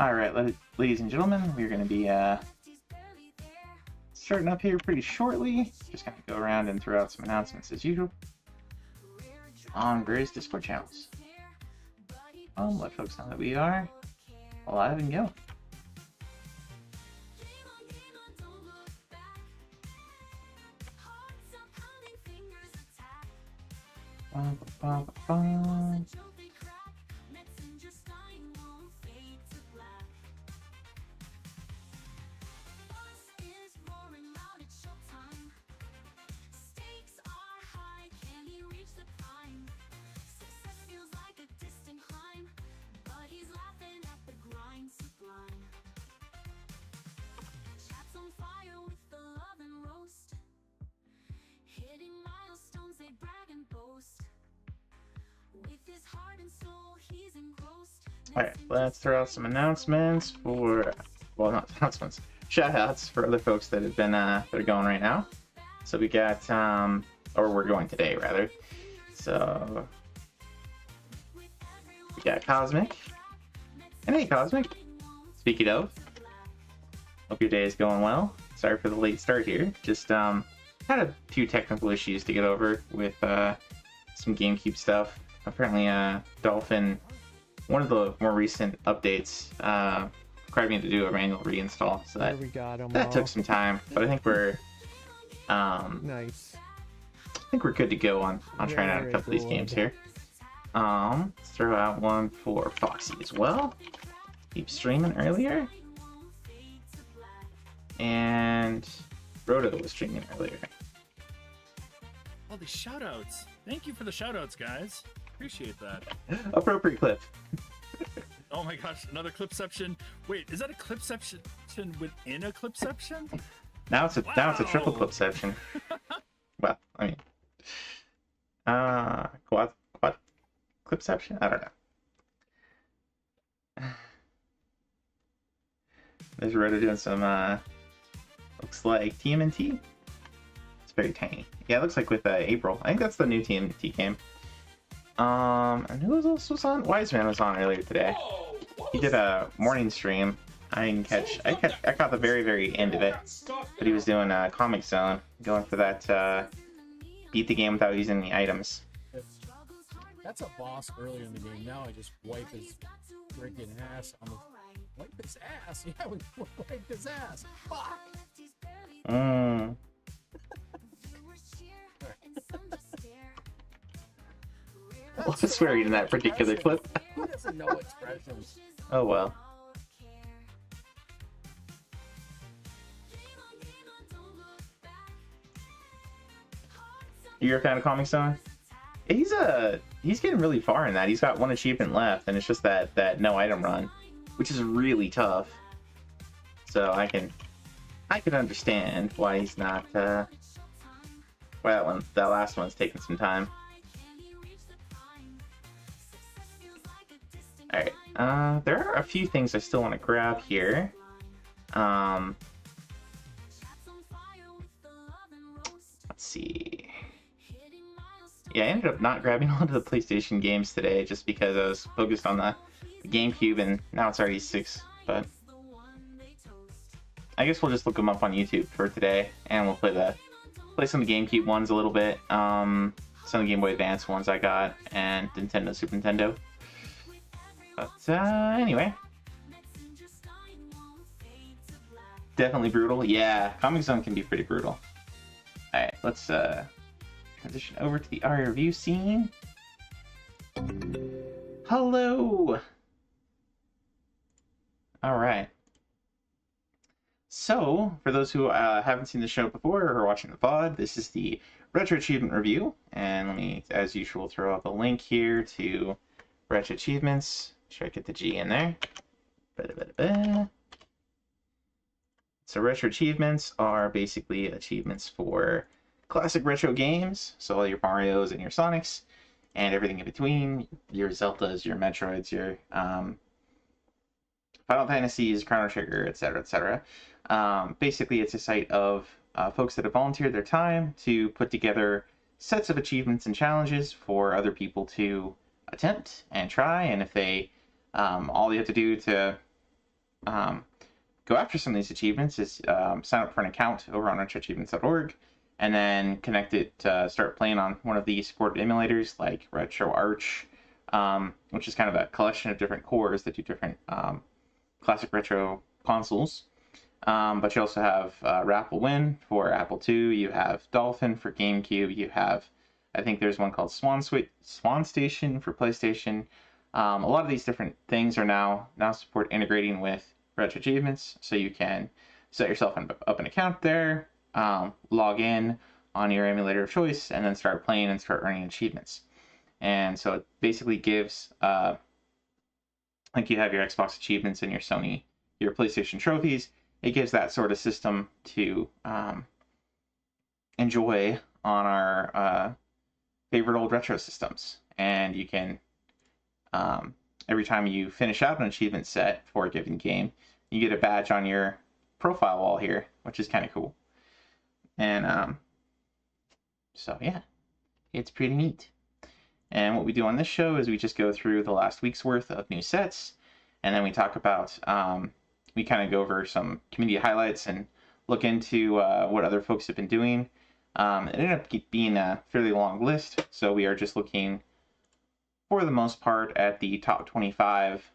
Alright, ladies and gentlemen, we're going to be starting up here pretty shortly. Just going to go around and throw out some announcements as usual on various Discord channels. Let folks know that we are alive and go. Alright, let's throw out some announcements for, well, not announcements, shoutouts for other folks that have been, that are going right now. So we got, or we're going today, rather. So, we got Cosmic. And hey, Cosmic. Speaking of, hope your day is going well. Sorry for the late start here. Just, had a few technical issues to get over with, some GameCube stuff. Apparently, Dolphin, one of the more recent updates, required me to do a manual reinstall, so that took some time. But I think we're nice. I think we're good to go on trying out a couple of these games here. Let's throw out one for Foxy as well. Keep streaming earlier, and Roto was streaming earlier. Oh, the shoutouts! Thank you for the shoutouts, guys. Appreciate that. Appropriate clip. Oh my gosh, another Clipception. Wait, is that a Clipception within a Clipception? Now it's a triple Clipception. Well, I mean, quad Clipception. I don't know. There's Roto doing some looks like TMNT. It's very tiny. Yeah, it looks like with April. I think that's the new TMNT game. And who else was on? Wiseman was on earlier today. He did a morning stream. I caught the very end of it. But he was doing Comic Zone, going for that beat the game without using the items. That's a boss earlier in the game. Now I just wipe his freaking ass. Wipe his ass? Yeah, we wiped his ass. Fuck! What's the swearing in that particular clip? Who doesn't know expressions? Oh well. You're a fan of Comic Zone? He's getting really far in that. He's got one achievement left, and it's just that no item run, which is really tough. So I can understand why he's not why that last one's taking some time. Alright, there are a few things I still want to grab here. Let's see. Yeah, I ended up not grabbing onto the PlayStation games today just because I was focused on the GameCube, and now it's already 6, but I guess we'll just look them up on YouTube for today, and we'll play some of the GameCube ones a little bit, some of the Game Boy Advance ones I got, and Nintendo, Super Nintendo. But anyway, definitely brutal. Yeah, Comic Zone can be pretty brutal. All right, let's transition over to the ARIA review scene. Hello. All right. So, for those who haven't seen the show before or are watching the VOD, this is the Retro Achievement Review, and let me, as usual, throw out the link here to Retro Achievements. Sure, I get the G in there. So retro achievements are basically achievements for classic retro games. So all your Marios and your Sonics and everything in between, your Zeldas, your Metroids, your Final Fantasies, Chrono Trigger, etc., etc. Basically, it's a site of folks that have volunteered their time to put together sets of achievements and challenges for other people to attempt and try, and if they all you have to do to go after some of these achievements is sign up for an account over on retroachievements.org, and then connect it to start playing on one of the supported emulators like RetroArch, which is kind of a collection of different cores that do different classic retro consoles. But you also have RappleWin for Apple II, you have Dolphin for GameCube, you have, I think there's one called Swan Station for PlayStation. A lot of these different things are now support integrating with Retro Achievements, so you can set yourself up an account there, log in on your emulator of choice, and then start playing and start earning achievements. And so it basically gives, like you have your Xbox achievements and your Sony, your PlayStation trophies, it gives that sort of system to enjoy on our favorite old retro systems. And you can, every time you finish out an achievement set for a given game, you get a badge on your profile wall here, which is kind of cool. And so yeah, it's pretty neat. And what we do on this show is we just go through the last week's worth of new sets, and then we talk about, we kind of go over some community highlights and look into what other folks have been doing. It ended up being a fairly long list, so we are just looking, for the most part, at the top 25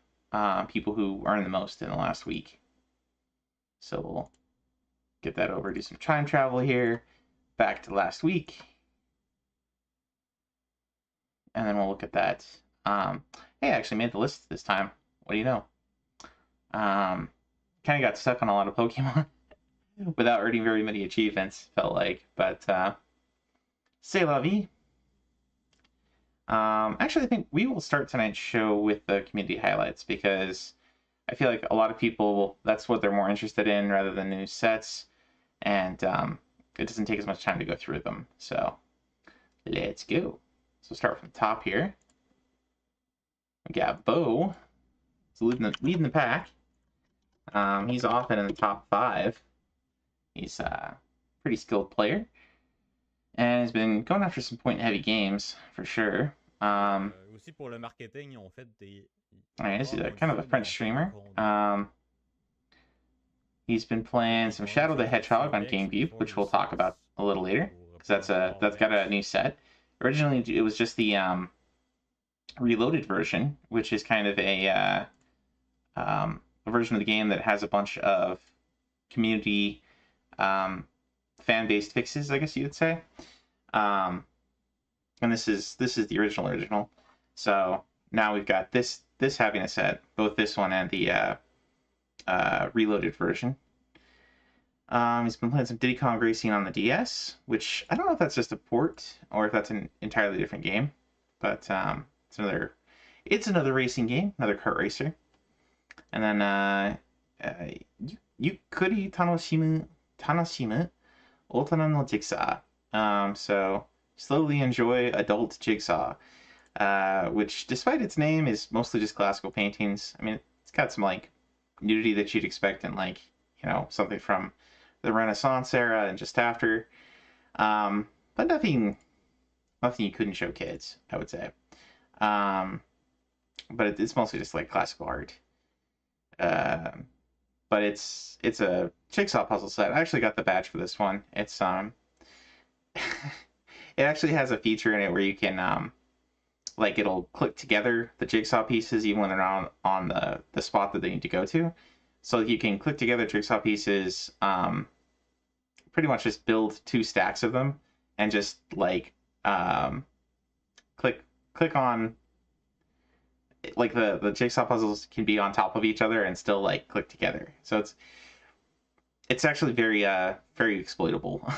people who earned the most in the last week. So we'll get that over, do some time travel here, back to last week. And then we'll look at that. Hey, I actually made the list this time. What do you know? Kind of got stuck on a lot of Pokemon without earning very many achievements, felt like. But, c'est la vie. Actually, I think we will start tonight's show with the community highlights, because I feel like a lot of people, that's what they're more interested in rather than new sets. And it doesn't take as much time to go through them. So, let's go. So start from the top here. We got Bo. He's leading the pack. He's often in the top 5. He's a pretty skilled player. And has been going after some point-heavy games, for sure. Alright, this is kind of a French streamer. He's been playing some Shadow the Hedgehog on GameCube, which we'll talk about a little later, because that's got a new set. Originally, it was just the Reloaded version, which is kind of a version of the game that has a bunch of community fan-based fixes, I guess you would say. And this is the original. So now we've got this having a set, both this one and the Reloaded version. He's been playing some Diddy Kong Racing on the DS, which I don't know if that's just a port or if that's an entirely different game, but it's another racing game, another kart racer. And then Yukuri Tanoshimu Otana no Jigsaw. So slowly enjoy adult Jigsaw, which, despite its name, is mostly just classical paintings. I mean, it's got some like nudity that you'd expect in, like, you know, something from the Renaissance era and just after, but nothing you couldn't show kids, I would say. But it's mostly just like classical art. But it's a jigsaw puzzle set. I actually got the badge for this one. It's it actually has a feature in it where you can like, it'll click together the jigsaw pieces even when they're not on the spot that they need to go to. So you can click together jigsaw pieces, pretty much just build 2 stacks of them, and just like click on, like, the jigsaw puzzles can be on top of each other and still like click together. So it's actually very very exploitable.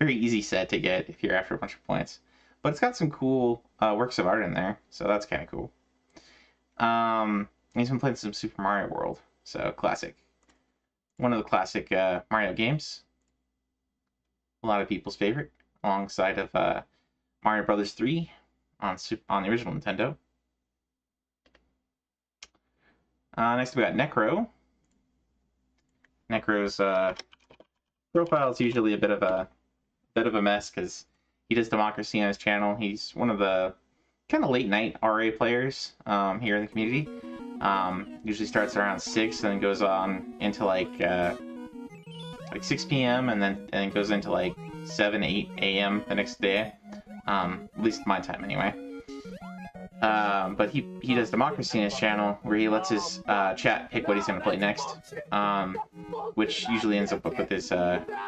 Very easy set to get if you're after a bunch of points. But it's got some cool works of art in there, so that's kind of cool. He's been playing some Super Mario World, so classic. One of the classic Mario games. A lot of people's favorite, alongside of Mario Brothers 3 on the original Nintendo. Next we got Necro. Necro's profile is usually a bit of a mess, because he does Democracy on his channel. He's one of the kind of late night RA players here in the community. Usually starts around 6 and then goes on into like 6 p.m. and then goes into like 7, 8 a.m. the next day. At least my time anyway. But he does Democracy in his channel, where he lets his chat pick what he's going to play next, which usually ends up with his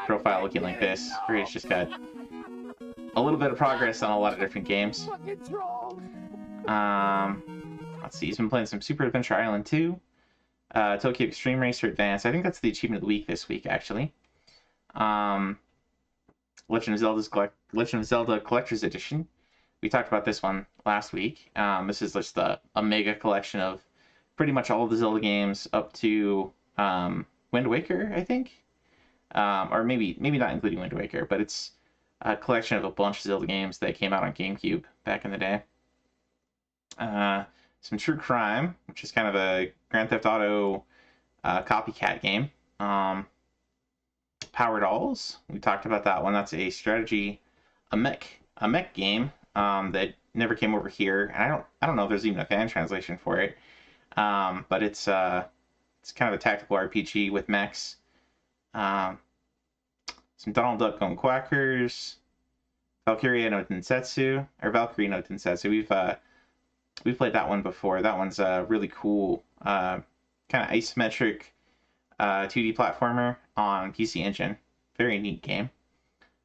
profile looking like this, where he's just got a little bit of progress on a lot of different games. Let's see, he's been playing some Super Adventure Island 2, Tokyo Extreme Racer Advance. I think that's the achievement of the week this week, actually. Legend of Zelda Collector's Edition. We talked about this one last week. This is just a mega collection of pretty much all of the Zelda games up to Wind Waker, I think. Or maybe not including Wind Waker, but it's a collection of a bunch of Zelda games that came out on GameCube back in the day. Some True Crime, which is kind of a Grand Theft Auto copycat game. Power Dolls, we talked about that one. That's a strategy, a mech game that never came over here, and I don't know if there's even a fan translation for it. But it's kind of a tactical RPG with mechs. Some Donald Duck Going Quackers, Valkyria no Densetsu, or Valkyrie no Densetsu. We've played that one before. That one's a really cool kind of isometric 2D platformer on PC Engine. Very neat game.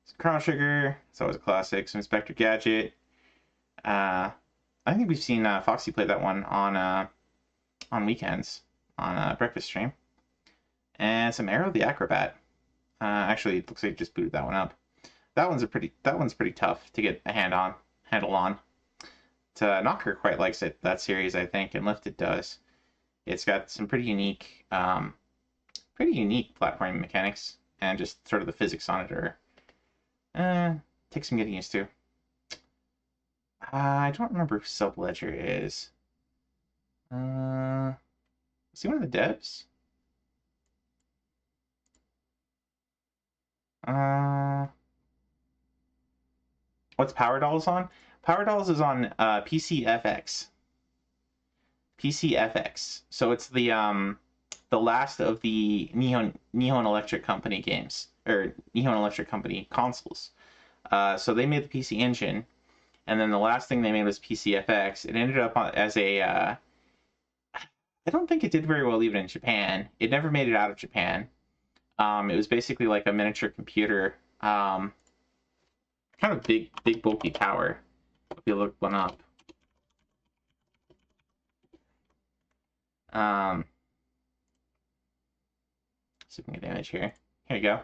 Some Chrono Trigger, it's always a classic. Some Inspector Gadget. I think we've seen Foxy play that one on weekends on a breakfast stream. And some Arrow the Acrobat. Actually, it looks like it just booted that one up. That one's pretty tough to get a handle on. Knocker quite likes it, that series, I think, and Lifted does. It's got some pretty unique platforming mechanics, and just sort of the physics on it are takes some getting used to. I don't remember who Subledger is. Is he one of the devs? What's Power Dolls on? Power Dolls is on PCFX. PCFX. So it's the last of the Nihon Electric Company games, or Nihon Electric Company consoles. So they made the PC Engine, and then the last thing they made was PCFX. It ended up as a I don't think it did very well even in Japan. It never made it out of Japan. It was basically like a miniature computer, kind of big bulky tower. If you look one up. See if we can get an image here. Here you go.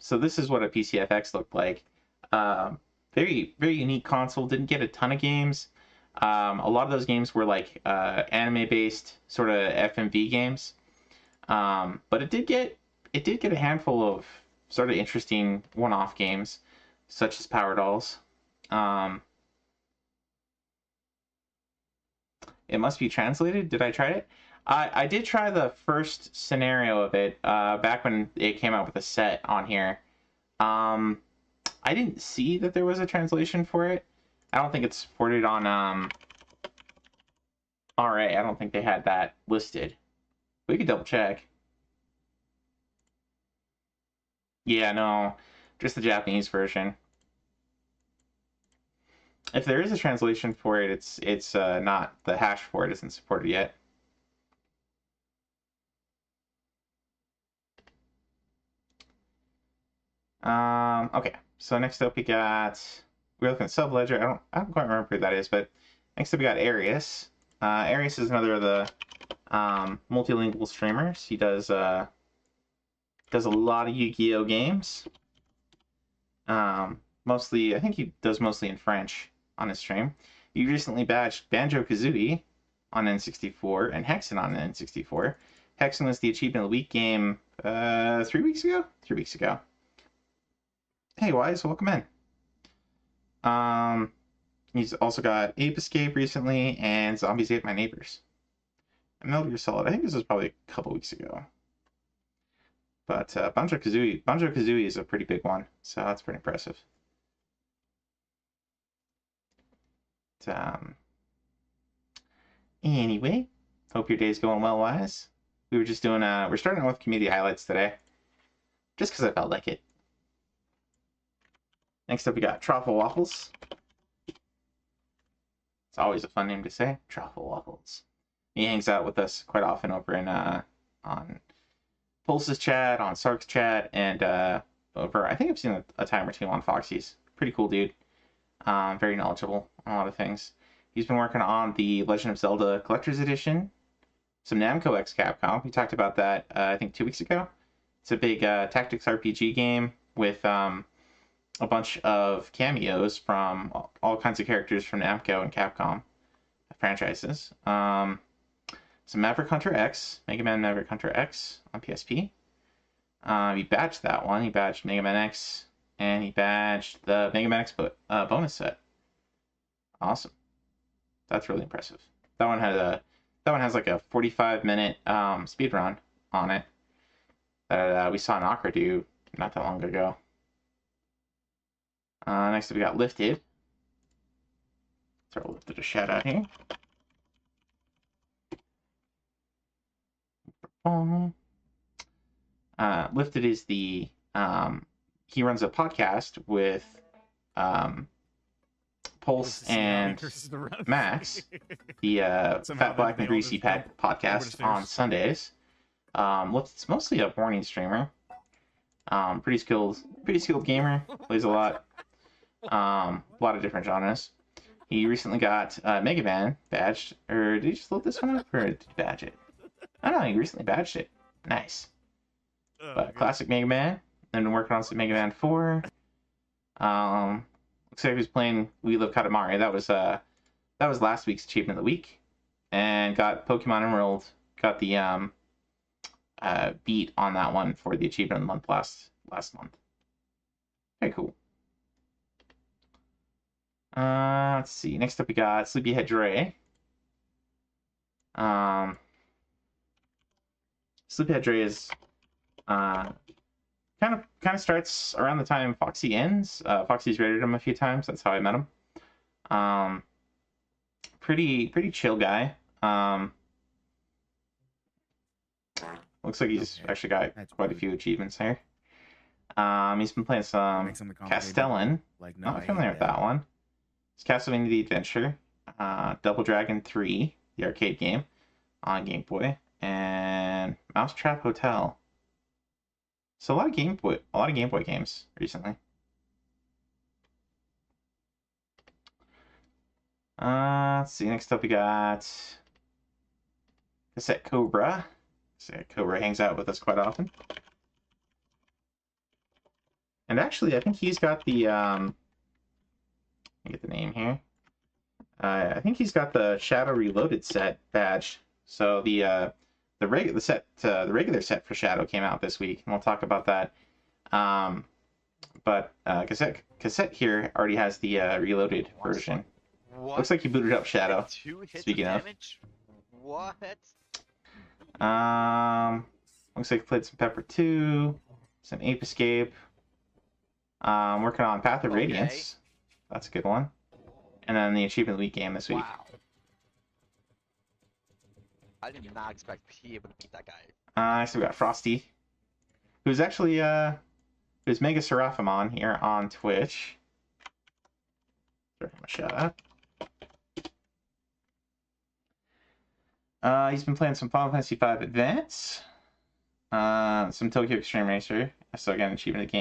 So this is what a PCFX looked like. Very unique console. Didn't get a ton of games. A lot of those games were like anime-based sort of FMV games. But it did get a handful of sort of interesting one-off games, such as Power Dolls. It must be translated. Did I try it? I did try the first scenario of it back when it came out with a set on here. I didn't see that there was a translation for it. I don't think it's supported on RA. I don't think they had that listed. We could double check. Yeah, no, just the Japanese version. If there is a translation for it, it's not, the hash for it isn't supported yet. Okay, so next up we're looking at Subledger. I don't quite remember who that is, but next up we got Arius. Arius is another of the multilingual streamers. He does a lot of Yu-Gi-Oh games. Mostly, I think he does mostly in French on his stream. He recently badged Banjo-Kazooie on N64 and Hexen on N64. Hexen was the Achievement of the Week game 3 weeks ago? 3 weeks ago. Hey, Wise, welcome in. He's also got Ape Escape recently and Zombies Ate My Neighbors. And Metal Gear Solid, I think this was probably a couple weeks ago. But Banjo-Kazooie is a pretty big one, so that's pretty impressive. Anyway, hope your day's going well, Wise. We were just doing, we're starting out with community highlights today. Just because I felt like it. Next up, we got Truffle Waffles. It's always a fun name to say, Truffle Waffles. He hangs out with us quite often over in, on Pulse's chat, on Sark's chat, and, over, I think I've seen a time or two on Foxy's. Pretty cool dude. Very knowledgeable on a lot of things. He's been working on the Legend of Zelda Collector's Edition, some Namco x Capcom. We talked about that, I think 2 weeks ago. It's a big tactics RPG game with a bunch of cameos from all kinds of characters from Namco and Capcom franchises. Some Maverick Hunter X, Mega Man Maverick Hunter X on PSP. He badged that one. He badged Mega Man X, and he badged the Mega Man X bonus set. Awesome. That's really impressive. That one has like a 45-minute speed run on it that we saw Nakra do not that long ago. Next we got Lifted. Throw Lifted a shout out here. Lifted is the he runs a podcast with Pulse and Max, the Fat Black and Greasy podcast on Sundays. It's mostly a morning streamer. Pretty skilled gamer. Plays a lot of different genres. He recently got Mega Man badged, or did he just load this one up, or did he badge it? I don't know. He recently badged it. Nice. But classic Mega Man. Then been working on some Mega Man 4. Looks like he was playing We Love Katamari. That was last week's achievement of the week, and got Pokemon Emerald. Got the beat on that one for the achievement of the month last month. Very cool. Let's see. Next up, we got Sleepyhead Dre. Sleepyhead Dre is kind of starts around the time Foxy ends. Foxy's rated him a few times. That's how I met him. Pretty chill guy. Looks like he's actually got quite a few achievements here. He's been playing some Castellan. Not familiar with that one. It's Castlevania The Adventure, Double Dragon 3, the arcade game on Game Boy, and Mousetrap Hotel. So a lot of Game Boy games recently. Let's see. Next up, we got Cassette Cobra. Cassette Cobra hangs out with us quite often. And actually, I think he's got the let me get the name here. I think he's got the Shadow Reloaded set badge. So the regular set for Shadow came out this week, and we'll talk about that. But cassette here already has the Reloaded version. What? Looks like he booted up Shadow. 2 hits Speaking of of. damage? What? Looks like he played some Pepper 2, some Ape Escape. Working on Path of Radiance. That's a good one. And then the Achievement of the Week game this week. Wow. I did not expect he able to beat that guy. So we got Frosty, who's actually who's Mega Seraphimon here on Twitch. Give him a shout out. He's been playing some Final Fantasy V Advance, some Tokyo Extreme Racer. So again, Achievement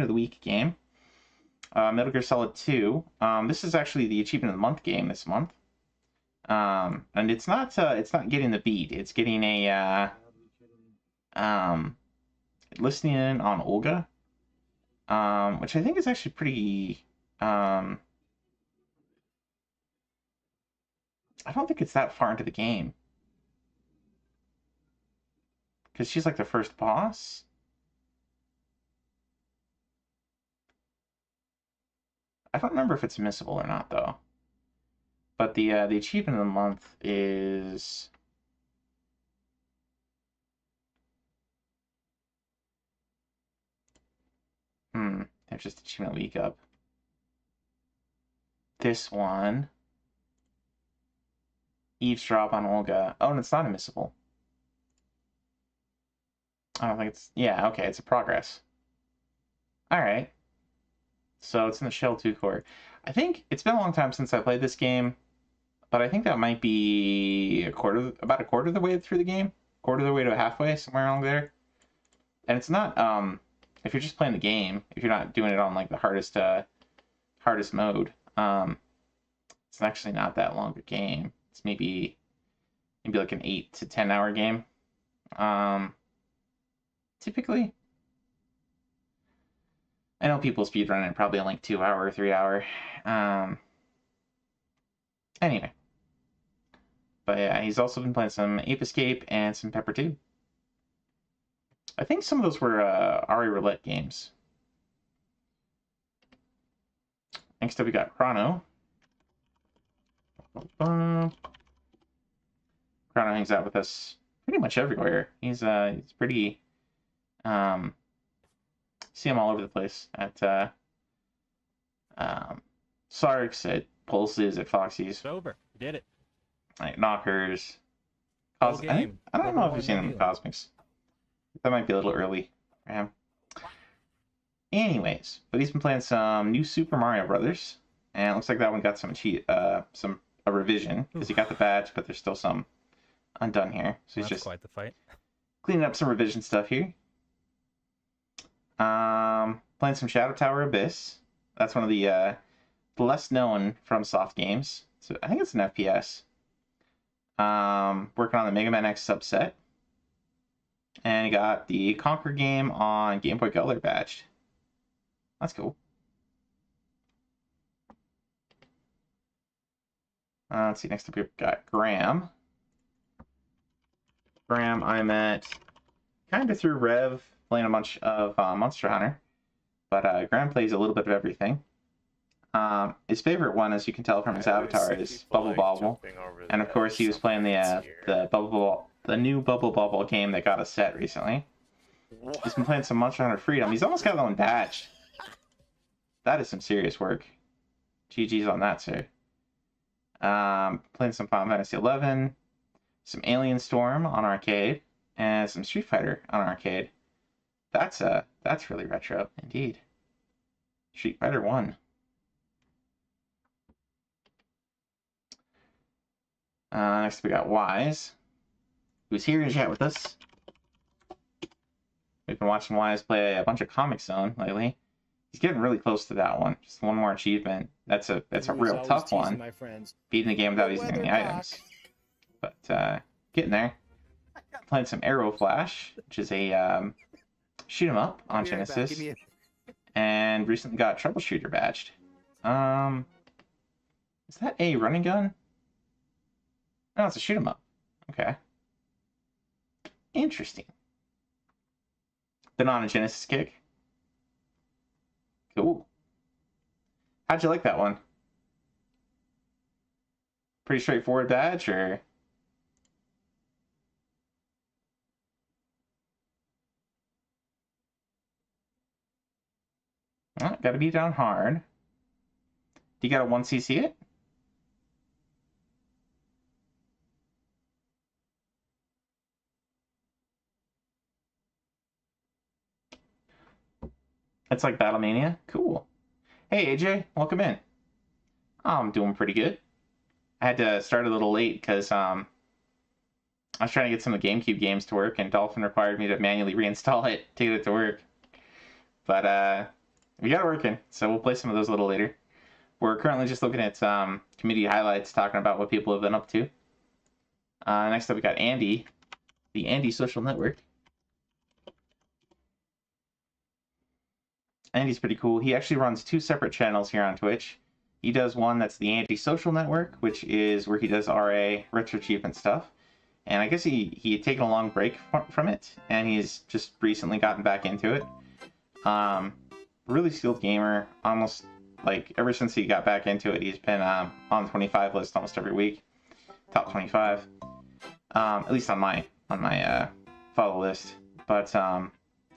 of the Week game. Metal Gear Solid 2. This is actually the Achievement of the Month game this month. And it's not getting the beat. It's getting a listening in on Olga, which I think is actually pretty. I don't think it's that far into the game, because she's like the first boss. I don't remember if it's missable or not though. But the achievement of the month is there's just achievement week up. This one Eavesdrop on Olga. Oh, and it's not admissible. I don't think it's... Yeah, okay, it's a progress. Alright. So it's in the Shell 2 core. I think it's been a long time since I played this game, but I think that might be about a quarter of the way through the game. Quarter of the way to halfway, somewhere along there. And it's not, if you're just playing the game, if you're not doing it on, like, the hardest mode, it's actually not that long a game. It's maybe like an 8 to 10 hour game. Typically. I know people speedrun it probably in like 2 hour, 3 hour. Anyway. But yeah, he's also been playing some Ape Escape and some Pepper 2. I think some of those were Ari Roulette games. Next up we got Chrono. Chrono hangs out with us pretty much everywhere. He's pretty... see him all over the place at Sarks, at Pulses, at Foxy's. It's over. You did it. Like Knockers. Full I game. don't know if you've seen him in Cosmics. That might be a little early for him. Anyways, but he's been playing some new Super Mario Brothers, and it looks like that one got a revision because he got the badge, but there's still some undone here. So he's just quite the fight. cleaning up some revision stuff here. Playing some Shadow Tower Abyss. That's one of the less known FromSoft games. So I think it's an FPS. Working on the Mega Man X subset. And he got the Conquer game on Game Boy Color badged. That's cool. Let's see, next up we've got Graham. Graham, I met kind of through Rev, playing a bunch of Monster Hunter. But Graham plays a little bit of everything. His favorite one, as you can tell from his avatar, is Bubble Bobble. And of course he was playing the new Bubble Bobble game that got a set recently. He's been playing some Monster Hunter Freedom. He's almost got that one badged. That is some serious work. GG's on that, sir. Playing some Final Fantasy XI, some Alien Storm on arcade, and some Street Fighter on arcade. That's really retro indeed. Street Fighter 1. Next we got Wise, who's here to chat with us. We've been watching Wise play a bunch of Comic Zone lately. He's getting really close to that one. Just one more achievement. That's a real tough one. My friends. Beating the game without using any items. But getting there. Playing some Arrow Flash, which is a shoot 'em up on Genesis. And recently got Troubleshooter badged. Is that a running gun? No, it's a shoot 'em up. Okay. Interesting. Been on a Genesis kick. Cool. How'd you like that one? Pretty straightforward badge, or? Oh, gotta be down hard. Do you got a 1cc it? It's like Battlemania? Cool. Hey AJ, welcome in. I'm doing pretty good. I had to start a little late because I was trying to get some of the GameCube games to work, and Dolphin required me to manually reinstall it to get it to work. But we got it working, so we'll play some of those a little later. We're currently just looking at community highlights, talking about what people have been up to. Next up we got Andy, the Andy Social Network. Andy's pretty cool. He actually runs 2 separate channels here on Twitch. He does one that's the Andy Social Network, which is where he does RA, retro achievement stuff. And I guess he had taken a long break from it, and he's just recently gotten back into it. Really skilled gamer. Almost, like, ever since he got back into it, he's been on the 25 list almost every week. Top 25. At least on my follow list. But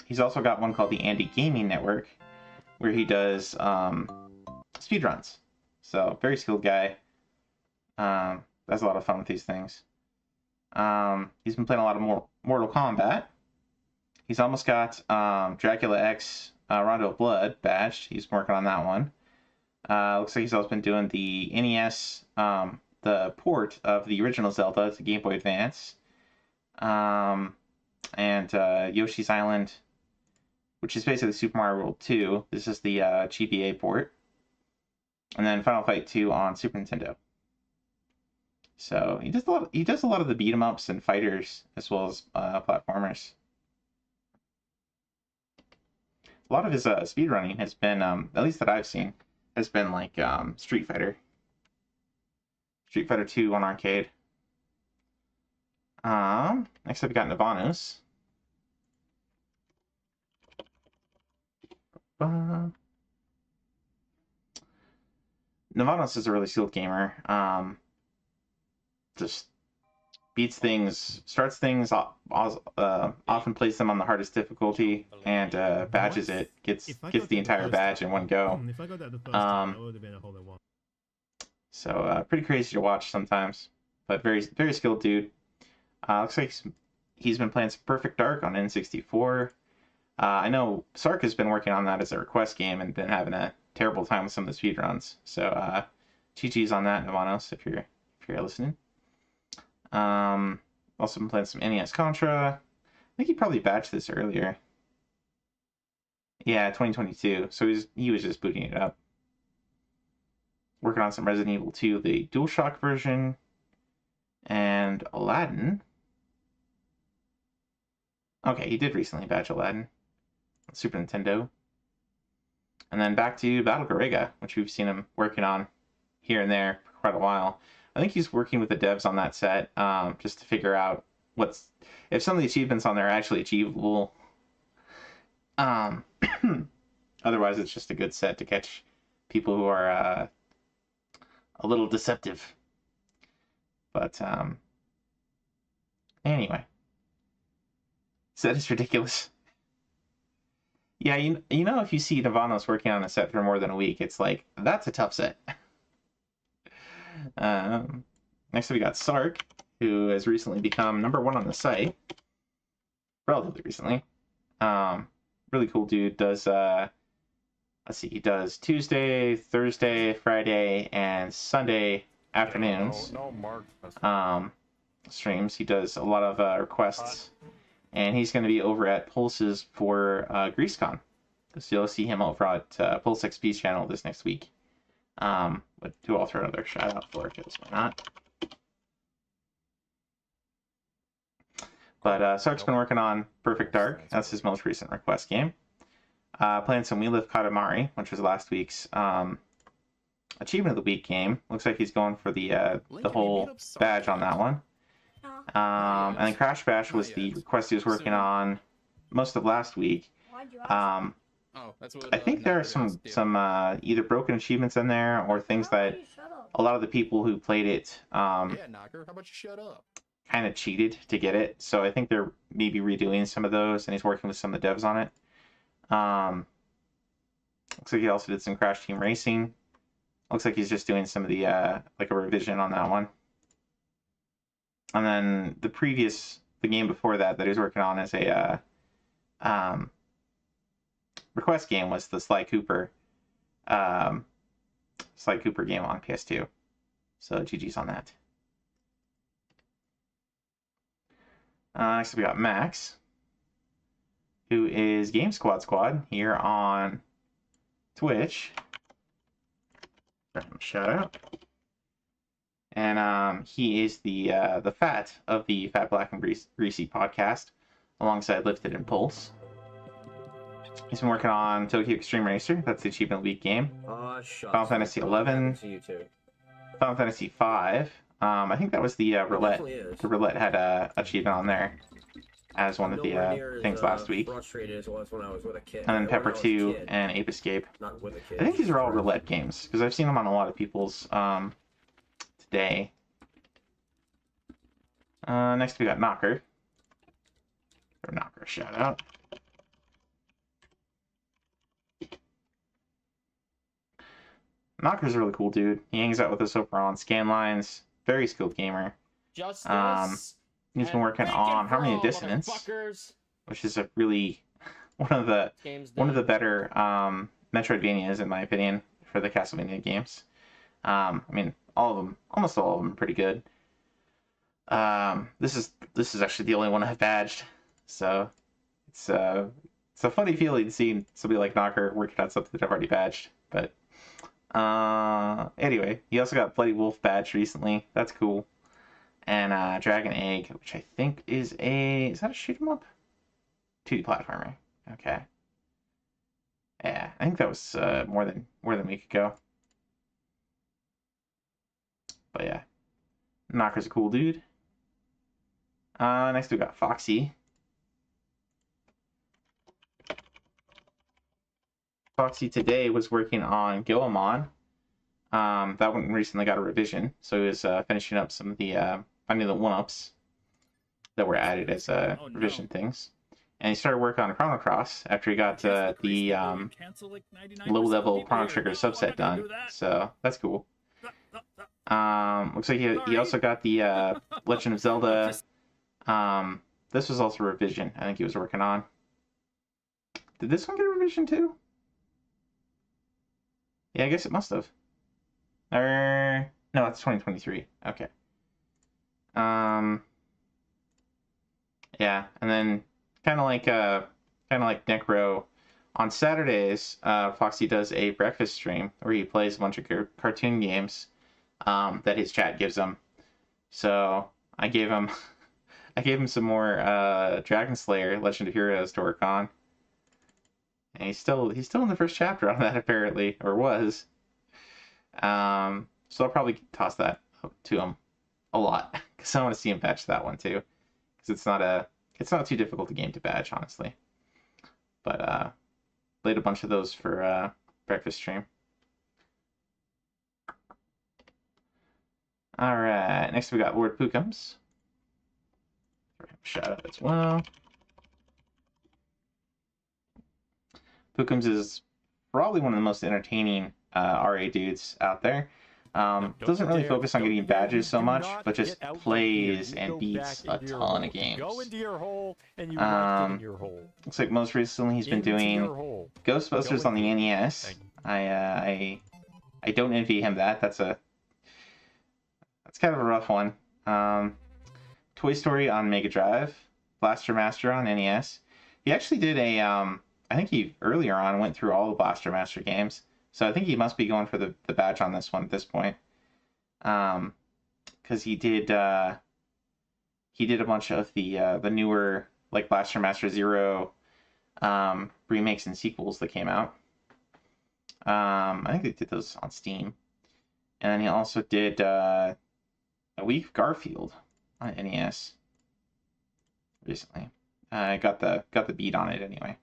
he's also got one called the Andy Gaming Network, where he does speedruns. So, very skilled guy. has a lot of fun with these things. He's been playing a lot of Mortal Kombat. He's almost got Dracula X Rondo of Blood badged. He's working on that one. Looks like he's also been doing the NES, the port of the original Zelda to Game Boy Advance. And Yoshi's Island, which is basically Super Mario World 2. This is the GBA port. And then Final Fight 2 on Super Nintendo. So he does a lot of the beat 'em ups and fighters as well as platformers. A lot of his speedrunning has been, at least that I've seen, has been like Street Fighter 2 on arcade. Next up we got Navanos. Navanos is a really skilled gamer. Just beats things, starts things, often plays them on the hardest difficulty, and badges it. Gets the entire badge in one go. If I got that the first time, that would have been a whole lot more. So pretty crazy to watch sometimes, but very very skilled dude. Looks like he's been playing some Perfect Dark on N64. I know Sark has been working on that as a request game and been having a terrible time with some of the speedruns. So GG's on that, Navanos, if you're listening. Also been playing some NES Contra. I think he probably batched this earlier. Yeah, 2022. So he was just booting it up. Working on some Resident Evil 2, the DualShock version, and Aladdin. Okay, he did recently batch Aladdin on Super Nintendo. And then back to Battle Garegga, which we've seen him working on here and there for quite a while. I think he's working with the devs on that set just to figure out if some of the achievements on there are actually achievable. Otherwise, it's just a good set to catch people who are a little deceptive. But anyway, set is ridiculous. Yeah, you know, if you see Navanos working on a set for more than a week, it's like, that's a tough set. Next up we got Sark, who has recently become #1 on the site. Relatively recently. Really cool dude. Does let's see, he does Tuesday, Thursday, Friday, and Sunday afternoons. Streams. He does a lot of requests. And he's going to be over at Pulse's for GreaseCon. So you'll see him over at Pulse XP's channel this next week. But I'll throw another shout out for it, because why not? But Sark's been working on Perfect Dark. That's his most recent request game. Playing some We Live Katamari, which was last week's Achievement of the Week game. Looks like he's going for the whole badge on that one. And then Crash Bash was the request he was working on most of last week. I think there are some either broken achievements in there or things that a lot of the people who played it Knocker, how about you shut up? kind of cheated to get it. So I think they're maybe redoing some of those, and he's working with some of the devs on it. Looks like he also did some Crash Team Racing. Looks like he's just doing some of the like a revision on that one. And then the game before that he was working on as a request game was the Sly Cooper game on PS2. So GG's on that. Next we got Max, who is Game Squad here on Twitch. Shout out. And he is the Fat of the Fat Black and Greasy podcast, alongside Lifted and Pulse. He's been working on Tokyo Extreme Racer. That's the Achievement Week game. Final Fantasy 11. Final Fantasy 5. I think that was the roulette. The roulette had a achievement on there as one of the things last week. And then Pepper 2 and Ape Escape. I think these are all roulette games because I've seen them on a lot of people's today. Next we got Knocker. Knocker, shout out. Knocker's a really cool dude. He hangs out with us over on Scanlines. very skilled gamer. Justice. He's been working on Harmony of Dissonance, which is a really one of the better Metroidvanias in my opinion for the Castlevania games. I mean, almost all of them, are pretty good. This is actually the only one I've badged, so it's a funny feeling seeing somebody like Knocker working on something that I've already badged. But anyway, he also got Bloody Wolf badged recently. That's cool. And Dragon Egg, which I think is that a shoot 'em up? 2D platformer. Okay. Yeah, I think that was more than a week ago. But yeah, Knocker's a cool dude. Next we got Foxy. Foxy today was working on Goemon. That one recently got a revision, so he was finishing up some of the finding the 1-ups that were added as revision things. And he started work on Chrono Cross after he got the low-level Chrono Trigger subset done. So that's cool. Looks like he also got the Legend of Zelda. This was also a revision I think he was working on. Did this one get a revision too? Yeah, I guess it must have. No, it's 2023. Okay. Yeah, and then kind of like Necro, on Saturdays, Foxy does a breakfast stream where he plays a bunch of cartoon games that his chat gives him. So I gave him some more Dragon Slayer Legend of Heroes to work on. And he's still in the first chapter on that apparently, or was. So I'll probably toss that up to him a lot because I want to see him patch that one too, because it's not too difficult a game to badge, honestly. But played a bunch of those for breakfast stream. All right, next we got Lord Pookums. Shout out as well. Pookums is probably one of the most entertaining RA dudes out there. Doesn't really focus on getting badges so much, but just plays and beats a ton of games. Looks like most recently he's been doing Ghostbusters on the NES. I don't envy him that. That's kind of a rough one. Toy Story on Mega Drive, Blaster Master on NES. He actually did I think he earlier on went through all the Blaster Master games. So I think he must be going for the badge on this one at this point. Because he did a bunch of the newer like Blaster Master Zero remakes and sequels that came out. I think they did those on Steam. And then he also did A Week of Garfield on NES recently. I got the beat on it anyway.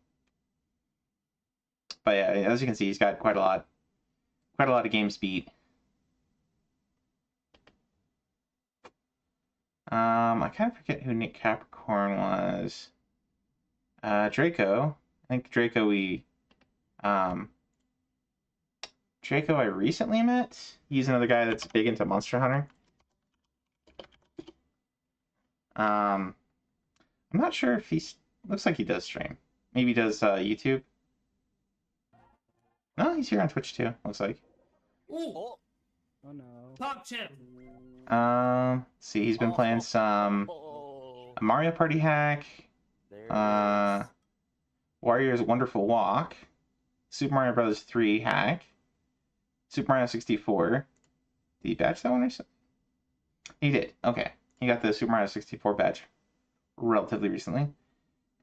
But yeah, as you can see, he's got quite a lot of games beat. I kind of forget who Nick Capricorn was. Draco. I think Draco I recently met. He's another guy that's big into Monster Hunter. I'm not sure if looks like he does stream. Maybe he does YouTube. No, he's here on Twitch too, looks like. Ooh. Oh no. Top champ. See, he's been playing some Mario Party Hack, Warrior's Wonderful Walk, Super Mario Bros. 3 Hack, Super Mario 64. Did he badge that one or something? He did. Okay. He got the Super Mario 64 badge relatively recently.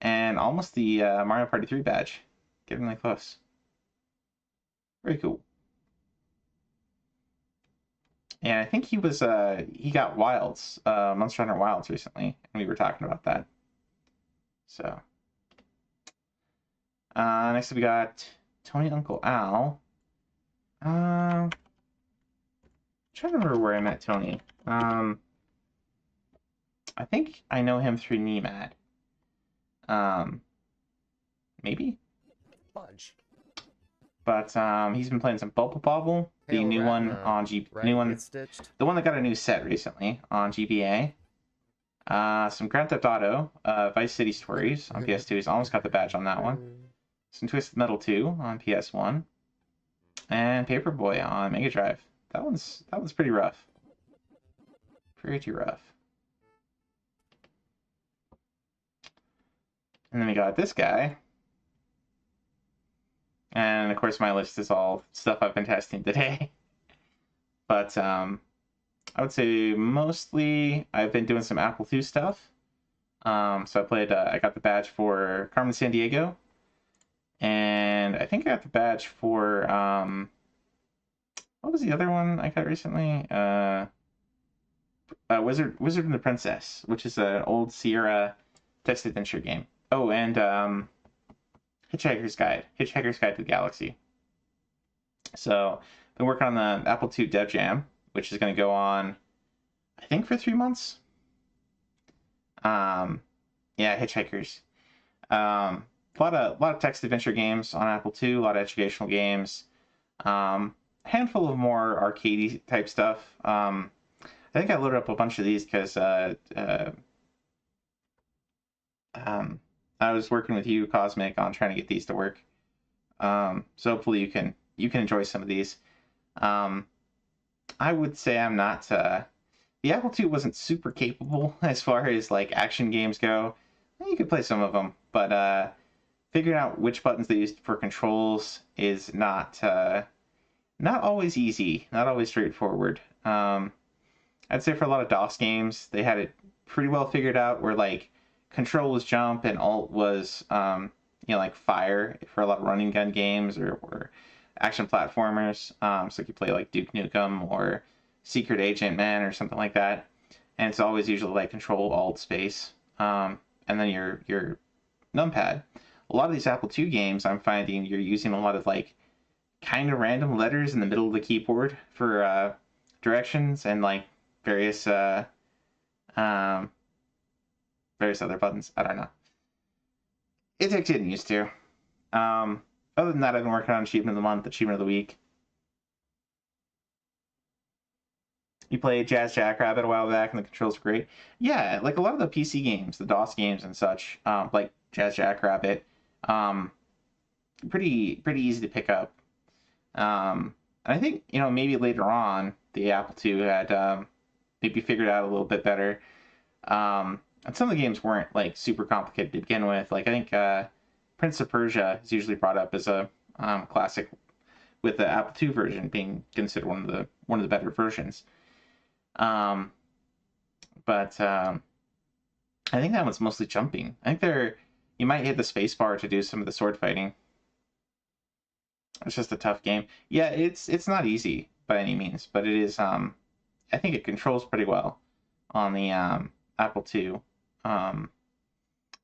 And almost the Mario Party 3 badge. Getting really close. Very cool. And I think he got Wilds, Monster Hunter Wilds recently, and we were talking about that. So, next we got Tony Uncle Al. I'm trying to remember where I met Tony. I think I know him through Nemad. Maybe. Fudge. But he's been playing some Bubble Bobble, the Hey, new one Ratna. on new one, Get stitched. the one that got a new set recently on GBA. Some Grand Theft Auto, Vice City Stories on PS2. He's almost got the badge on that one. Some Twisted Metal 2 on PS1, and Paperboy on Mega Drive. That one's pretty rough. Pretty rough. And then we got this guy. And of course my list is all stuff I've been testing today. But I would say mostly I've been doing some Apple II stuff. So I played, I got the badge for Carmen Sandiego. And I think I got the badge for, what was the other one I got recently? Wizard and the Princess, which is an old Sierra text adventure game. Oh, and Hitchhiker's Guide to the Galaxy. So, been working on the Apple II Dev Jam, which is going to go on, I think, for 3 months. Yeah, Hitchhikers. A lot of text adventure games on Apple II, a lot of educational games. Handful of more arcadey type stuff. I think I loaded up a bunch of these because I was working with you, Cosmic, on trying to get these to work. So hopefully you can enjoy some of these. I would say I'm not. The Apple II wasn't super capable as far as like action games go. You could play some of them, but figuring out which buttons they used for controls is not always easy, not always straightforward. I'd say for a lot of DOS games, they had it pretty well figured out where like control was jump and alt was like fire for a lot of running gun games or action platformers. So you could play like Duke Nukem or Secret Agent Man or something like that. And it's always usually like control alt space. And then your numpad. A lot of these Apple II games, I'm finding you're using a lot of like kind of random letters in the middle of the keyboard for directions and like various other buttons. I don't know. It takes getting used to. Other than that, I've been working on Achievement of the Month, Achievement of the Week. You played Jazz Jackrabbit a while back, and the controls were great. Yeah, like a lot of the PC games, the DOS games and such, like Jazz Jackrabbit, pretty easy to pick up. And I think maybe later on the Apple II had maybe figured out a little bit better. And some of the games weren't like super complicated to begin with. Like I think Prince of Persia is usually brought up as a classic, with the Apple II version being considered one of the better versions. But I think that one's mostly jumping. I think you might hit the space bar to do some of the sword fighting. It's just a tough game. Yeah, it's not easy by any means, but it is. I think it controls pretty well on the Apple II,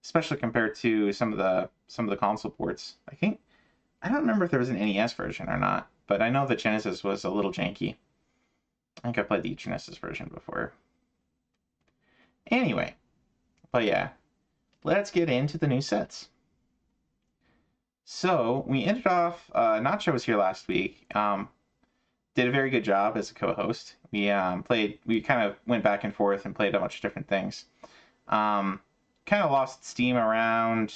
especially compared to some of the console ports. I don't remember if there was an NES version or not, but I know the Genesis was a little janky. I think I played the Genesis version before. Anyway, but yeah, let's get into the new sets. So we ended off. Nacho was here last week. Did a very good job as a co-host. We played. We kind of went back and forth and played a bunch of different things. Kind of lost steam around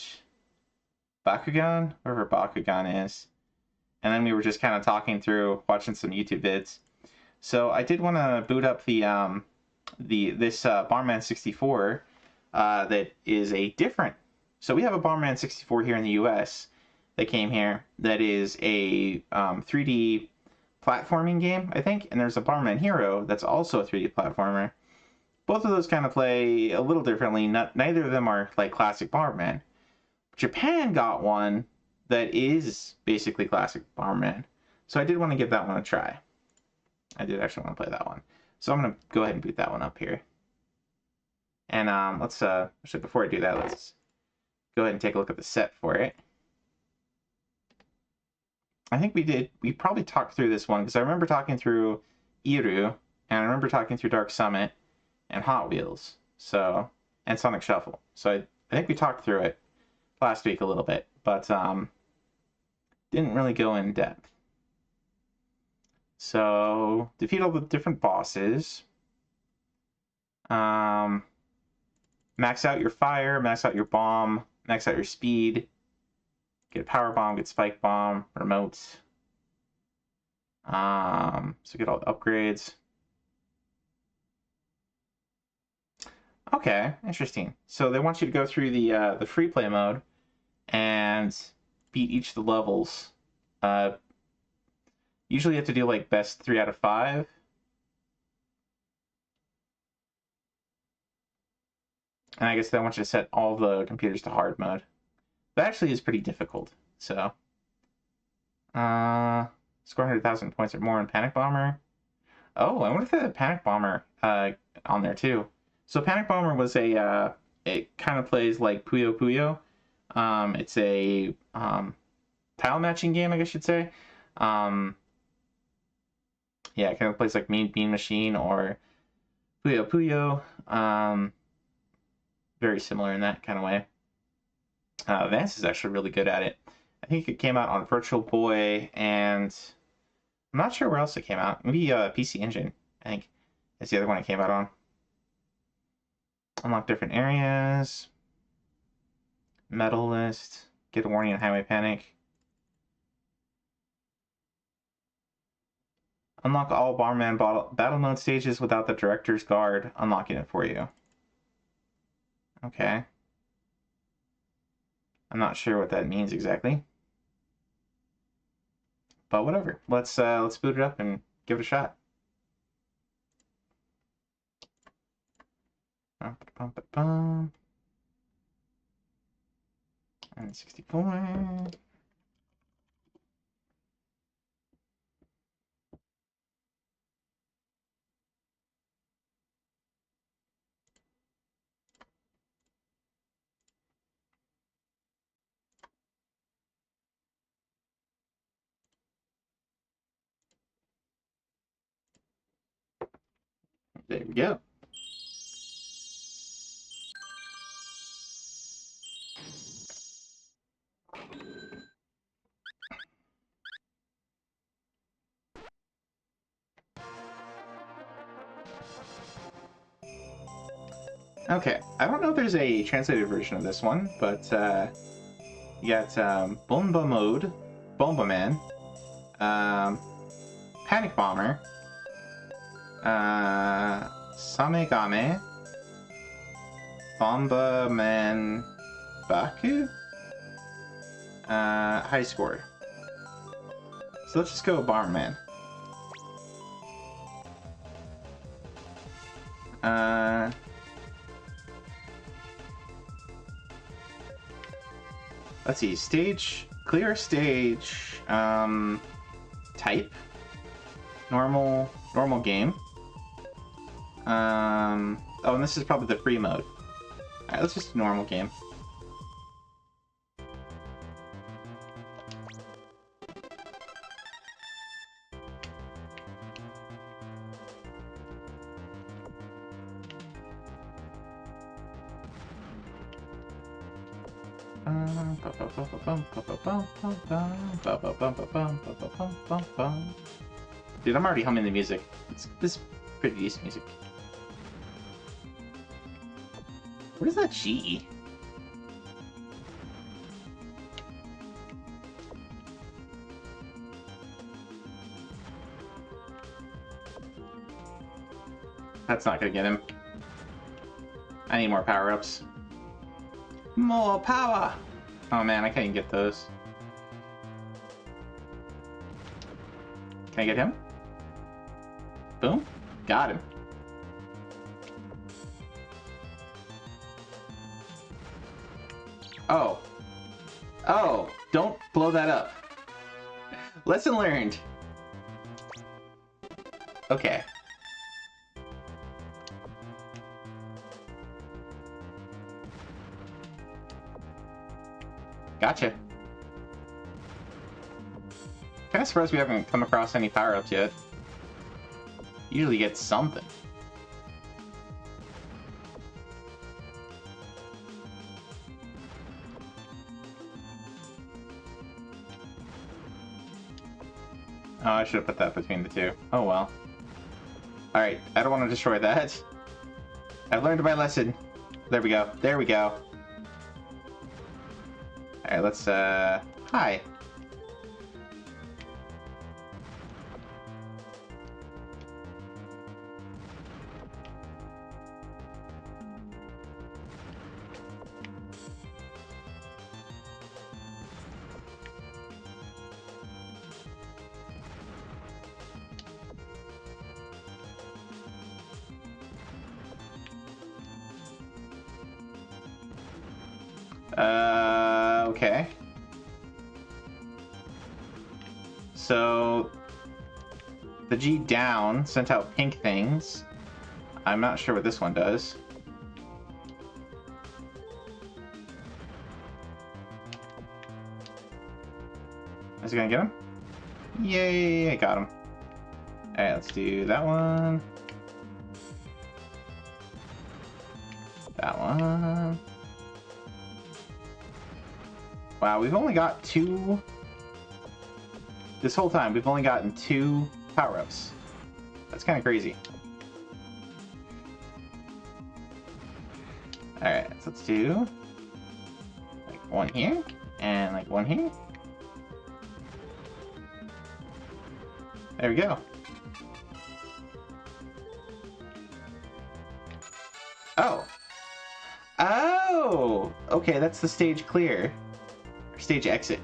Bakugan, wherever Bakugan is, and then we were just kind of talking through, watching some YouTube vids. So I did want to boot up this Bomberman 64 that is a different. So we have a Bomberman 64 here in the U.S. that came here that is a 3D platforming game, I think, and there's a Bomberman Hero that's also a 3D platformer. Both of those kind of play a little differently. Neither of them are like classic Bomberman. Japan got one that is basically classic Bomberman, so I did want to give that one a try. I did actually want to play that one, so I'm gonna go ahead and boot that one up here. And let's actually, before I do that, let's go ahead and take a look at the set for it. I think we probably talked through this one because I remember talking through Iru, and I remember talking through Dark Summit and Hot Wheels, and Sonic Shuffle. So I think we talked through it last week a little bit, but didn't really go in depth. So defeat all the different bosses. Max out your fire, max out your bomb, max out your speed. Get power bomb, get spike bomb, remote. So get all the upgrades. Okay, interesting. So they want you to go through the free play mode and beat each of the levels. Usually you have to do like best 3 out of 5. And I guess they want you to set all the computers to hard mode. That actually is pretty difficult. So, score 100,000 points or more in Panic Bomber. Oh, I wonder if they had Panic Bomber on there too. So Panic Bomber was it kind of plays like Puyo Puyo. It's a tile matching game, I guess you'd say. Yeah, it kind of plays like Mean Bean Machine or Puyo Puyo. Very similar in that kind of way. Vance is actually really good at it. I think it came out on Virtual Boy, and I'm not sure where else it came out. Maybe PC Engine, I think, is the other one it came out on. Unlock different areas. Medal list. Get a warning in Highway Panic. Unlock all Bomberman battle mode stages without the Director's Guard unlocking it for you. Okay. I'm not sure what that means exactly. But whatever. Let's boot it up and give it a shot. And 64. There we go. Okay, I don't know if there's a translated version of this one, but you got Bomba Mode, Bomberman, Panic Bomber, Samegame, Bomberman Baku, High Score. So let's just go Bomberman. Let's see, stage, clear stage, type, normal game. Oh, and this is probably the free mode. Alright, let's just do normal game. Dude, I'm already humming the music. This is pretty decent music. What is that G? That's not gonna get him. I need more power-ups. More power! Oh man, I can't even get those. Can I get him? Boom. Got him. Oh. Oh, don't blow that up. Lesson learned. Okay. Gotcha. Kinda surprised we haven't come across any power-ups yet. Usually get something. Oh, I should have put that between the two. Oh well. Alright, I don't want to destroy that. I've learned my lesson. There we go. There we go. Alright, let's, hi. Okay. So the G down sent out pink things. I'm not sure what this one does. Is it gonna get him? Yay, I got him. Alright, let's do that one. That one. Wow, we've only got 2... This whole time, we've only gotten 2 power-ups. That's kind of crazy. Alright, so let's do... like one here, and like one here. There we go. Oh! Oh! Okay, that's the stage clear. Stage exit.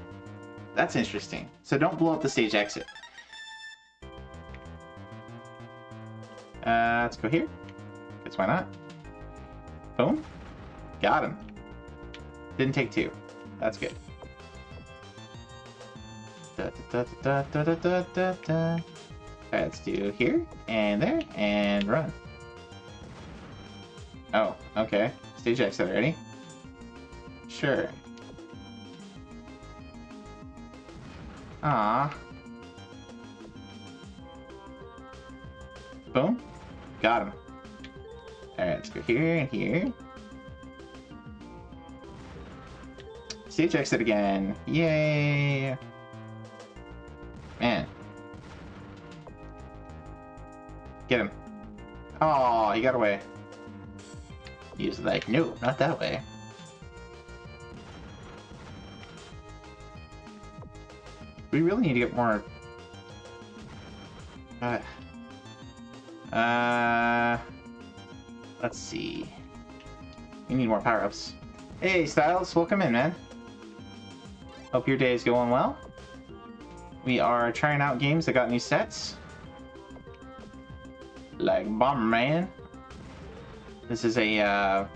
That's interesting. So don't blow up the stage exit. Let's go here. Guess why not? Boom. Got him. Didn't take 2. That's good. Alright, let's do here, and there, and run. Oh, okay. Stage exit already? Sure. Ah. Boom. Got him. Alright, let's go here and here. Stage exit again. Yay! Man. Get him. Oh, he got away. He was like, no, not that way. We really need to get more... let's see. We need more power-ups. Hey, Styles, welcome in, man. Hope your day is going well. We are trying out games that got new sets. Like Bomberman. This is a,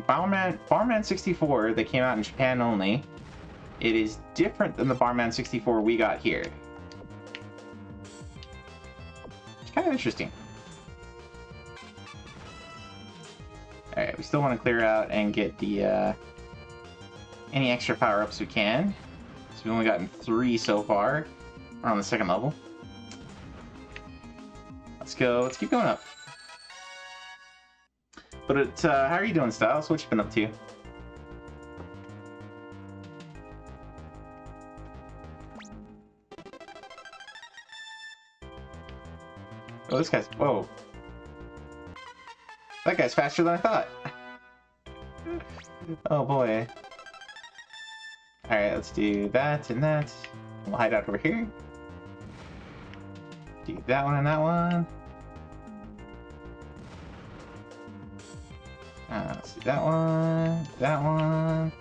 Bomberman 64 that came out in Japan only. It is different than the Bomberman 64 we got here. It's kind of interesting. Alright, we still want to clear out and get the, any extra power-ups we can. So we've only gotten 3 so far. We're on the 2nd level. Let's go, let's keep going up. But how are you doing, Styles? What you been up to? Oh, this guy's... Whoa. That guy's faster than I thought. Oh, boy. Alright, let's do that and that. We'll hide out over here. Do that one and that one. Let's do that one. That one.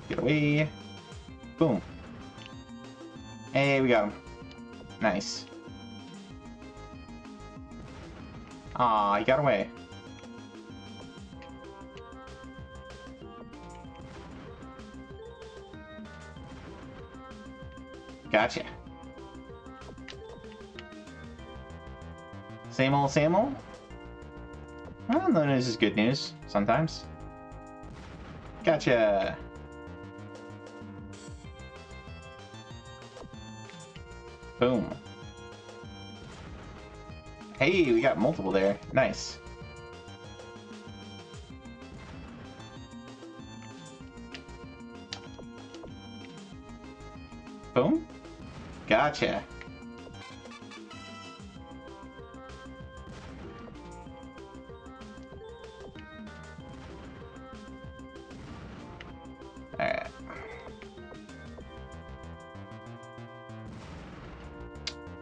Get away. Boom. Hey, we got him. Nice. Aw, he got away. Gotcha. Same old, same old? Well, no news is good news, sometimes. Gotcha. Boom. Hey, we got multiple there. Nice. Boom. Gotcha. Alright.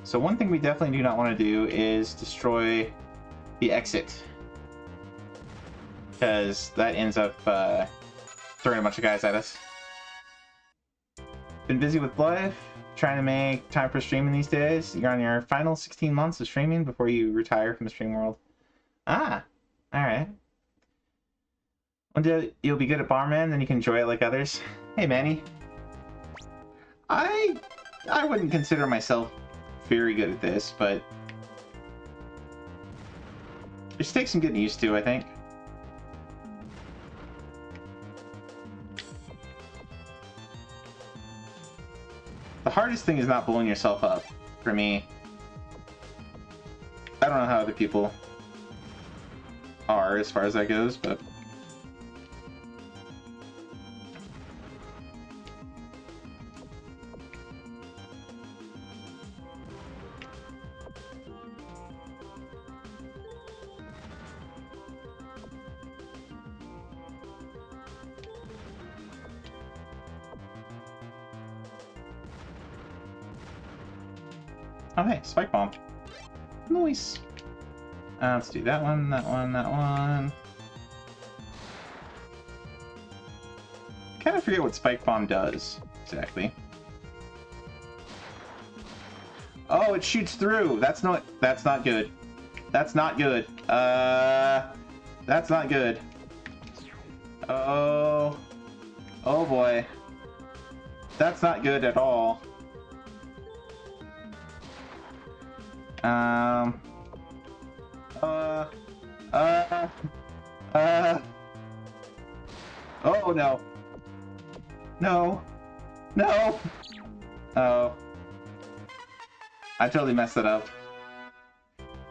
So one thing we definitely do not want to do is destroy the exit, because that ends up throwing a bunch of guys at us. Been busy with life, trying to make time for streaming these days. You're on your final 16 months of streaming before you retire from the stream world. Ah, alright. One day you'll be good at Bomberman, then you can enjoy it like others. Hey Manny. I wouldn't consider myself very good at this, but it just takes some getting used to, I think. The hardest thing is not blowing yourself up, for me. I don't know how other people are as far as that goes, but... Oh hey, Spike Bomb. Nice. Let's do that one, that one, that one. Kind of forget what Spike Bomb does, exactly. Oh, it shoots through! That's not good. That's not good. That's not good. Oh. Oh boy. That's not good at all. Oh no. No. No. Oh. I totally messed it up.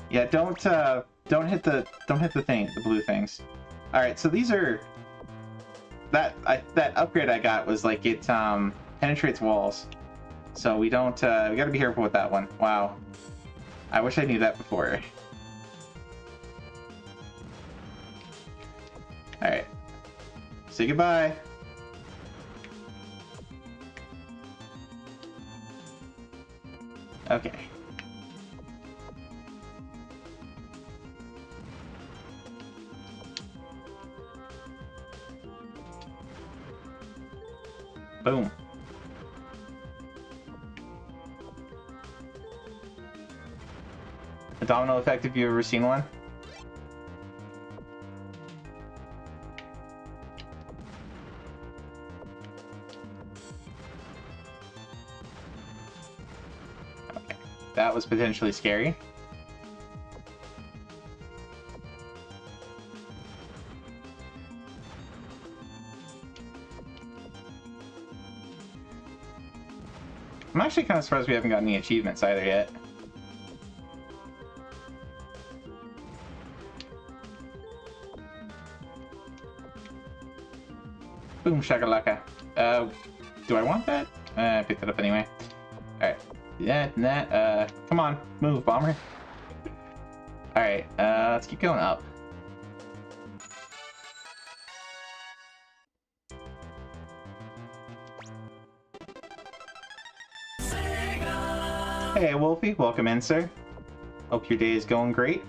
Yeah, don't hit the thing, the blue things. All right, so these are that upgrade I got was like it penetrates walls. So we don't we got to be careful with that one. Wow. I wish I knew that before. Alright. Say goodbye. Okay. Boom. A domino effect, if you've ever seen one. Okay, that was potentially scary. I'm actually kind of surprised we haven't gotten any achievements either yet. Boom shakalaka. Do I want that? I picked it up anyway. Alright. Yeah, that, come on, move, bomber. Alright, let's keep going up. Hey, Wolfie, welcome in, sir. Hope your day is going great.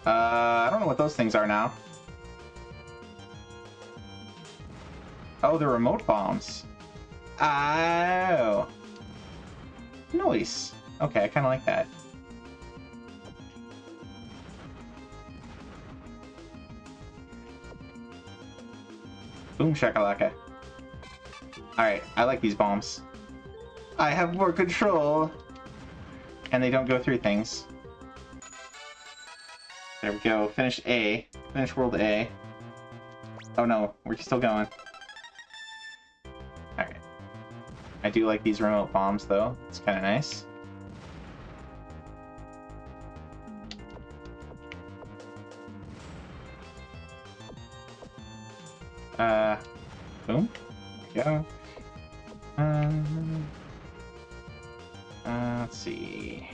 I don't know what those things are now. Oh, the remote bombs. Oh. Nice. Okay, I kind of like that. Boom shakalaka. Alright, I like these bombs. I have more control. And they don't go through things. There we go. Finish A. Finish World A. Oh no, we're still going. Alright. I do like these remote bombs though. It's kind of nice. Boom. There we go. Let's see.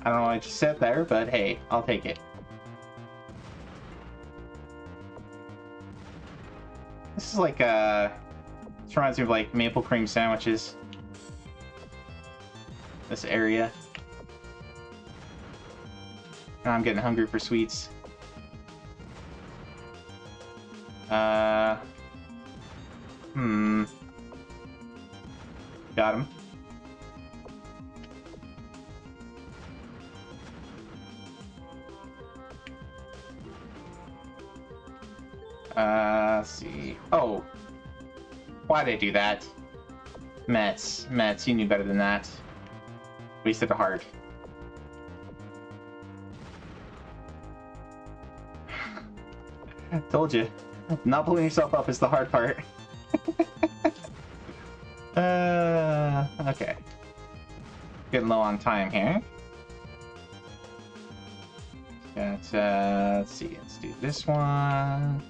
I don't know what I just said there, but hey, I'll take it. This is like this reminds me of like maple cream sandwiches. This area. Now I'm getting hungry for sweets. Got him. Let's see. Oh. Why'd I do that? Mets, you knew better than that. Wasted a heart. Told you. Not blowing yourself up is the hard part. Okay. Getting low on time here. Got, let's see, let's do this one.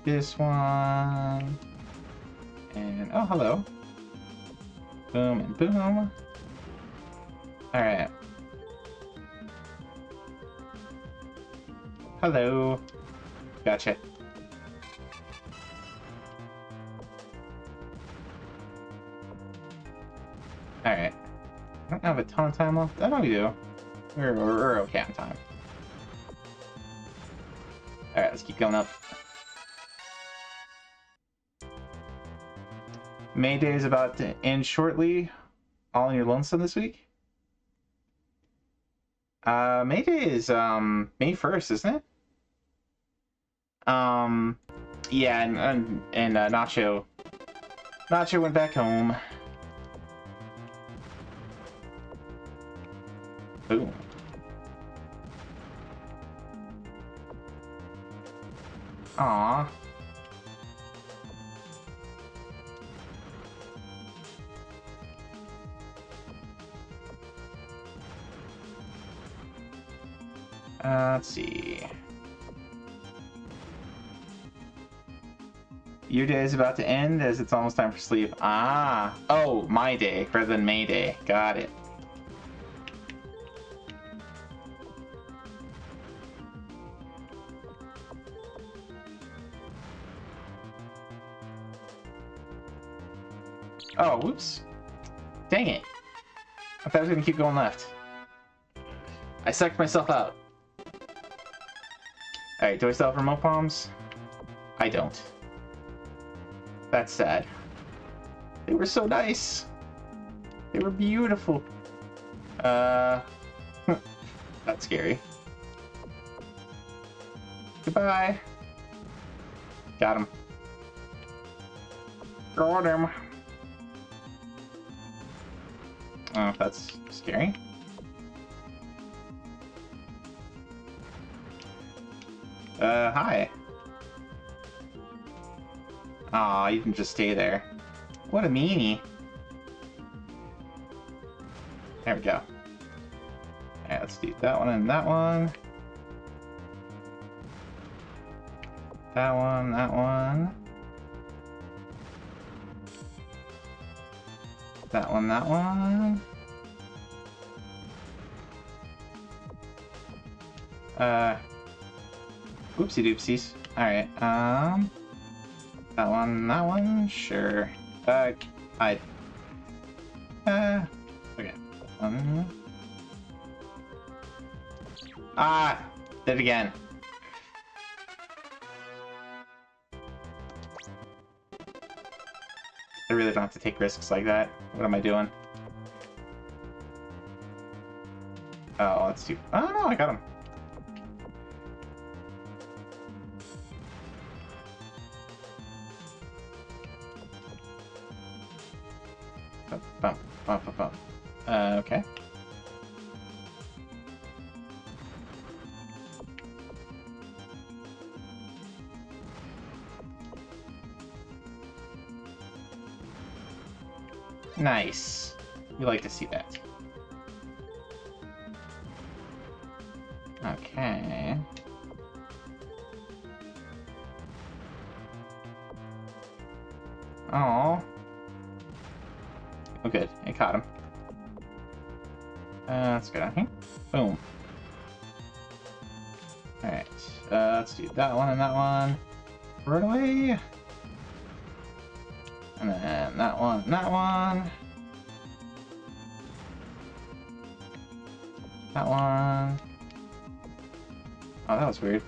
This one. And, oh, hello. Boom and boom. Alright. Hello. Gotcha. Alright. I don't have a ton of time left. I know we do. We're okay on time. Alright, let's keep going up. May Day is about to end shortly. All in your lonesome this week? May Day is May 1st, isn't it? Yeah, and Nacho went back home. Boom. Aww. Let's see. Your day is about to end as it's almost time for sleep. Ah. Oh, my day rather than May Day. Got it. Oh, whoops. Dang it. I thought I was going to keep going left. I sucked myself out. Alright, do I still have remote bombs? I don't. That's sad. They were so nice. They were beautiful. That's scary. Goodbye. Got him. Got him. Oh, that's scary. Hi. Aw, you can just stay there. What a meanie. There we go. Alright, let's do that one and that one. That one, that one. That one, that one. Oopsie doopsies. Alright, that one, sure. Okay. Ah! Did it again. I really don't have to take risks like that. What am I doing? Oh, let's do... Oh, no, I got him. Okay. Nice. We like to see that. Okay. Oh. Oh, good. I caught him. Let's go down here. Boom. Alright. Let's do that one and that one. Right away. And then that one and that one. That one. Oh, that was weird.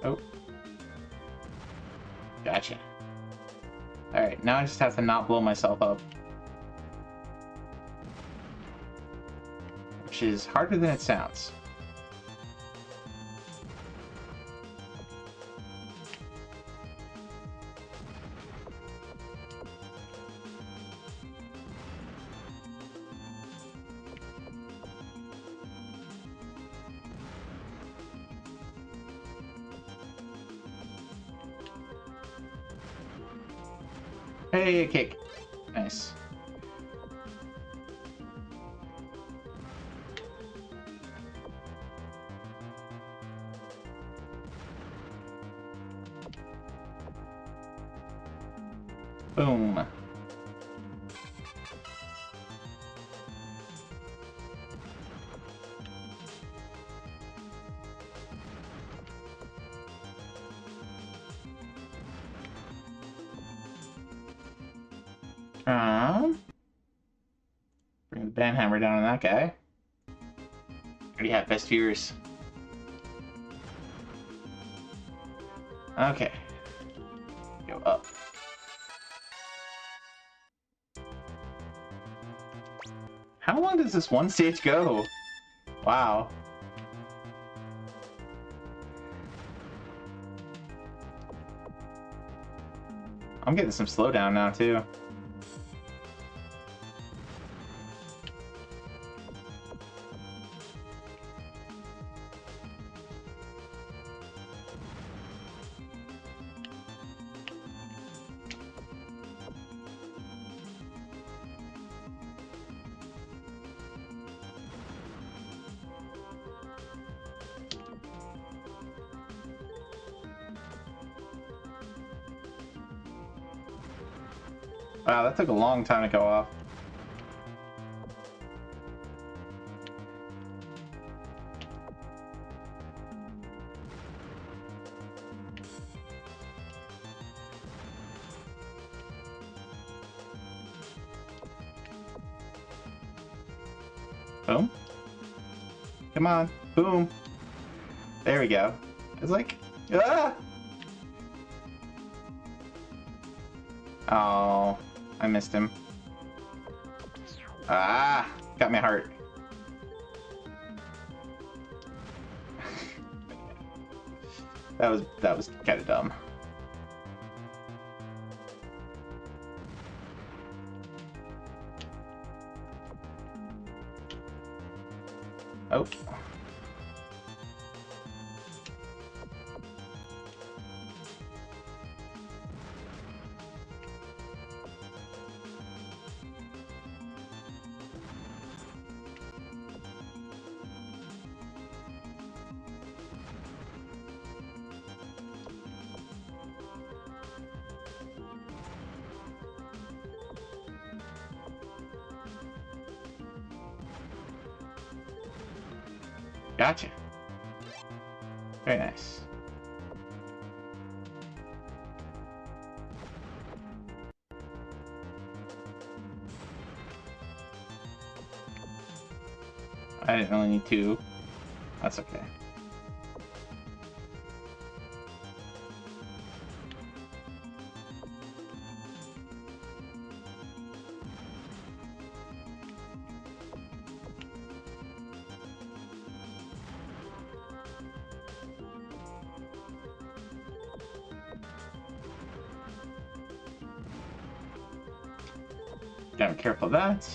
Oh. Gotcha. Alright, now I just have to not blow myself up. Which is harder than it sounds. Hey, a kick. Nice. Boom. Bring the banhammer down on that guy. Already have best viewers. Okay. Go up. How long does this one stage go? Wow. I'm getting some slowdown now too. Wow, that took a long time to go off. Boom. Come on. Boom. There we go. It's like, ah! Oh, I missed him. Ah, got my heart. that was kind of dumb. Oh. Gotcha. Very nice. I didn't really need to. That's okay. Gotta be careful of that.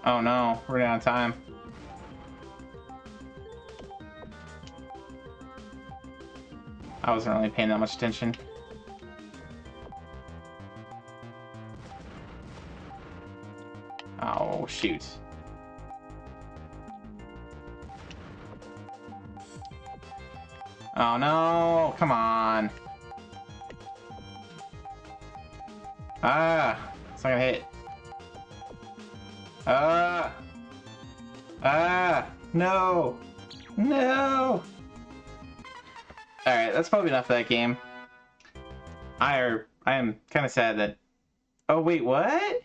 Oh no, we're running out of time. I wasn't really paying that much attention. Oh, shoot. Oh no, come on. Ah, it's not gonna hit. No. No. Alright, that's probably enough of that game. I am kind of sad that... Oh, wait, what?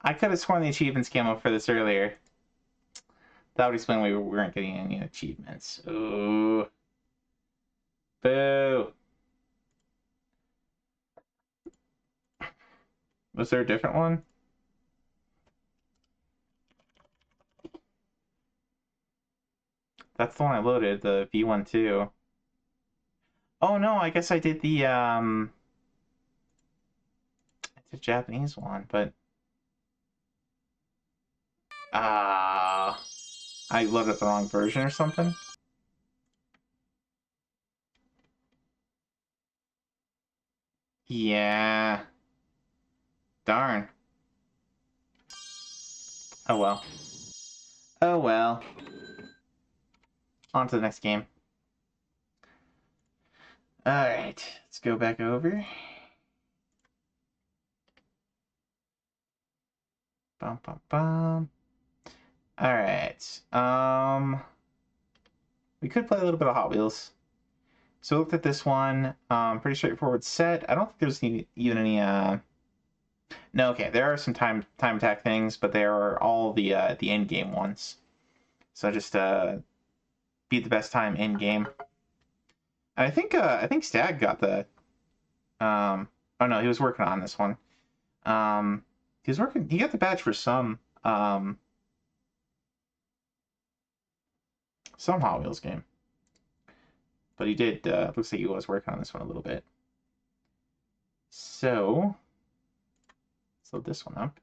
I could have sworn the achievements came up for this earlier. That would explain why we weren't getting any achievements. Ooh. Boo. Was there a different one? That's the one I loaded, the V1 too. Oh no, I guess I did the Japanese one, but I loaded the wrong version or something. Yeah. Darn. Oh well. Oh well. On to the next game. Alright, let's go back over. Bum bum bum. Alright. We could play a little bit of Hot Wheels. So we looked at this one. Pretty straightforward set. I don't think there's even any no, okay, there are some time attack things, but they are all the end game ones. So just beat the best time in game. And I think Stag got the oh no, he was working on this one. He got the badge for some Hot Wheels game. But he did looks like he was working on this one a little bit. So let's load this one up.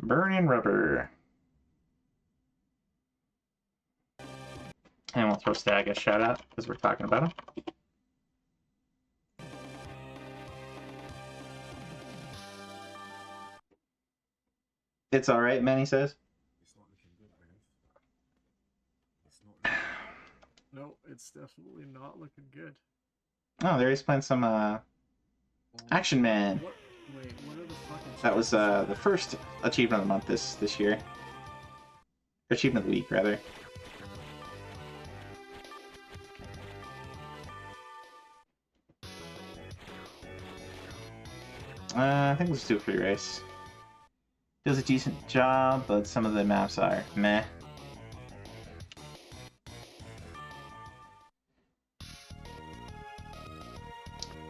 Burning Rubber. And we'll throw Stag a shout out because we're talking about him. It's alright, Manny says. It's not looking good, man. It's not. No, it's definitely not looking good. Oh, there he's playing some Action Man. Wait, what are the fucking... That was the first achievement of the month this year. Achievement of the week, rather. I think let's do a free race. Does a decent job, but some of the maps are meh.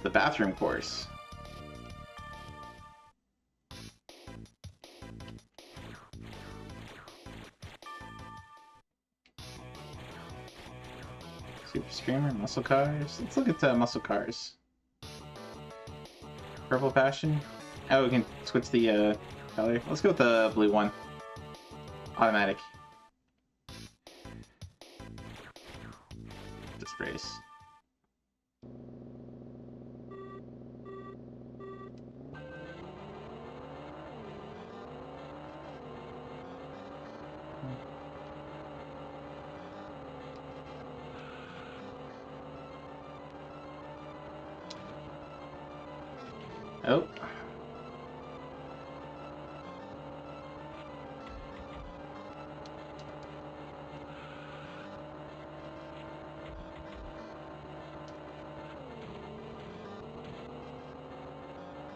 The bathroom course. Super Screamer, Muscle Cars. Let's look at Muscle Cars. Purple Passion. Oh, we can switch the color. Let's go with the blue one. Automatic. Just race. Oh.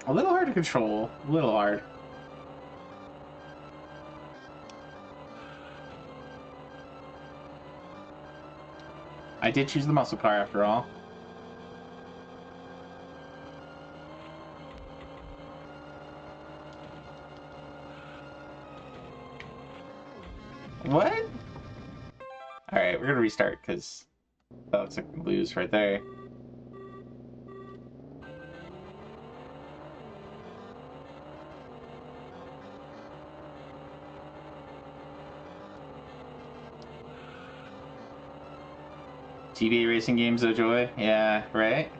A little hard to control. A little hard. I did choose the muscle car after all. What? Alright, we're gonna restart because that looks like we lose right there. TBA racing games, oh joy. Yeah, right?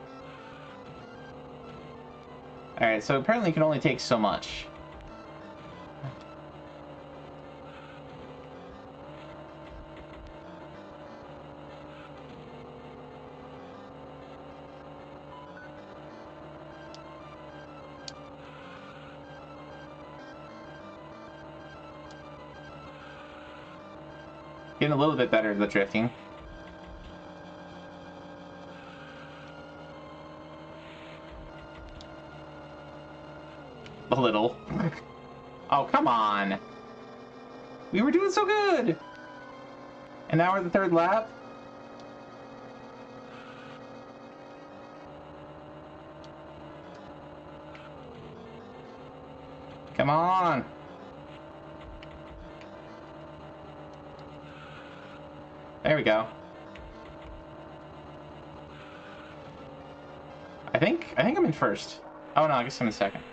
Alright, so apparently it can only take so much. Getting a little bit better at the drifting. A little. Oh, come on. We were doing so good. And now we're at the third lap. Come on. There we go. I think I'm in first. Oh no, I guess I'm in second.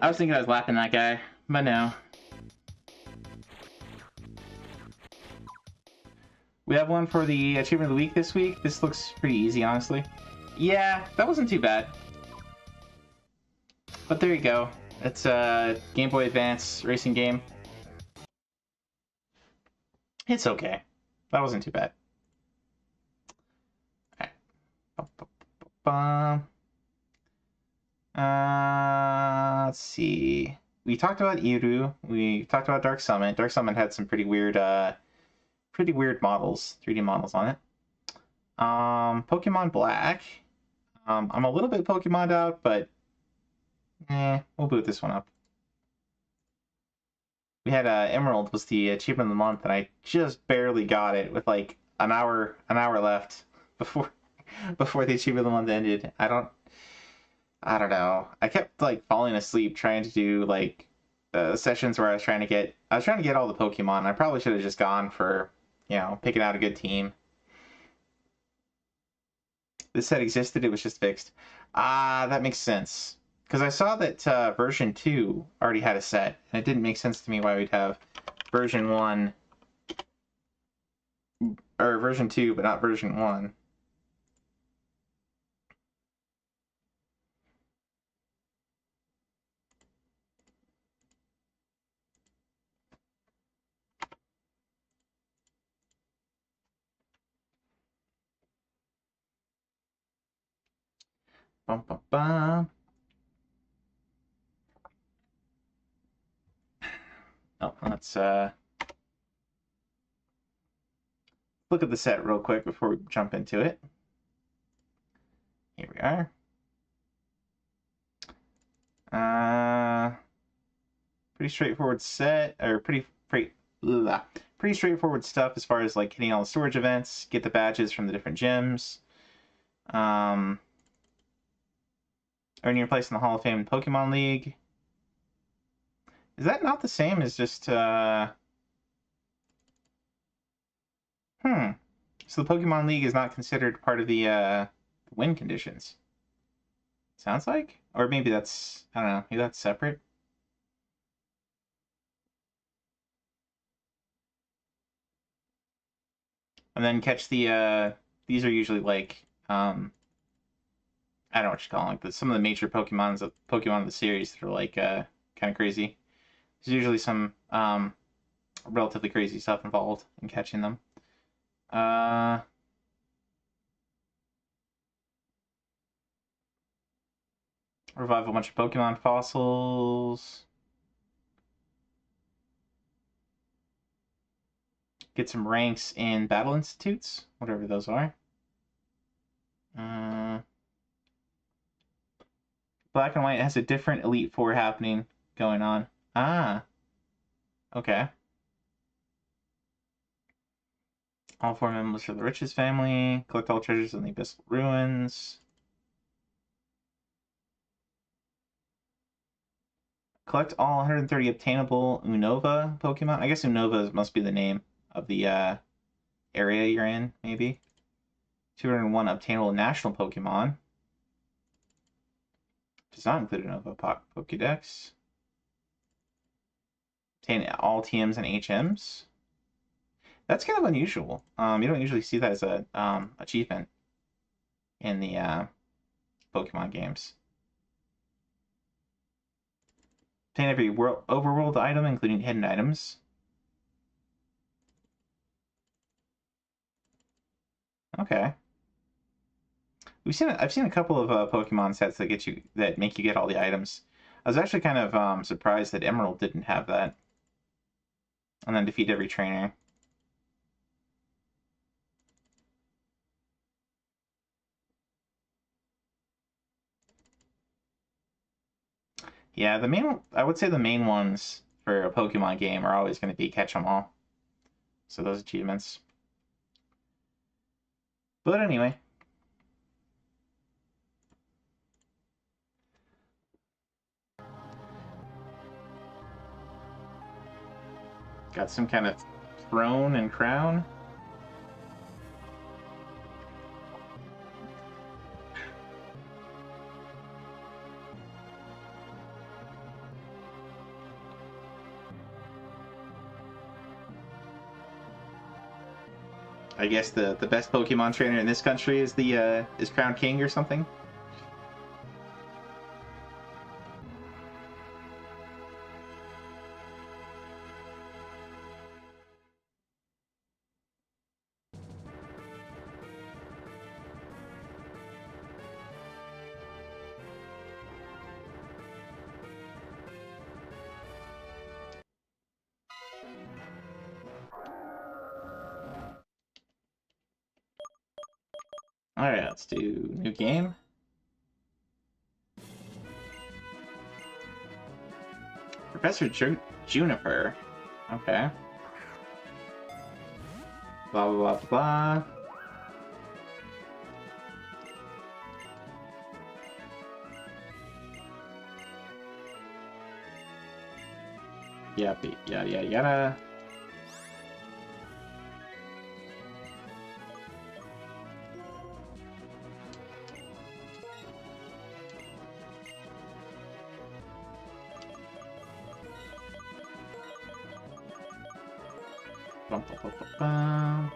I was thinking I was lapping that guy, but no. We have one for the Achievement of the Week this week. This looks pretty easy, honestly. Yeah, that wasn't too bad. But there you go. It's a Game Boy Advance racing game. It's okay. That wasn't too bad. Alright. Let's see. We talked about Iru. We talked about Dark Summit. Dark Summit had some pretty weird models, 3D models on it. Pokemon Black. I'm a little bit Pokemoned out, but we'll boot this one up. We had Emerald was the achievement of the month, and I just barely got it with like an hour left before the achievement of the month ended. I don't know. I kept like falling asleep trying to do like sessions where I was trying to get all the Pokemon. I probably should have just gone for, you know, picking out a good team. This set existed, it was just fixed. Ah, that makes sense. Because I saw that version 2 already had a set, and it didn't make sense to me why we'd have version 1, or version 2, but not version 1. Bum, bum, bum. Oh, let's look at the set real quick before we jump into it. Here we are. Pretty straightforward set, or pretty straightforward stuff as far as like hitting all the storage events, get the badges from the different gyms. Earn your place in the Hall of Fame in Pokemon League. Is that not the same as just, So the Pokemon League is not considered part of the, win conditions. Sounds like? Or maybe that's, I don't know, maybe that's separate. And then catch the, these are usually like, I don't know what you call them, like some of the major Pokemon of the series that are like, kind of crazy. There's usually some relatively crazy stuff involved in catching them. Revive a bunch of Pokemon fossils. Get some ranks in Battle Institutes, whatever those are. Black and White has a different Elite Four happening going on. Ah. Okay. All 4 members of the Riches family. Collect all treasures in the Abyssal Ruins. Collect all 130 obtainable Unova Pokemon. I guess Unova must be the name of the area you're in, maybe. 201 obtainable national Pokemon. Does not include Unova Pokédex. Obtain all TMs and HMs. That's kind of unusual. You don't usually see that as a achievement in the Pokemon games. Obtain every overworld item, including hidden items. Okay. I've seen a couple of Pokemon sets that make you get all the items. I was actually kind of surprised that Emerald didn't have that. And then defeat every trainer. Yeah, I would say the main ones for a Pokemon game are always going to be catch 'em all. So those achievements. But anyway. Got some kind of throne and crown. I guess the best Pokemon trainer in this country is the is Crown King or something. Alright, let's do new game. Professor Juniper. Okay. Blah, blah, blah, blah. Yep, yada, yada, yada. Bum, bum, bum, bum, bum.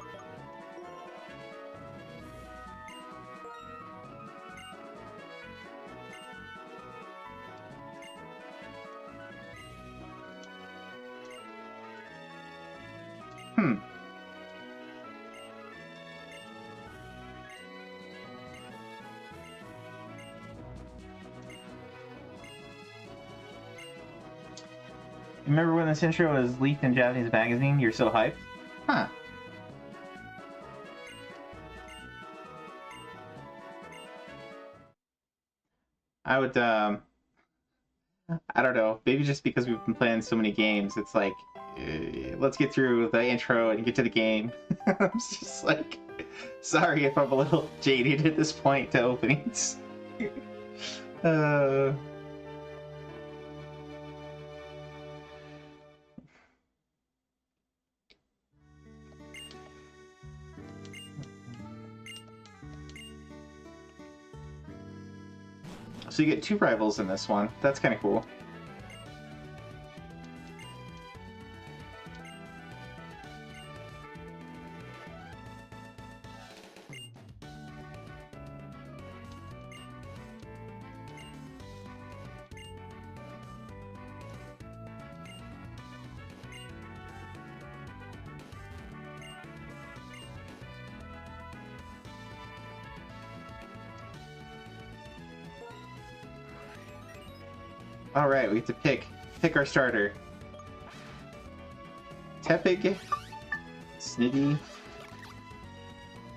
Remember when this intro was leaked in Japanese magazine? You're so hyped? Huh. I would, I don't know. Maybe just because we've been playing so many games, it's like, let's get through the intro and get to the game. I'm just like, sorry if I'm a little jaded at this point to openings. So you get 2 rivals in this one. That's kind of cool. All right, we have to pick our starter. Tepig, Sniggy.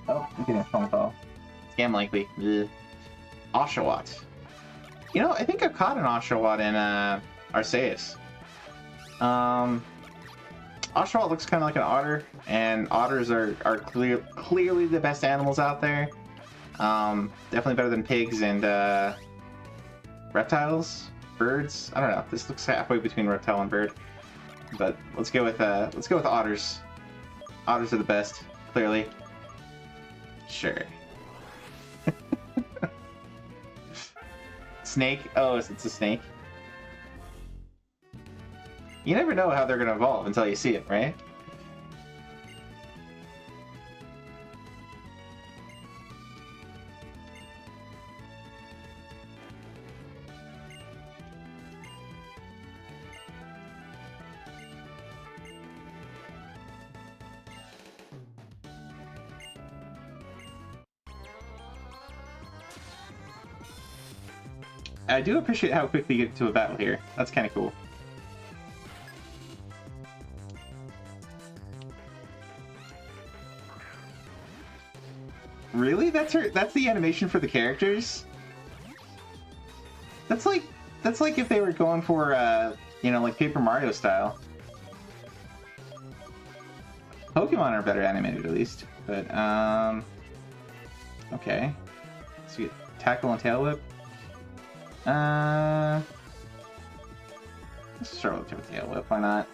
Oh, I'm getting a phone call. Scam likely. Ugh. Oshawott. You know, I think I've caught an Oshawott in Arceus. Oshawott looks kind of like an otter, and otters are clearly the best animals out there. Definitely better than pigs and reptiles. Birds? I don't know. This looks halfway between reptile and bird. But let's go with otters. Otters are the best, clearly. Sure. Snake? Oh, it's a snake. You never know how they're gonna evolve until you see it, right? I do appreciate how quickly you get to a battle here. That's kind of cool. Really? That's the animation for the characters? That's like if they were going for you know, like Paper Mario style. Pokemon are better animated at least, but okay. So you get Tackle and Tail Whip. Let's start with Tail Whip, why not?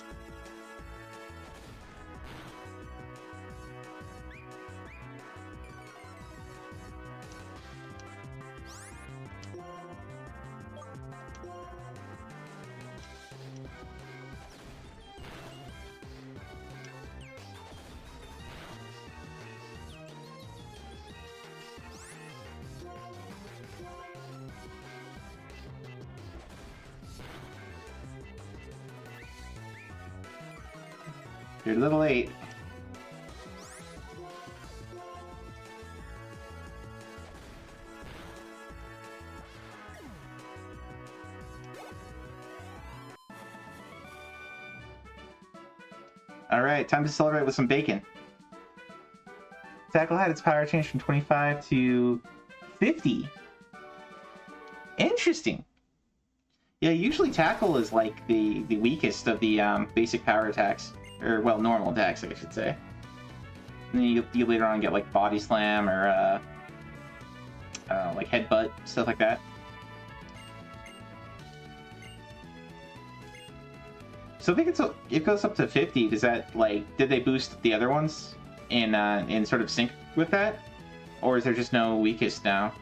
You're a little late. Alright, time to celebrate with some bacon. Tackle had its power change from 25 to 50. Interesting. Yeah, usually Tackle is like the weakest of the basic power attacks. Or, well, normal attacks, I should say. And then you later on get, like, Body Slam or, I don't know, like Headbutt, stuff like that. So I think it goes up to 50. Does that, like, did they boost the other ones in sort of sync with that? Or is there just no weakest now?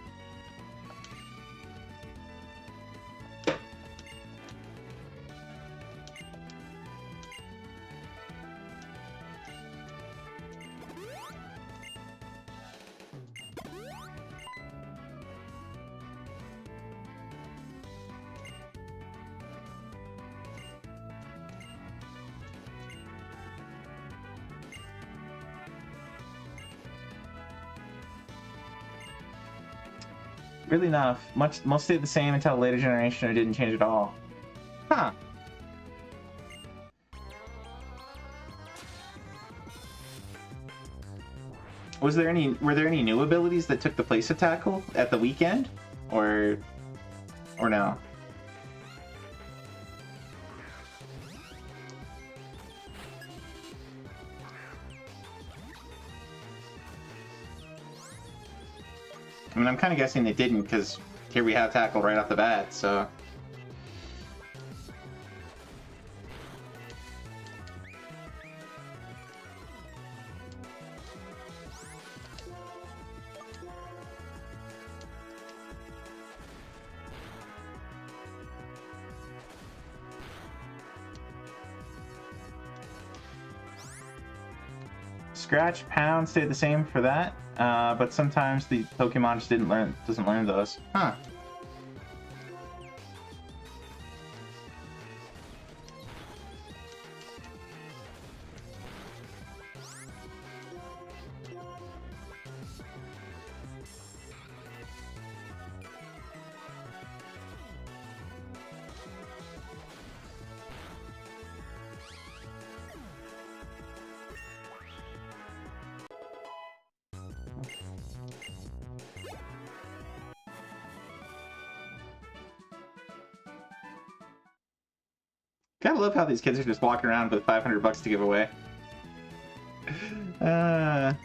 Really not much. Most stayed the same until later generation, or didn't change at all. Huh. Were there any new abilities that took the place of Tackle at the weekend, or no? I mean, I'm kind of guessing they didn't, because here we have Tackle right off the bat, so... Scratch, Pound stayed the same for that, but sometimes the Pokemon just doesn't learn those. Huh. Gotta love how these kids are just walking around with $500 to give away. Not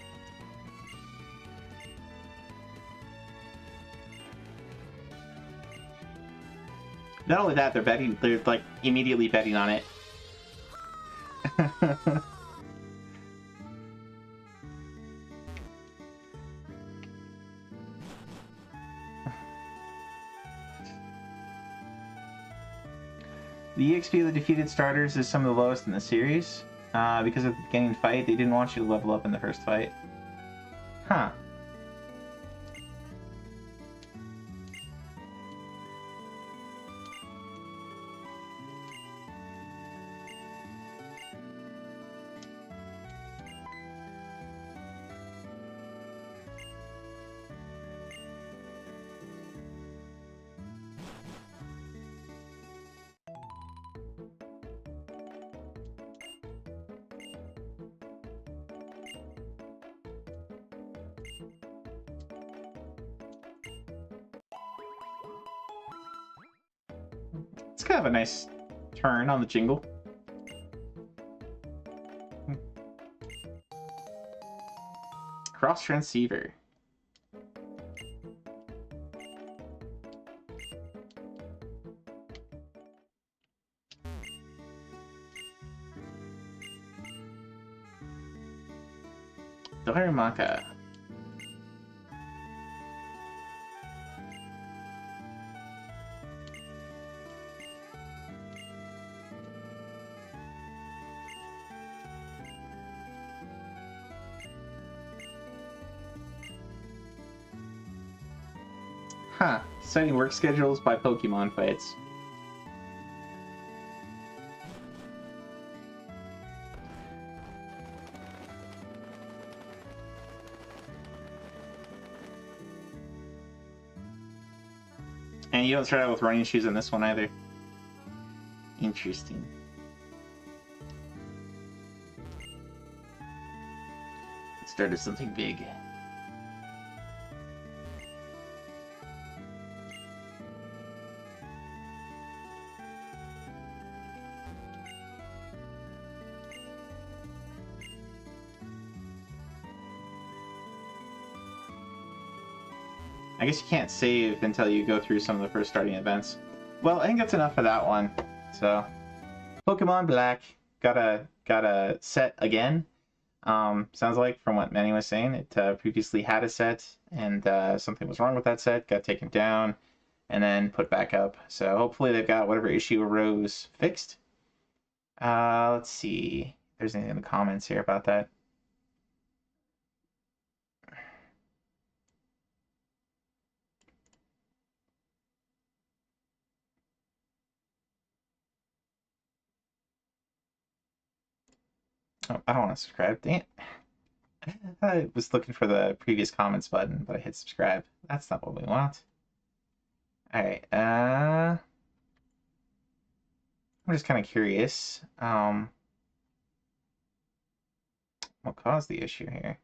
only that, they're like immediately betting on it. The EXP of the defeated starters is some of the lowest in the series. Because of the beginning fight, they didn't want you to level up in the first fight. Huh. It's kind of a nice turn on the jingle. Cross transceiver. Darumaka. Huh. Setting work schedules by Pokemon fights. And you don't start out with running shoes in this one either. Interesting. It started something big. I guess you can't save until you go through some of the first starting events. Well, I think that's enough for that one. So, Pokemon Black got a set again. Sounds like from what Manny was saying, it previously had a set, and something was wrong with that set, got taken down, and then put back up. So hopefully they've got whatever issue arose fixed. Let's see if there's anything in the comments here about that. Oh, I don't want to subscribe. Dang it. I was looking for the previous comments button, but I hit subscribe. That's not what we want. Alright, I'm just kind of curious. What caused the issue here?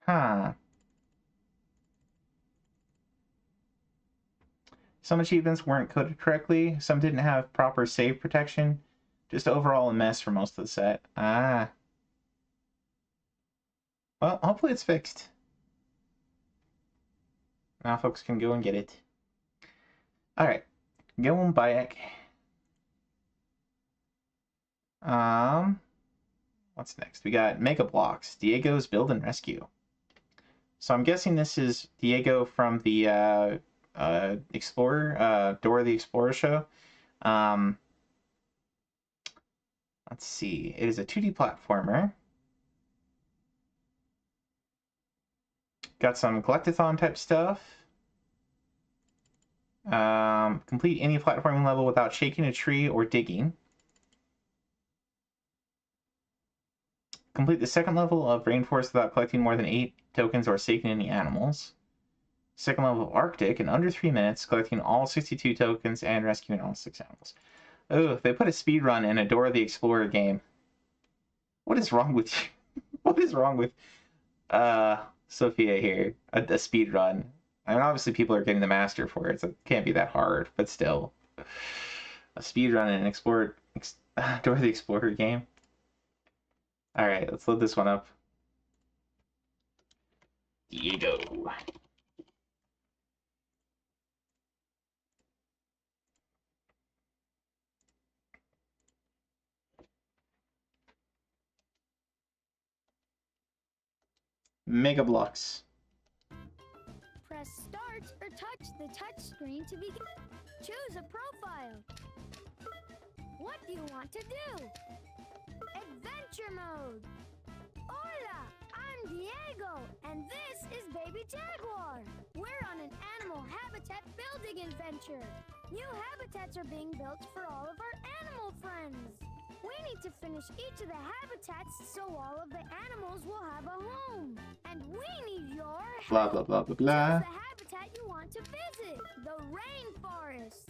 Huh. Some achievements weren't coded correctly. Some didn't have proper save protection. Just overall a mess for most of the set. Ah. Well, hopefully it's fixed. Now folks can go and get it. Alright. Going back. What's next? We got Mega Bloks. Diego's Build and Rescue. So I'm guessing this is Diego from the Explorer, Dora the Explorer show. Let's see. It is a 2D platformer. Got some collectathon type stuff. Complete any platforming level without shaking a tree or digging. Complete the second level of Rainforest without collecting more than 8 tokens or saving any animals. Second level of Arctic in under 3 minutes, collecting all 62 tokens and rescuing all 6 animals. Oh, they put a speedrun in a Dora the Explorer game. What is wrong with you? What is wrong with Sophia here? A speedrun. I mean, obviously people are getting the master for it, so it can't be that hard, but still. A speedrun in an Dora the Explorer game. Alright, let's load this one up. Diego. Mega Bloks. Press start or touch the touch screen to begin. Choose a profile. What do you want to do? Adventure mode. Hola, I'm Diego, and this is Baby Jaguar. We're on an animal habitat building adventure. New habitats are being built for all of our animal friends. We need to finish each of the habitats so all of the animals will have a home. And we need your Blah blah blah blah blah. Choose the habitat you want to visit. The rainforest.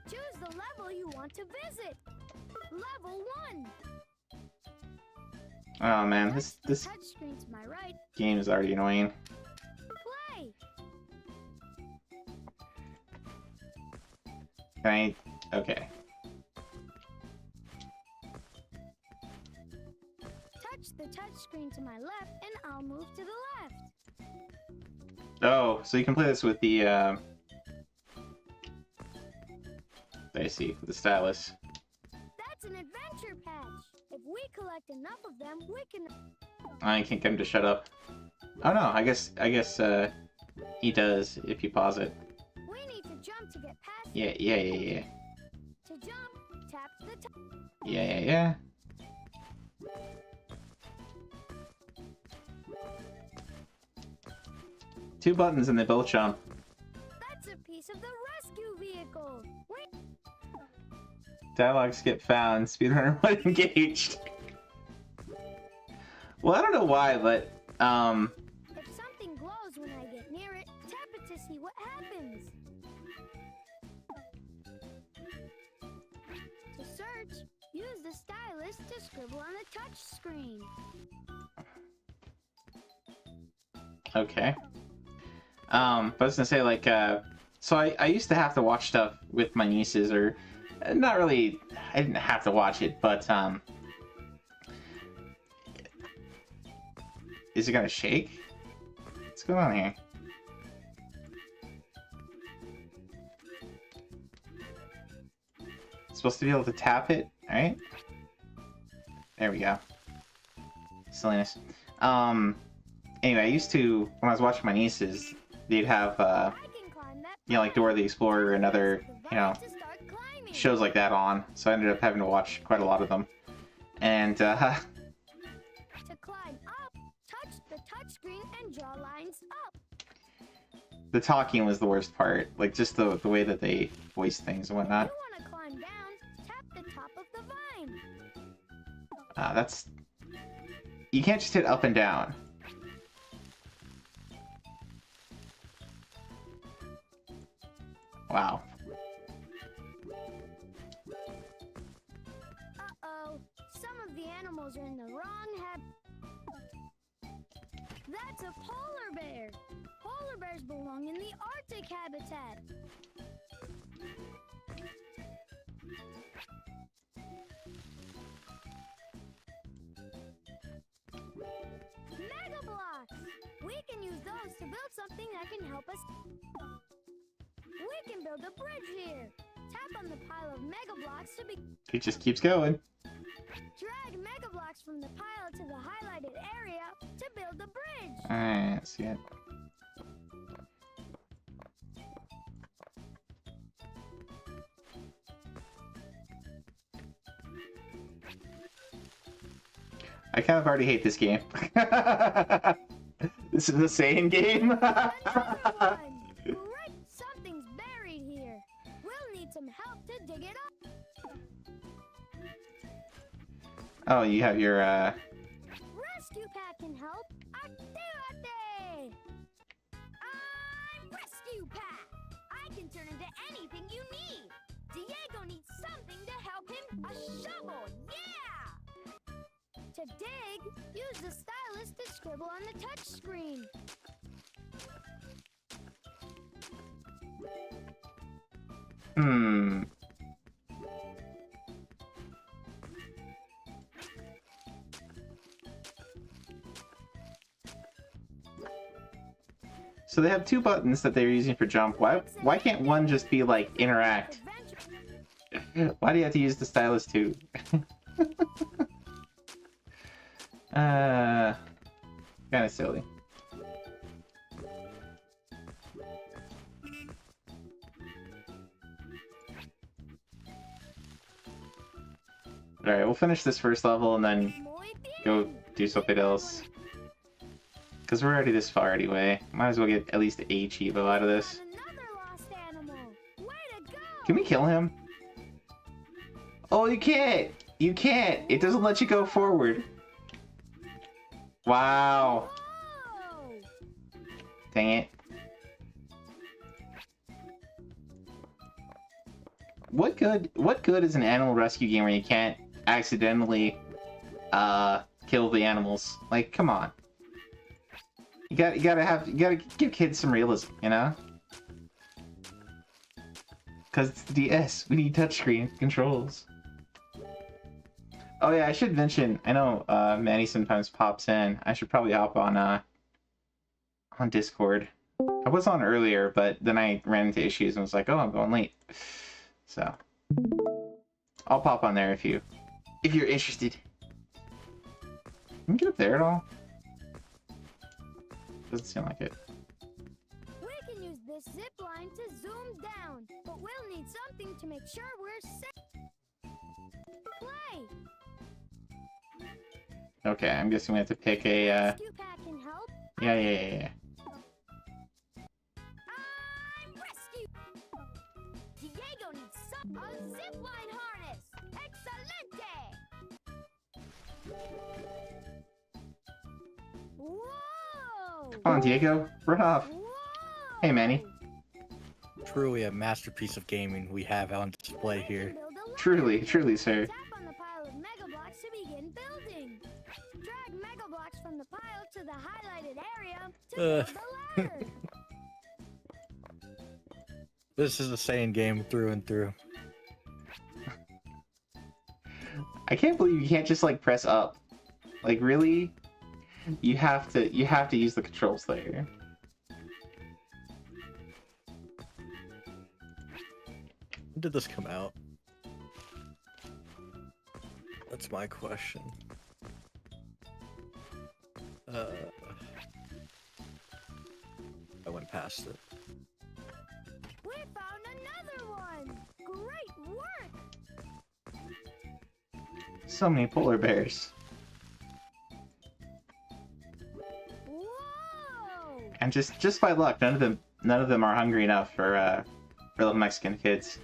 Choose the level you want to visit. Level 1. Oh man, this Touch screen to my right. game is already annoying. Play. Can I? Okay. Touch the touch screen to my left and I'll move to the left. Oh, so you can play this with the I see, with the stylus. That's an adventure patch. If we collect enough of them, we can... I can't get him to shut up. Oh no, I guess he does if you pause it. We need to jump to get past... Yeah. To jump, tap the top. Yeah. Two buttons and they both jump. That's a piece of the rescue vehicle. Wait, Dialogue skip found. Speedrunner was engaged. Well, I don't know why, but if something glows when I get near it, tap it to see what happens. To search, use the stylus to scribble on the touch screen. okay. But I was gonna say, like, so I used to have to watch stuff with my nieces, or not really. I didn't have to watch it, but is it gonna shake? What's going on here? Supposed to be able to tap it, alright? There we go. Silliness. Anyway, I used to, when I was watching my nieces, they'd have, I can climb that you know, like Dora the Explorer and other, you know, to start climbing. shows like that on, so I ended up having to watch quite a lot of them. And, To climb up, touch the touch screen and draw lines up. the talking was the worst part. Like, just the way that they voice things and If whatnot. you want to climb down, tap the top of the vine. That's... You can't just hit up and down. Wow. Uh-oh, some of the animals are in the wrong That's a polar bear. Polar bears belong in the Arctic habitat. Mega blocks! We can use those to build something that can help us. We can build a bridge here. Tap on the pile of mega blocks to be. It just keeps going. Drag mega blocks from the pile to the highlighted area to build the bridge. Alright, let's see it. I kind of already hate this game. This is the same game. Another one! Great! Something's buried here. We'll need some help to dig it up. Oh, you have your Rescue Pack can help. Activate! I'm Rescue Pack. I can turn into anything you need. Diego needs something to help him. A shovel, yeah! To dig, use the stylus to scribble on the touch screen. So they have two buttons that they're using for jump. Why can't one just be like interact? Why do you have to use the stylus too? Kind of silly. Alright, we'll finish this first level and then Muy bien. go do something else. Because we're already this far anyway. Might as well get at least a Chivo out of this. Another lost animal. Way to go! Can we kill him? Oh, you can't! You can't! It doesn't let you go forward. Wow. Whoa! Dang it. What good is an animal rescue game where you can't accidentally kill the animals? Like, come on. You gotta give kids some realism, you know? Cause it's the DS, we need touchscreen controls. Oh yeah, I should mention, I know Manny sometimes pops in. I should probably hop on Discord. I was on earlier, but then I ran into issues and was like, oh, I'm going late. So I'll pop on there if you're interested. Can we get up there at all? Doesn't seem like it. We can use this zip line to zoom down, but we'll need something to make sure we're safe. Play. Okay, I'm guessing we have to pick a Rescue pack can help. yeah. I'm rescue. Diego needs a zip line harness. Excelente. Whoa! Come on, Diego, run off. Whoa! Hey, Manny. Truly a masterpiece of gaming we have on display here. Truly, sir. Tap on the pile of Mega Blocks to begin building. Drag Mega Blocks from the pile to the highlighted area to build the ladder. This is a sane game through and through. I can't believe you can't just like press up. Like really? You have to use the controls there. When did this come out? That's my question. I went past it. We found another one. Great work. So many polar bears. Whoa! And just by luck, none of them are hungry enough for little Mexican kids.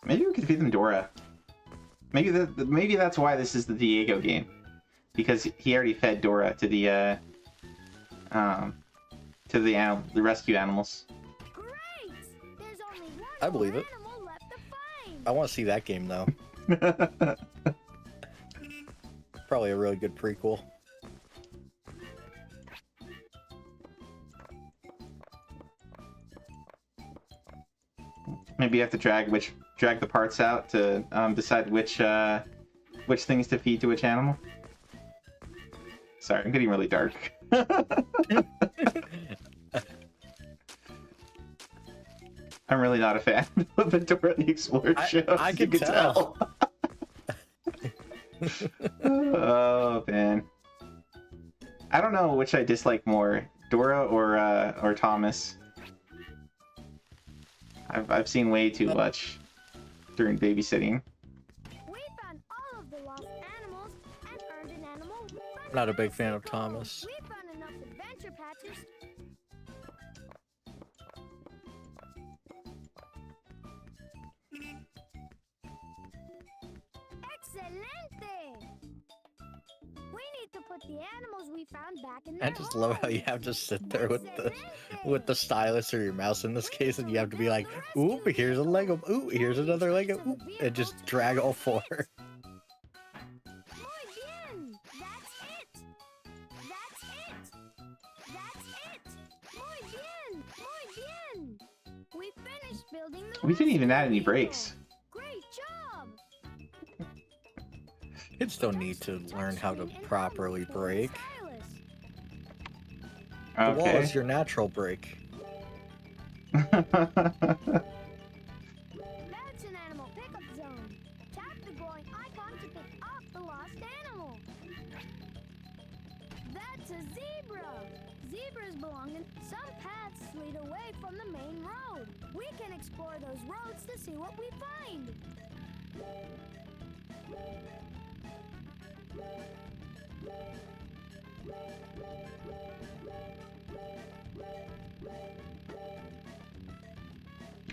Maybe we could feed them Dora. Maybe that's why this is the Diego game, because he already fed Dora to the rescue animals. Great! There's only one I believe more it. animal left to find. I want to see that game though. Probably a really good prequel. Maybe you have to drag the parts out to decide which things to feed to which animal. Sorry, I'm getting really dark. I'm really not a fan of the Dora the Explorer show. I as you can tell. Oh man, I don't know which I dislike more, Dora or Thomas. I've seen way too much during babysitting. We found all of the lost animals and earned an animal. I'm not a big fan of Thomas. We found enough adventure patches. Excelente! We need to put the animals we found back in I their just love how you have to sit there with the stylus or your mouse in this case, and you have to be like, "Oop, here's a Lego. Ooh, here's another Lego." Oop, and just drag all four. Muy bien! That's it! That's it! That's it! Muy bien! Muy bien! We finished building the We didn't even add any rescue brakes. vehicle. Great job! Kids don't need to learn how to properly brake. The wall Okay. is your natural brake. That's an animal pickup zone. Tap the glowing icon to pick up the lost animal. That's a zebra. Zebras belong in some paths lead away from the main road. We can explore those roads to see what we find.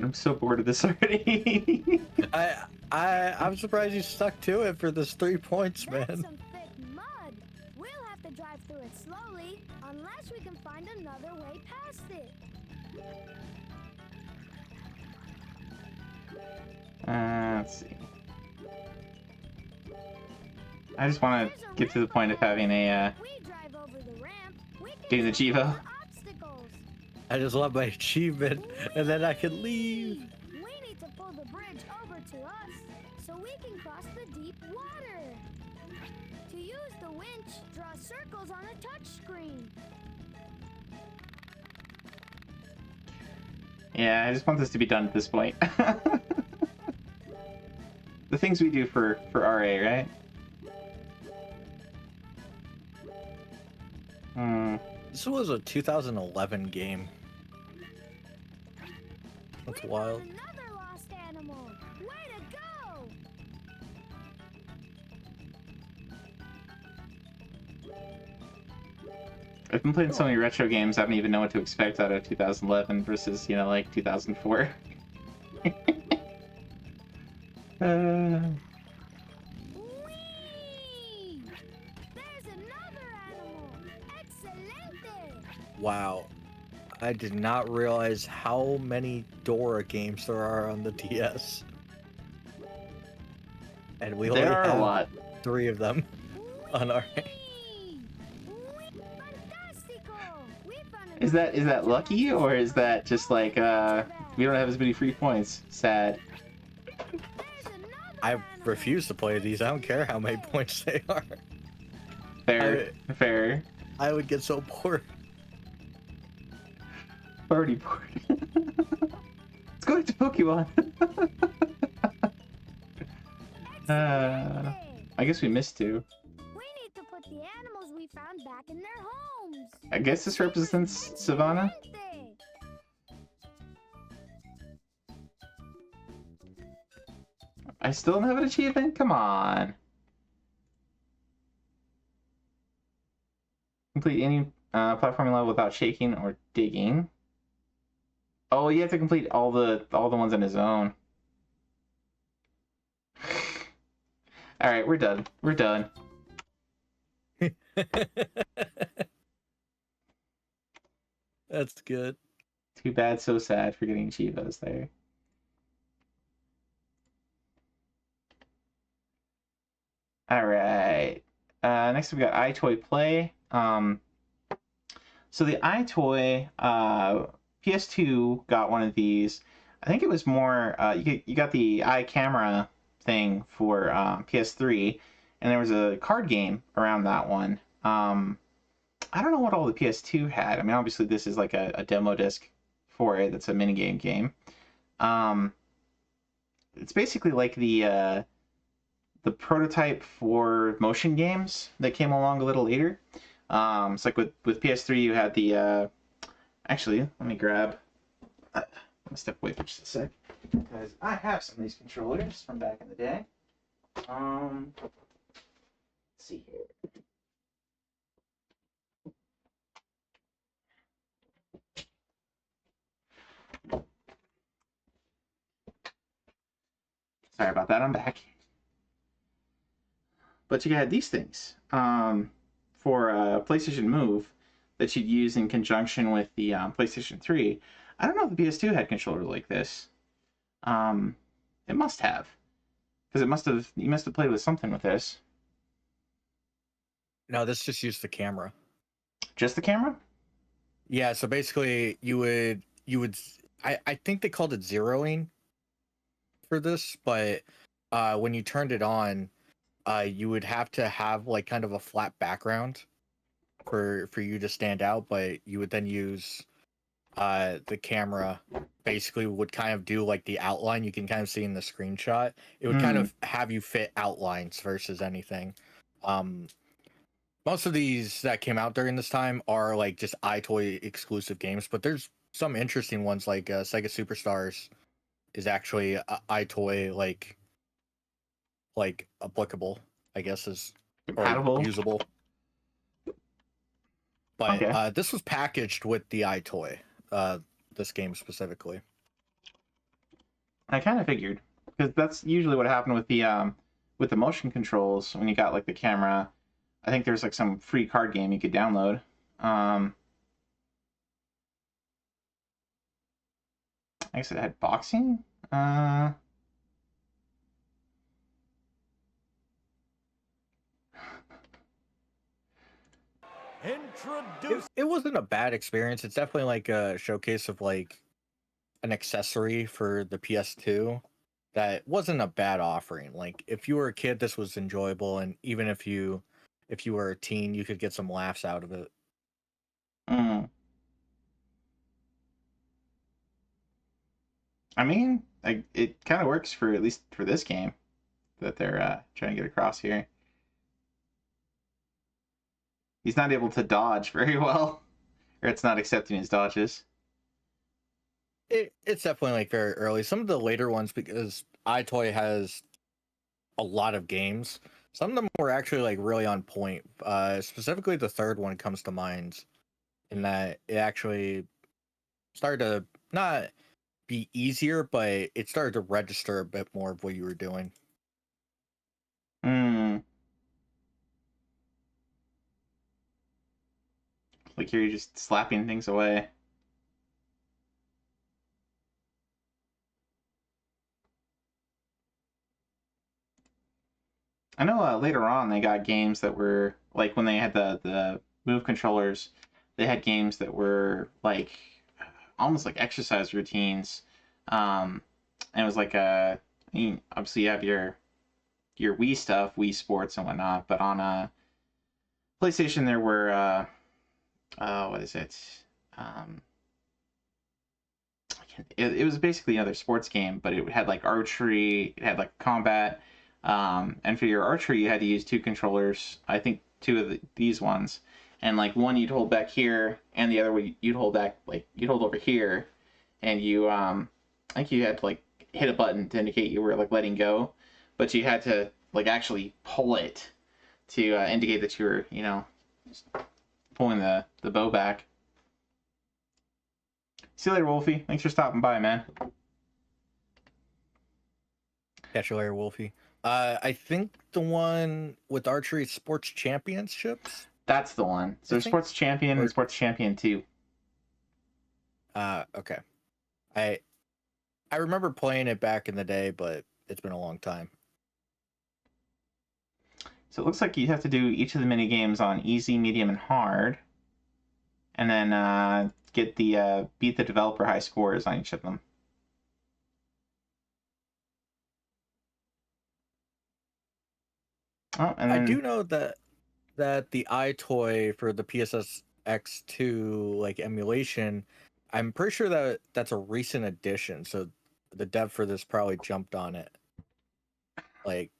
I'm so bored of this already. I'm surprised you stuck to it for this 3 points, That's man. some thick mud. We'll have to drive through it slowly, unless we can find another way past it. Let's see. I just want to get to the point of having a If we drive over the ramp, we can doing the jump Chivo. over obstacles. I just want my achievement, and then I can leave. We need to pull the bridge over to us so we can cross the deep water. To use the winch, draw circles on a touch screen. Yeah, I just want this to be done at this point. The things we do for RA, right? This was a 2011 game. That's We wild. found another lost animal. Way to go! I've been playing so many retro games, I don't even know what to expect out of 2011 versus, you know, like 2004. Whee! There's another animal. Excelente! Wow. I did not realize how many Dora games there are on the DS. And we only There are have a lot. 3 of them on our... Whee! Whee! Fantastico! We found Is that lucky, or is that just like, we don't have as many free points? Sad. I refuse to play these. I don't care how many points they are. Fair. Fair. I would get so bored. Already bored. Let's go to Pokemon. I guess we missed 2. We need to put the animals we found back in their homes. I guess this represents Savannah. Excelente! I still don't have an achievement? Come on. Complete any platforming level without shaking or digging. Oh, you have to complete all the ones on his own. All right, we're done. We're done. That's good. Too bad, so sad for getting Chivas there. All right. Next we got iToy Play. So the iToy PS2 got one of these. I think it was more you got the iCamera thing for PS3, and there was a card game around that one. I don't know what all the PS2 had. I mean, obviously this is like a demo disc for it. That's a minigame game. It's basically like the prototype for motion games that came along a little later. It's like with PS3 you had the actually, let me grab. I'm gonna step away for just a sec because I have some of these controllers from back in the day. Let's see here. Sorry about that, I'm back. But you had these things for PlayStation Move that you'd use in conjunction with the PlayStation 3. I don't know if the PS2 had controllers like this. It must have, because you must have played with something with this. No, this just used the camera. Just the camera? Yeah, so basically you would I think they called it zeroing for this, but when you turned it on, you would have to have like kind of a flat background for you to stand out, but you would then use the camera basically would kind of do like the outline you can kind of see in the screenshot. It would kind of have you fit outlines versus anything. Most of these that came out during this time are like just iToy exclusive games, but there's some interesting ones like Sega Superstars is actually a iToy like like applicable, I guess is or Compatible. usable. But Okay. this was packaged with the iToy, this game specifically. I kind of figured, because that's usually what happened with the motion controls when you got like the camera. I think there's like some free card game you could download. I guess it had boxing. It wasn't a bad experience. It's definitely like a showcase of like an accessory for the PS2 that wasn't a bad offering. Like if you were a kid, this was enjoyable, and even if you were a teen, you could get some laughs out of it. I mean, it kind of works for at least for this game that they're trying to get across here. He's not able to dodge very well, or it's not accepting his dodges. It's definitely like very early. Some of the later ones, because iToy has a lot of games, some of them were actually like really on point. Specifically, the third one comes to mind in that it actually started to not be easier, but it started to register a bit more of what you were doing. Like here, you're just slapping things away. I know later on they got games that were like when they had the Move controllers, they had games that were like almost like exercise routines. And it was like I mean, obviously you have your Wii stuff, Wii Sports and whatnot, but on PlayStation there were what is it? It was basically another sports game, but it had like archery, it had like combat, and for your archery you had to use two controllers. I think two of these ones, and like one you'd hold back here, and the other one you'd hold back, like you'd hold over here, and you I think you had to like hit a button to indicate you were like letting go, but you had to like actually pull it to indicate that you were, you know, pulling the bow back. See you later, Wolfie. Thanks for stopping by, man. Catch you later, Wolfie. I think the one with archery sports championships. That's the one. So there's Sports Champion and Sports Champion 2. Okay. I remember playing it back in the day, but it's been a long time. So it looks like you have to do each of the mini games on easy, medium, and hard, and then get the beat the developer high scores on each of them. Oh, and then... I do know that the iToy for the PSX2 like emulation, I'm pretty sure that that's a recent addition. So the dev for this probably jumped on it. Like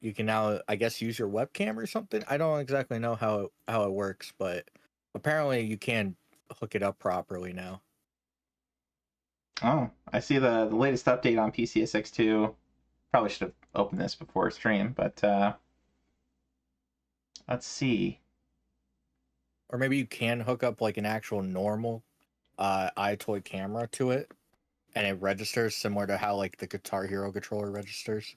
you can now, I guess, use your webcam or something. I don't exactly know how it works, but apparently you can hook it up properly now. Oh, I see the latest update on PCSX2. Probably should have opened this before stream, but let's see. Or maybe you can hook up like an actual normal iToy camera to it, and it registers similar to how like the Guitar Hero controller registers.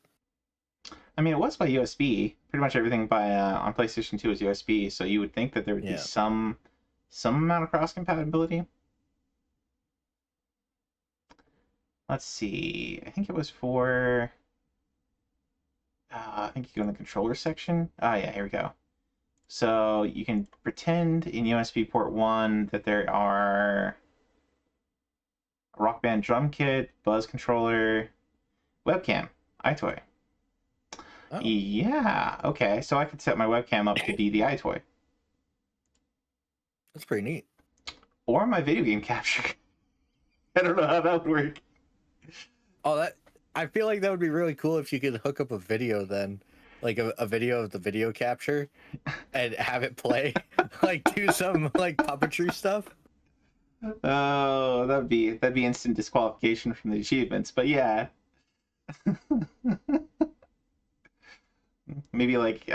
I mean, it was by USB. Pretty much everything by on PlayStation 2 is USB, so you would think that there would be some amount of cross compatibility. Let's see. I think it was for. I think you go in the controller section. Ah, yeah, here we go. So you can pretend in USB port 1 that there are a Rock Band drum kit, Buzz controller, webcam, iToy. Oh. Yeah, okay. So I could set my webcam up to be the iToy. That's pretty neat. Or my video game capture. I don't know how that would work. Oh, I feel like that would be really cool if you could hook up a video then. Like a video of the video capture and have it play. Like do some like puppetry stuff. Oh, that'd be instant disqualification from the achievements, but yeah. maybe like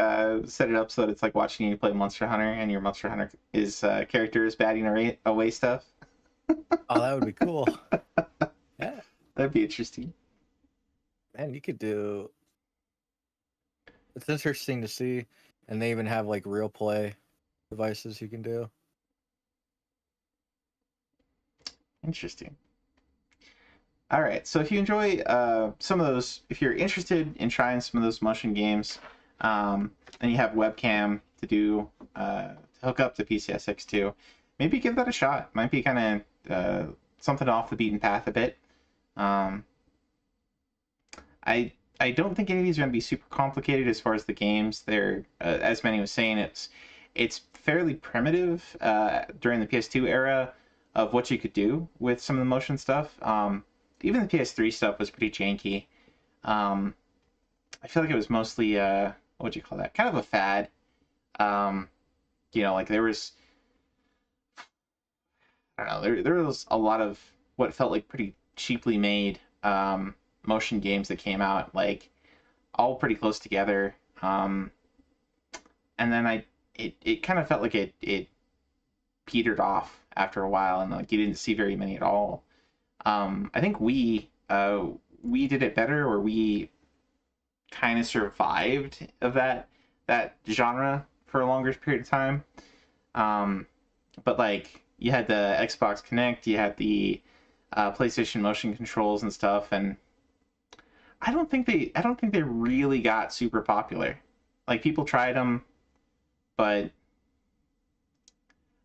set it up so that it's like watching you play Monster Hunter, and your Monster Hunter is character is batting away stuff. Oh, that would be cool. Yeah, That'd be interesting. man, you could do. It's interesting to see, and they even have like real play devices you can do. Interesting. All right, so if you enjoy some of those, if you're interested in trying some of those motion games, and you have webcam to do to hook up to PCSX2, maybe give that a shot. Might be kind of something off the beaten path a bit. I don't think any of these are going to be super complicated as far as the games. They're as Manny was saying, it's fairly primitive during the PS2 era of what you could do with some of the motion stuff. Even the PS3 stuff was pretty janky. I feel like it was mostly what would you call that? Kind of a fad. Like there was, I don't know, there was a lot of what felt like pretty cheaply made motion games that came out, like all pretty close together. And then it kind of felt like it petered off after a while, and like you didn't see very many at all. I think we did it better, or we kind of survived of that genre for a longer period of time. But like you had the Xbox Kinect, you had the PlayStation motion controls and stuff, and I don't think they really got super popular. Like people tried them, but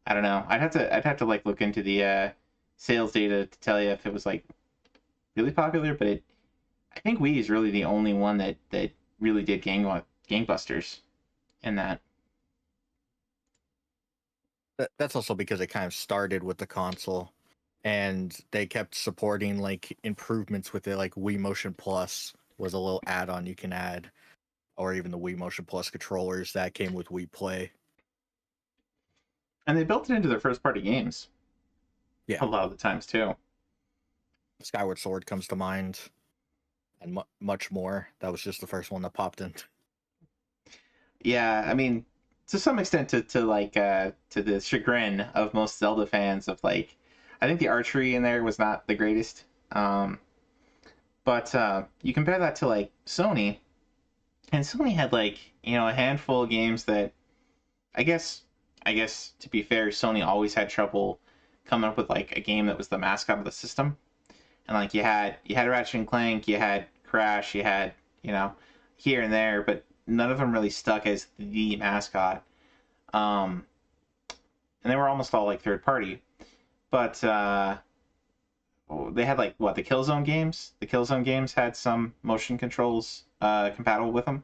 I don't know. I'd have to like look into the sales data to tell you if it was like really popular, but I think Wii is really the only one that really did gangbusters in that. That's also because it kind of started with the console, and they kept supporting like improvements with it. Like Wii Motion Plus was a little add-on you can add, or even the Wii Motion Plus controllers that came with Wii Play. And they built it into their first-party games. Yeah, a lot of the times too. Skyward Sword comes to mind, and much more. That was just the first one that popped in. Yeah, I mean, to some extent, to the chagrin of most Zelda fans, of like, I think the archery in there was not the greatest. But you compare that to like Sony, and Sony had like a handful of games that I guess to be fair, Sony always had trouble coming up with like a game that was the mascot of the system. And like you had Ratchet and Clank, you had Crash, you had here and there, but none of them really stuck as the mascot. And they were almost all like third party. But they had like the Killzone games. The Killzone games had some motion controls compatible with them.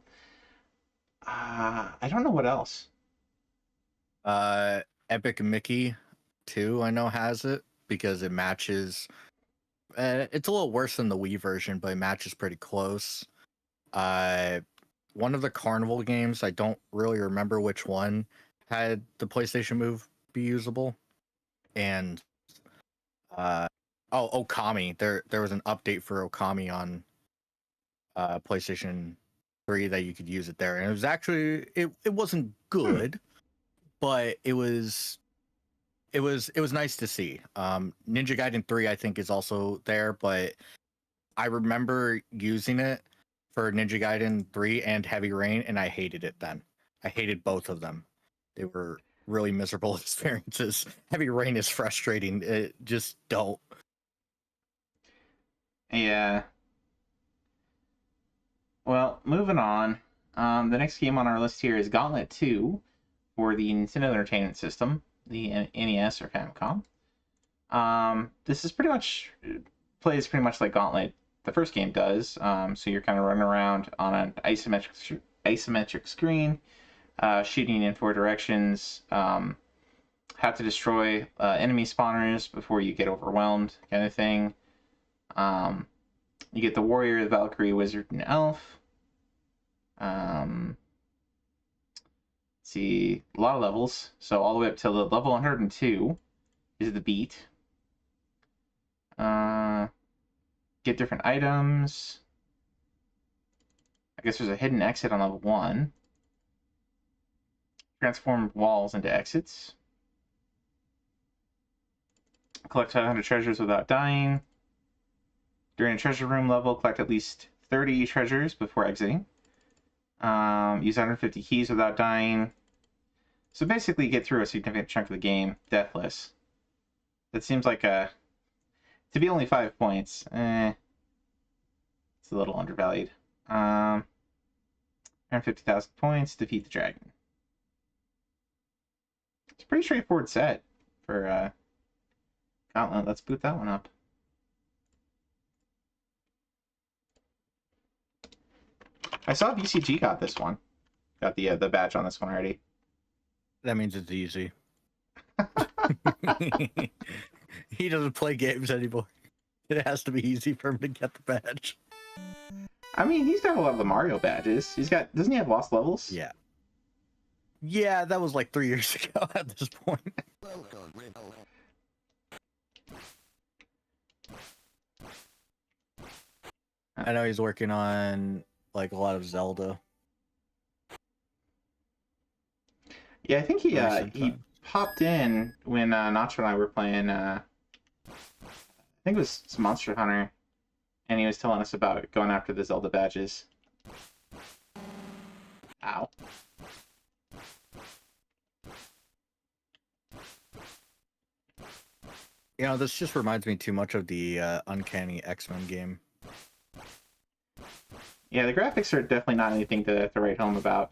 I don't know what else. Epic Mickey 2 I know has it because it matches. It's a little worse than the Wii version, but it matches pretty close. One of the Carnival games, I don't really remember which one, had the PlayStation Move be usable. And Okami. There was an update for Okami on PlayStation 3 that you could use it there. And it was actually it wasn't good, but it was nice to see. Ninja Gaiden 3 I think is also there, but I remember using it for Ninja Gaiden 3 and Heavy Rain, and I hated it then. I hated both of them. They were really miserable experiences. Heavy Rain is frustrating. Just don't. Yeah. Well, moving on. The next game on our list here is Gauntlet 2 for the Nintendo Entertainment System, the NES or Famicom. This is plays pretty much like Gauntlet the first game does. So you're kind of running around on an isometric screen, shooting in 4 directions. Have to destroy enemy spawners before you get overwhelmed, kind of thing. You get the warrior, the Valkyrie, wizard, and elf. See, a lot of levels. So all the way up to the level 102 is the beat. Get different items. guess there's a hidden exit on level 1. Transform walls into exits. Collect 500 treasures without dying. During a treasure room level, collect at least 30 treasures before exiting. Use 150 keys without dying. So basically get through a significant chunk of the game deathless. That seems like to be only 5 points. It's a little undervalued. 150,000 points, defeat the dragon. It's a pretty straightforward set for Gauntlet. Let's boot that one up. I saw VCG got this one. Got the badge on this one already. That means it's easy. He doesn't play games anymore. It has to be easy for him to get the badge. I mean, he's got a lot of the Mario badges. Doesn't he have Lost Levels? Yeah. Yeah, that was like 3 years ago at this point. I know he's working on like a lot of Zelda. Yeah, I think he popped in when Nacho and I were playing. I think it was Monster Hunter, and he was telling us about going after the Zelda badges. Ow. You know, this just reminds me too much of the Uncanny X-Men game. Yeah, the graphics are definitely not anything to write home about.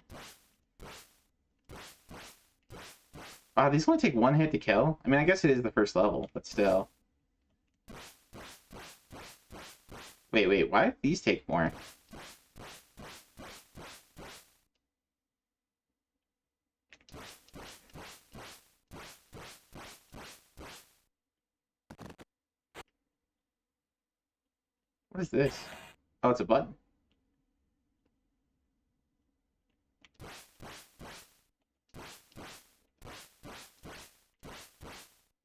Wow, these only take 1 hit to kill? I mean, I guess it is the first level, but still. Wait, why do these take more? What is this? Oh, it's a button.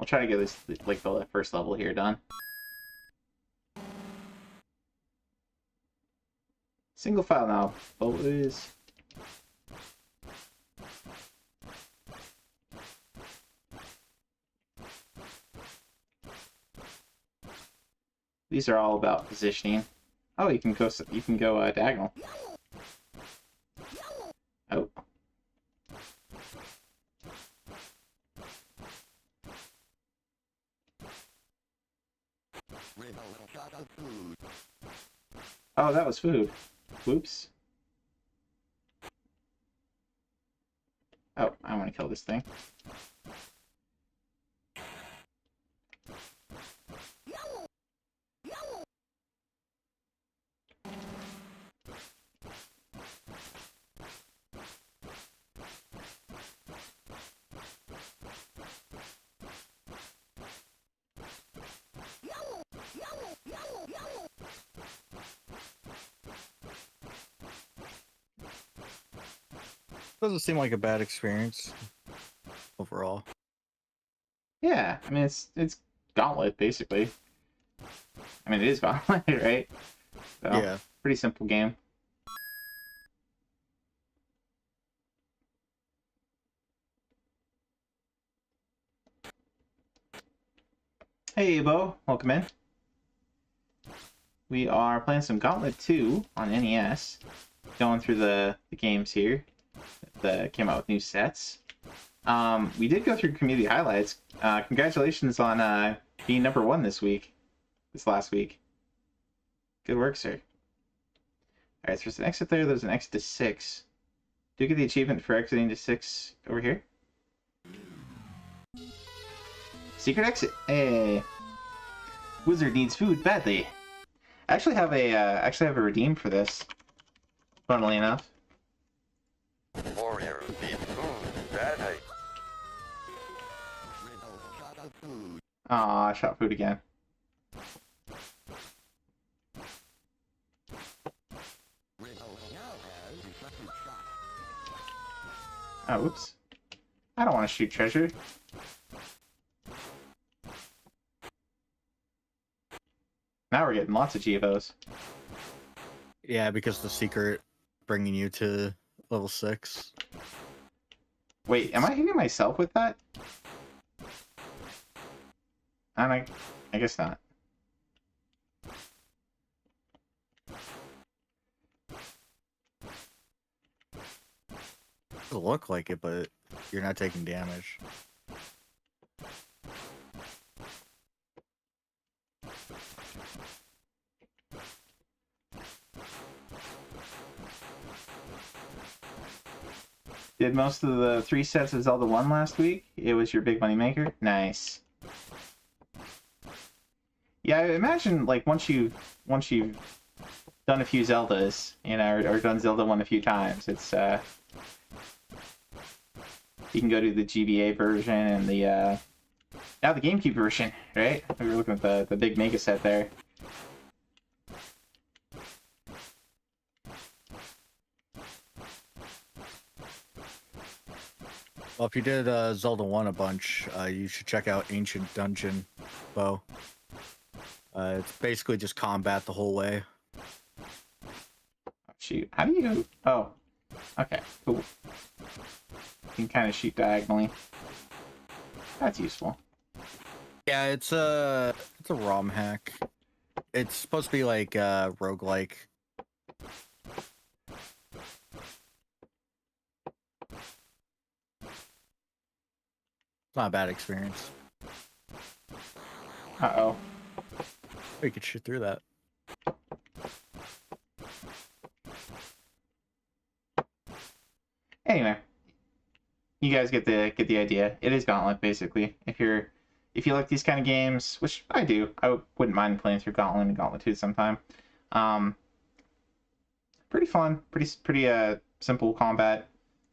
I'll try to get this, like, the first level here done. Single file now. Oh, it is. These are all about positioning. Oh, you can go diagonal. Oh. Oh, that was food. Whoops. Oh, I want to kill this thing. Doesn't seem like a bad experience overall. Yeah, I mean it's Gauntlet basically. I mean it is Gauntlet, right? So, yeah. Pretty simple game. Hey Bo, welcome in. We are playing some Gauntlet 2 on NES. Going through the games here that came out with new sets. We did go through community highlights. Congratulations on being #1 this last week. Good work, sir. Alright, so there's an exit there. There's an exit to 6. Do you get the achievement for exiting to 6 over here? Secret exit. Hey. Wizard needs food badly. I actually have a redeem for this. Funnily enough. Warrior needs food badly. Aw, I shot food again. Oh, oops. I don't want to shoot treasure. Now we're getting lots of GFOs. Yeah, because the secret bringing you to level 6. Wait, am I hitting myself with that? And I guess not. Doesn't look like it, but you're not taking damage. Did most of the 3 sets of Zelda 1 last week? It was your big money maker? Nice. Yeah, I imagine like once you've done a few Zeldas, you know, or done Zelda 1 a few times, it's you can go to the GBA version and the now the GameCube version, right? We were looking at the big mega set there. Well, if you did Zelda 1 a bunch, you should check out Ancient Dungeon Bow. It's basically just combat the whole way. Shoot, how do you... Oh, okay, cool. You can kind of shoot diagonally. That's useful. Yeah, it's a ROM hack. It's supposed to be like roguelike. It's not a bad experience. Uh-oh. You could shoot through that. Anyway, you guys get the idea. It is Gauntlet basically. If you like these kind of games, which I do, I wouldn't mind playing through Gauntlet and Gauntlet 2 sometime. Pretty fun, pretty simple combat,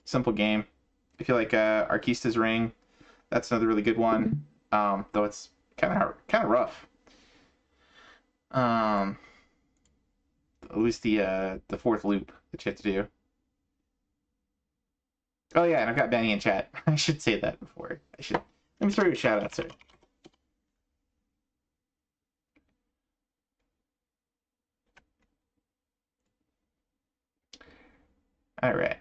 simple game. If you like Arkista's Ring, that's another really good one. Though it's kind of rough. At least the fourth loop that you have to do. Oh yeah, and I've got Benny in chat. I should say that before. Let me throw you a shout out, sir. Alright.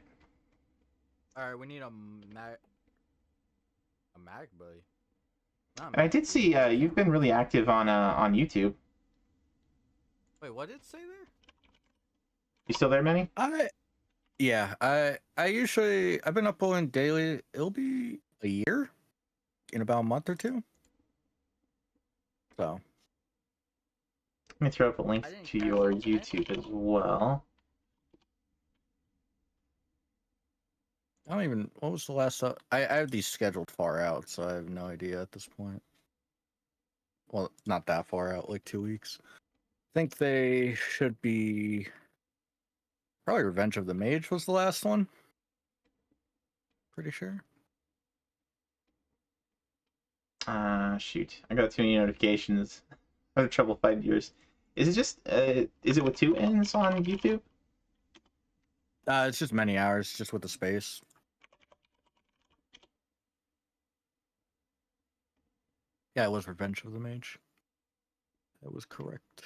Alright, we need a mag buddy. And I did see you've been really active on YouTube. Wait, what did it say there? You still there, Manny? Yeah, I've been uploading daily. It'll be a year in about a month or two. So let me throw up a link to your YouTube as well. I don't even. What was the last? I have these scheduled far out, so I have no idea at this point. Well, not that far out, like 2 weeks. I think they should be. Probably Revenge of the Mage was the last one. Pretty sure. Shoot. I got too many notifications. I have trouble finding yours. Is it just, is it with 2 N's on YouTube? It's just many hours, just with the space. Yeah, it was Revenge of the Mage. That was correct.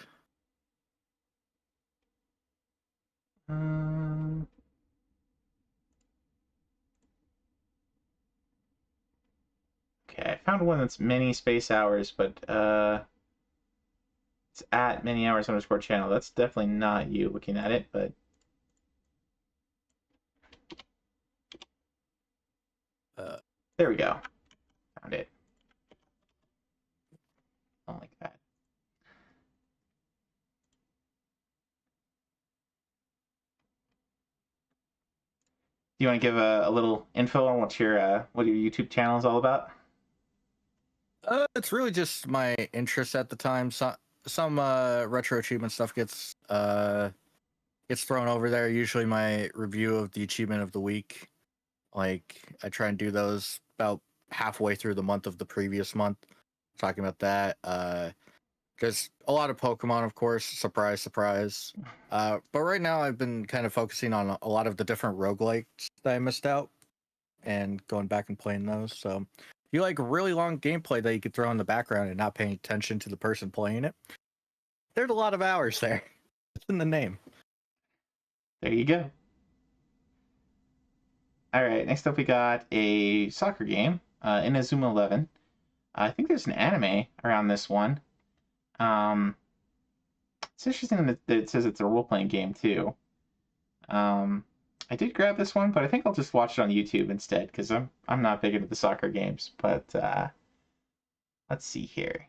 Okay, I found one that's many space hours, but it's at many hours underscore channel. That's definitely not you looking at it, but there we go. Found it. I don't like that. Do you want to give a little info on what your YouTube channel is all about? It's really just my interest at the time. Some retro achievement stuff gets thrown over there. Usually my review of the achievement of the week. Like I try and do those about halfway through the month of the previous month. Talking about that. There's a lot of Pokemon, of course. Surprise, surprise. But right now I've been kind of focusing on a lot of the different roguelikes that I missed out and going back and playing those. So if you like really long gameplay that you could throw in the background and not paying attention to the person playing it, there's a lot of hours there. It's in the name. There you go. All right, next up we got a soccer game, Inazuma 11. I think there's an anime around this one. It's interesting that it says it's a role-playing game too. I did grab this one, but I think I'll just watch it on YouTube instead because I'm not big into the soccer games. But let's see here.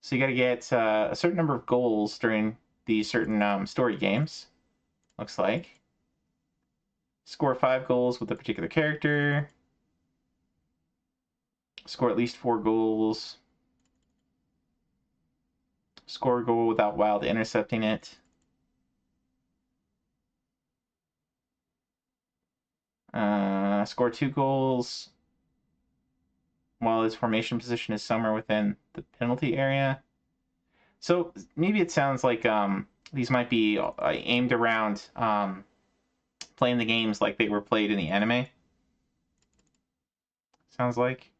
So you got to get a certain number of goals during these certain story games. Looks like. Score 5 goals with a particular character. Score at least 4 goals. Score a goal without Wild intercepting it. Score 2 goals while his formation position is somewhere within the penalty area. So maybe it sounds like these might be aimed around playing the games like they were played in the anime. Sounds like.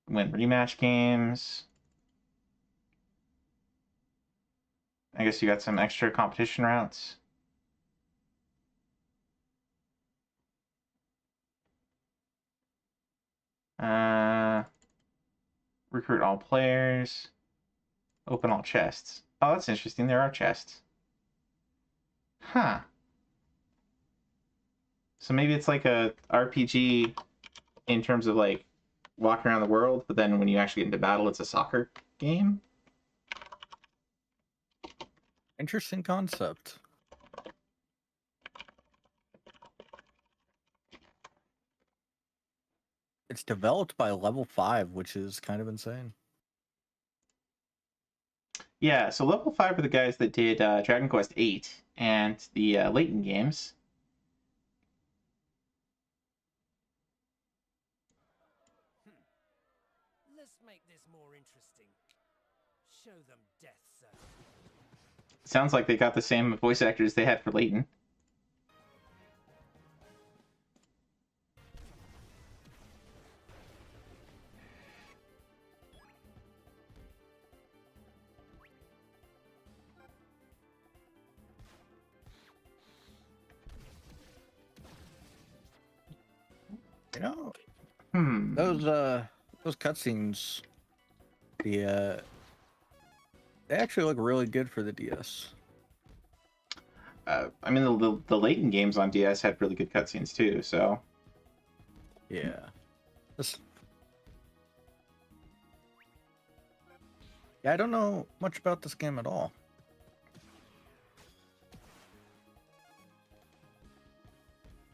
Win rematch games. I guess you got some extra competition routes. Recruit all players. Open all chests. Oh, that's interesting. There are chests. Huh. So maybe it's like a RPG in terms of like walking around the world, but then when you actually get into battle, it's a soccer game. Interesting concept. It's developed by Level 5, which is kind of insane. Yeah, so Level 5 are the guys that did Dragon Quest VIII and the Layton games. Let's make this more interesting. Show them death, sir. Sounds like they got the same voice actors they had for Layton. You know, those cutscenes, they actually look really good for the DS. I mean, the Layton games on DS had really good cutscenes too, so... Yeah. Yeah, I don't know much about this game at all.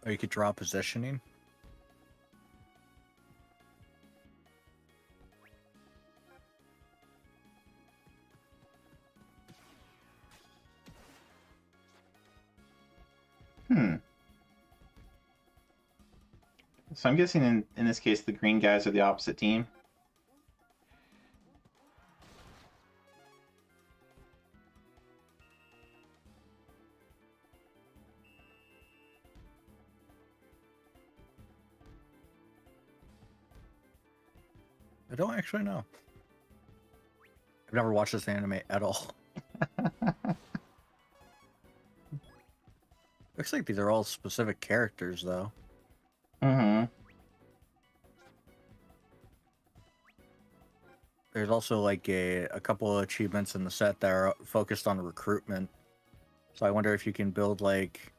Or you could draw positioning. So I'm guessing in this case the green guys are the opposite team. I don't actually know. I've never watched this anime at all. Looks like these are all specific characters, though. Mm-hmm. There's also like a couple of achievements in the set that are focused on recruitment. So I wonder if you can build like...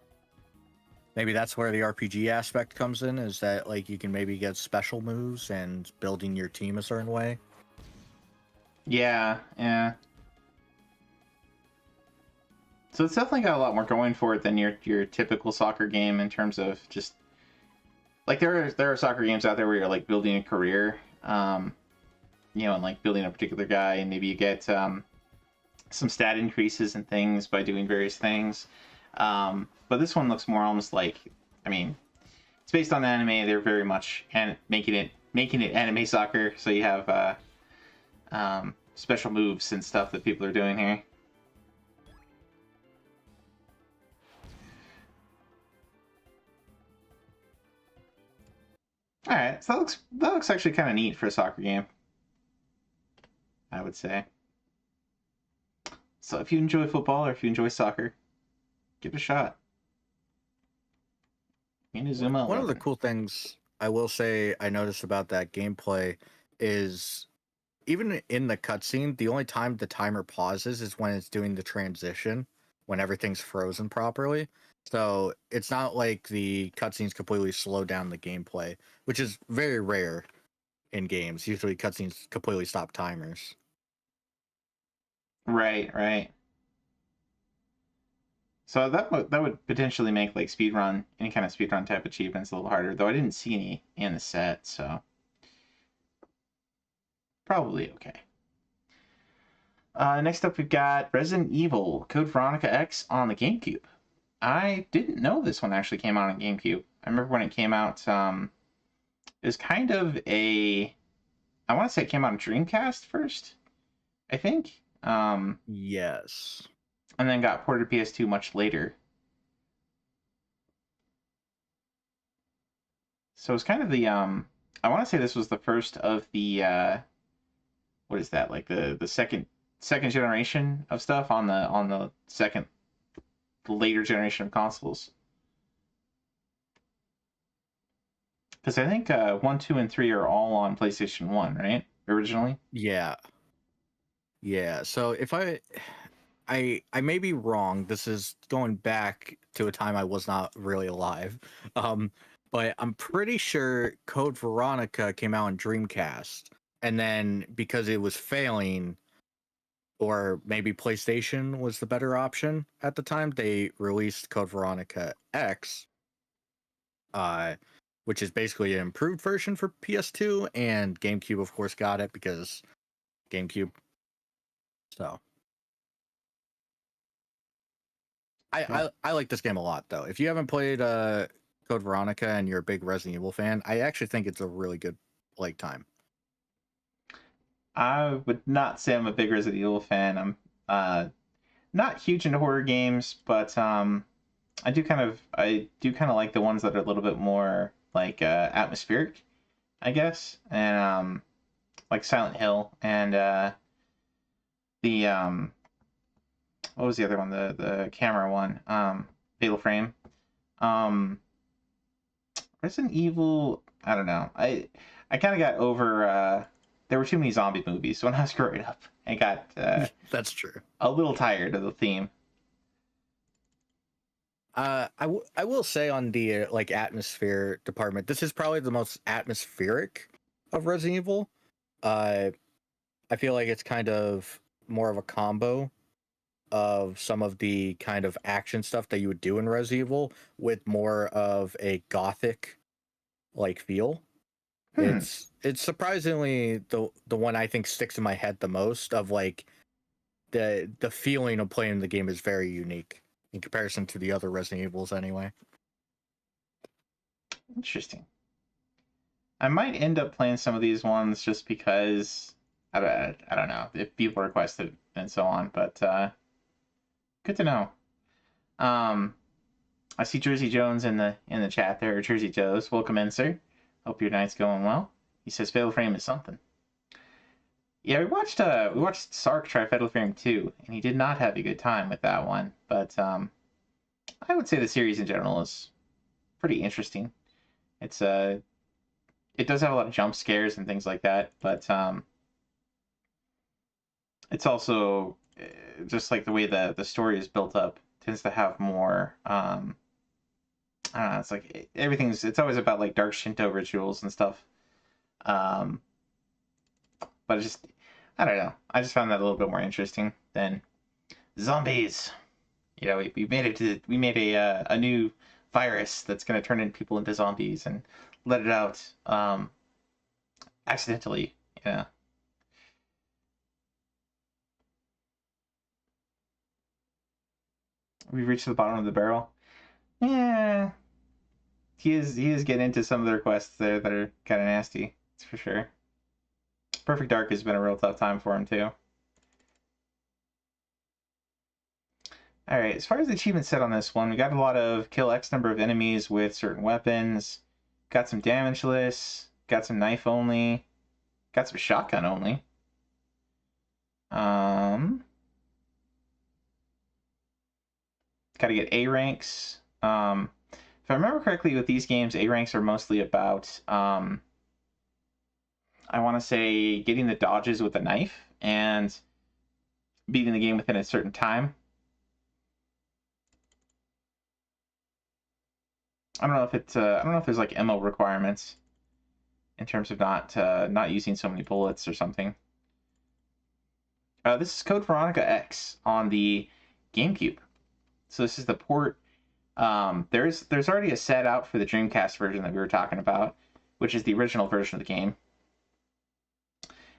Maybe that's where the RPG aspect comes in, is that like you can maybe get special moves and building your team a certain way. Yeah. So it's definitely got a lot more going for it than your typical soccer game in terms of just... Like, there are soccer games out there where you're, like, building a career, and, like, building a particular guy, and maybe you get some stat increases and things by doing various things. But this one looks more almost like... I mean, it's based on anime. They're very much making it anime soccer, so you have special moves and stuff that people are doing here. All right, so that looks actually kind of neat for a soccer game, I would say. So if you enjoy football or if you enjoy soccer, give it a shot. Zoom out. One of the cool things I will say I noticed about that gameplay is even in the cutscene, the only time the timer pauses is when it's doing the transition, when everything's frozen properly. So it's not like the cutscenes completely slow down the gameplay, which is very rare in games. Usually cutscenes completely stop timers. Right. So that would potentially make like speedrun, any kind of speedrun type achievements a little harder, though I didn't see any in the set, so probably okay. Next up, we've got Resident Evil Code Veronica X on the GameCube. I didn't know this one actually came out on GameCube. I remember when it came out, it was kind of I want to say it came out on Dreamcast first, I think. Yes. And then got ported to PS2 much later. So it's kind of the, I want to say this was the first of the, what is that, like the second generation of stuff on the later generation of consoles. Because I think 1, 2, and 3 are all on PlayStation 1, right? Originally? Yeah. So if I may be wrong. This is going back to a time I was not really alive. But I'm pretty sure Code Veronica came out on Dreamcast. And then because it was failing, or maybe PlayStation was the better option at the time, they released Code Veronica X, which is basically an improved version for PS2, and GameCube, of course, got it because GameCube. So I like this game a lot, though. If you haven't played Code Veronica and you're a big Resident Evil fan, I actually think it's a really good time. I would not say I'm a big Resident Evil fan. I'm not huge into horror games, but I do kind of like the ones that are a little bit more like atmospheric, I guess, and like Silent Hill and the what was the other one? The camera one, Fatal Frame. Resident Evil, I don't know. I kind of got over. There were too many zombie movies when I was growing up. I got that's true. A little tired of the theme. I will say on the like atmosphere department, this is probably the most atmospheric of Resident Evil. I feel like it's kind of more of a combo of some of the kind of action stuff that you would do in Resident Evil with more of a gothic like feel. It's surprisingly the one I think sticks in my head the most, of like the feeling of playing the game is very unique in comparison to the other Resident Evils anyway. Interesting. I might end up playing some of these ones just because I don't know if people requested and so on, but good to know. I see Jersey Jones in the chat there, or Jersey Joe's. Welcome in, sir. Hope your night's going well. He says Fatal Frame is something. Yeah, we watched Sark try Fatal Frame 2, and he did not have a good time with that one. But I would say the series in general is pretty interesting. It's it does have a lot of jump scares and things like that, but it's also just like the way the story is built up tends to have more I don't know, it's like it's always about like dark Shinto rituals and stuff. But I don't know. I just found that a little bit more interesting than zombies. You know, we made a new virus that's going to turn people into zombies and let it out accidentally. Yeah. We've reached the bottom of the barrel. Yeah. He is getting into some of the requests there that are kind of nasty. That's for sure. Perfect Dark has been a real tough time for him too. Alright, as far as the achievement set on this one, we got a lot of kill X number of enemies with certain weapons, got some damageless, got some knife only, got some shotgun only. got to get A ranks. If I remember correctly, with these games, A ranks are mostly about, I want to say, getting the dodges with a knife and beating the game within a certain time. I don't know if it's I don't know if there's like MO requirements in terms of not using so many bullets or something. This is Code Veronica X on the GameCube. So this is the port. There's already a set out for the Dreamcast version that we were talking about, which is the original version of the game.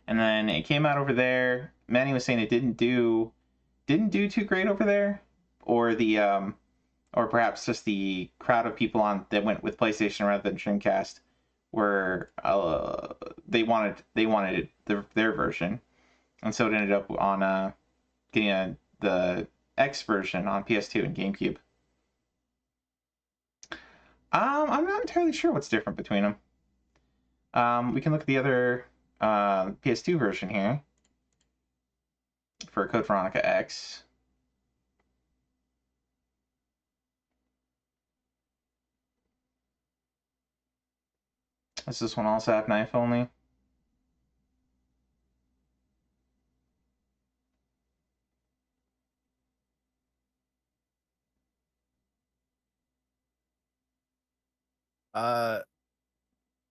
And then it came out over there. Manny was saying it didn't do too great over there, or the or perhaps just the crowd of people on that went with PlayStation rather than Dreamcast were they wanted their version, and so it ended up on getting the X version on PS2 and GameCube. I'm not entirely sure what's different between them. We can look at the other PS2 version here for Code Veronica X. Does this one also have knife only?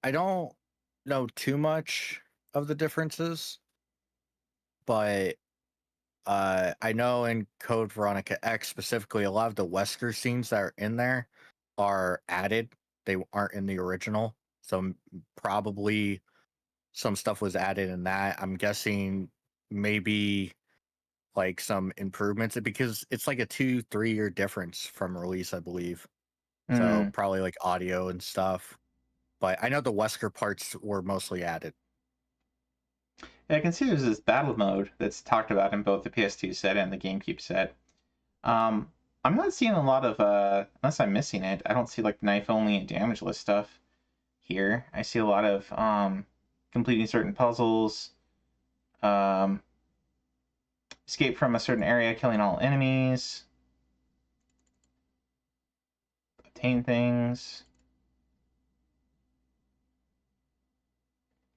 I don't know too much of the differences, but I know in Code Veronica X specifically, a lot of the Wesker scenes that are in there are added. They aren't in the original, so probably some stuff was added in that. I'm guessing maybe like some improvements because it's like a 2-3 year difference from release, I believe. So probably like audio and stuff. But I know the Wesker parts were mostly added. Yeah, I can see there's this battle mode that's talked about in both the PS2 set and the GameCube set. I'm not seeing a lot of, unless I'm missing it, I don't see like knife only and damageless stuff here. I see a lot of completing certain puzzles, escape from a certain area, killing all enemies, obtain things,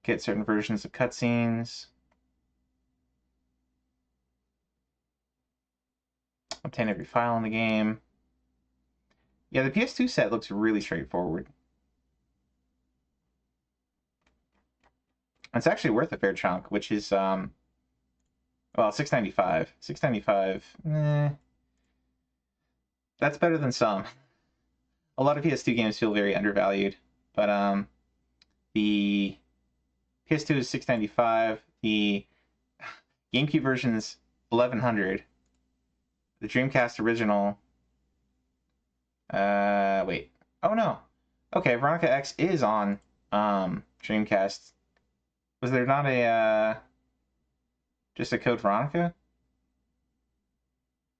get certain versions of cutscenes, obtain every file in the game. Yeah, the PS2 set looks really straightforward. It's actually worth a fair chunk, which is well, $6.95. $6.95. That's better than some. A lot of PS2 games feel very undervalued, but the PS2 is $6.95. The GameCube version is $1,100. The Dreamcast original. Wait. Oh no. Okay, Veronica X is on Dreamcast. Was there not a just a Code Veronica?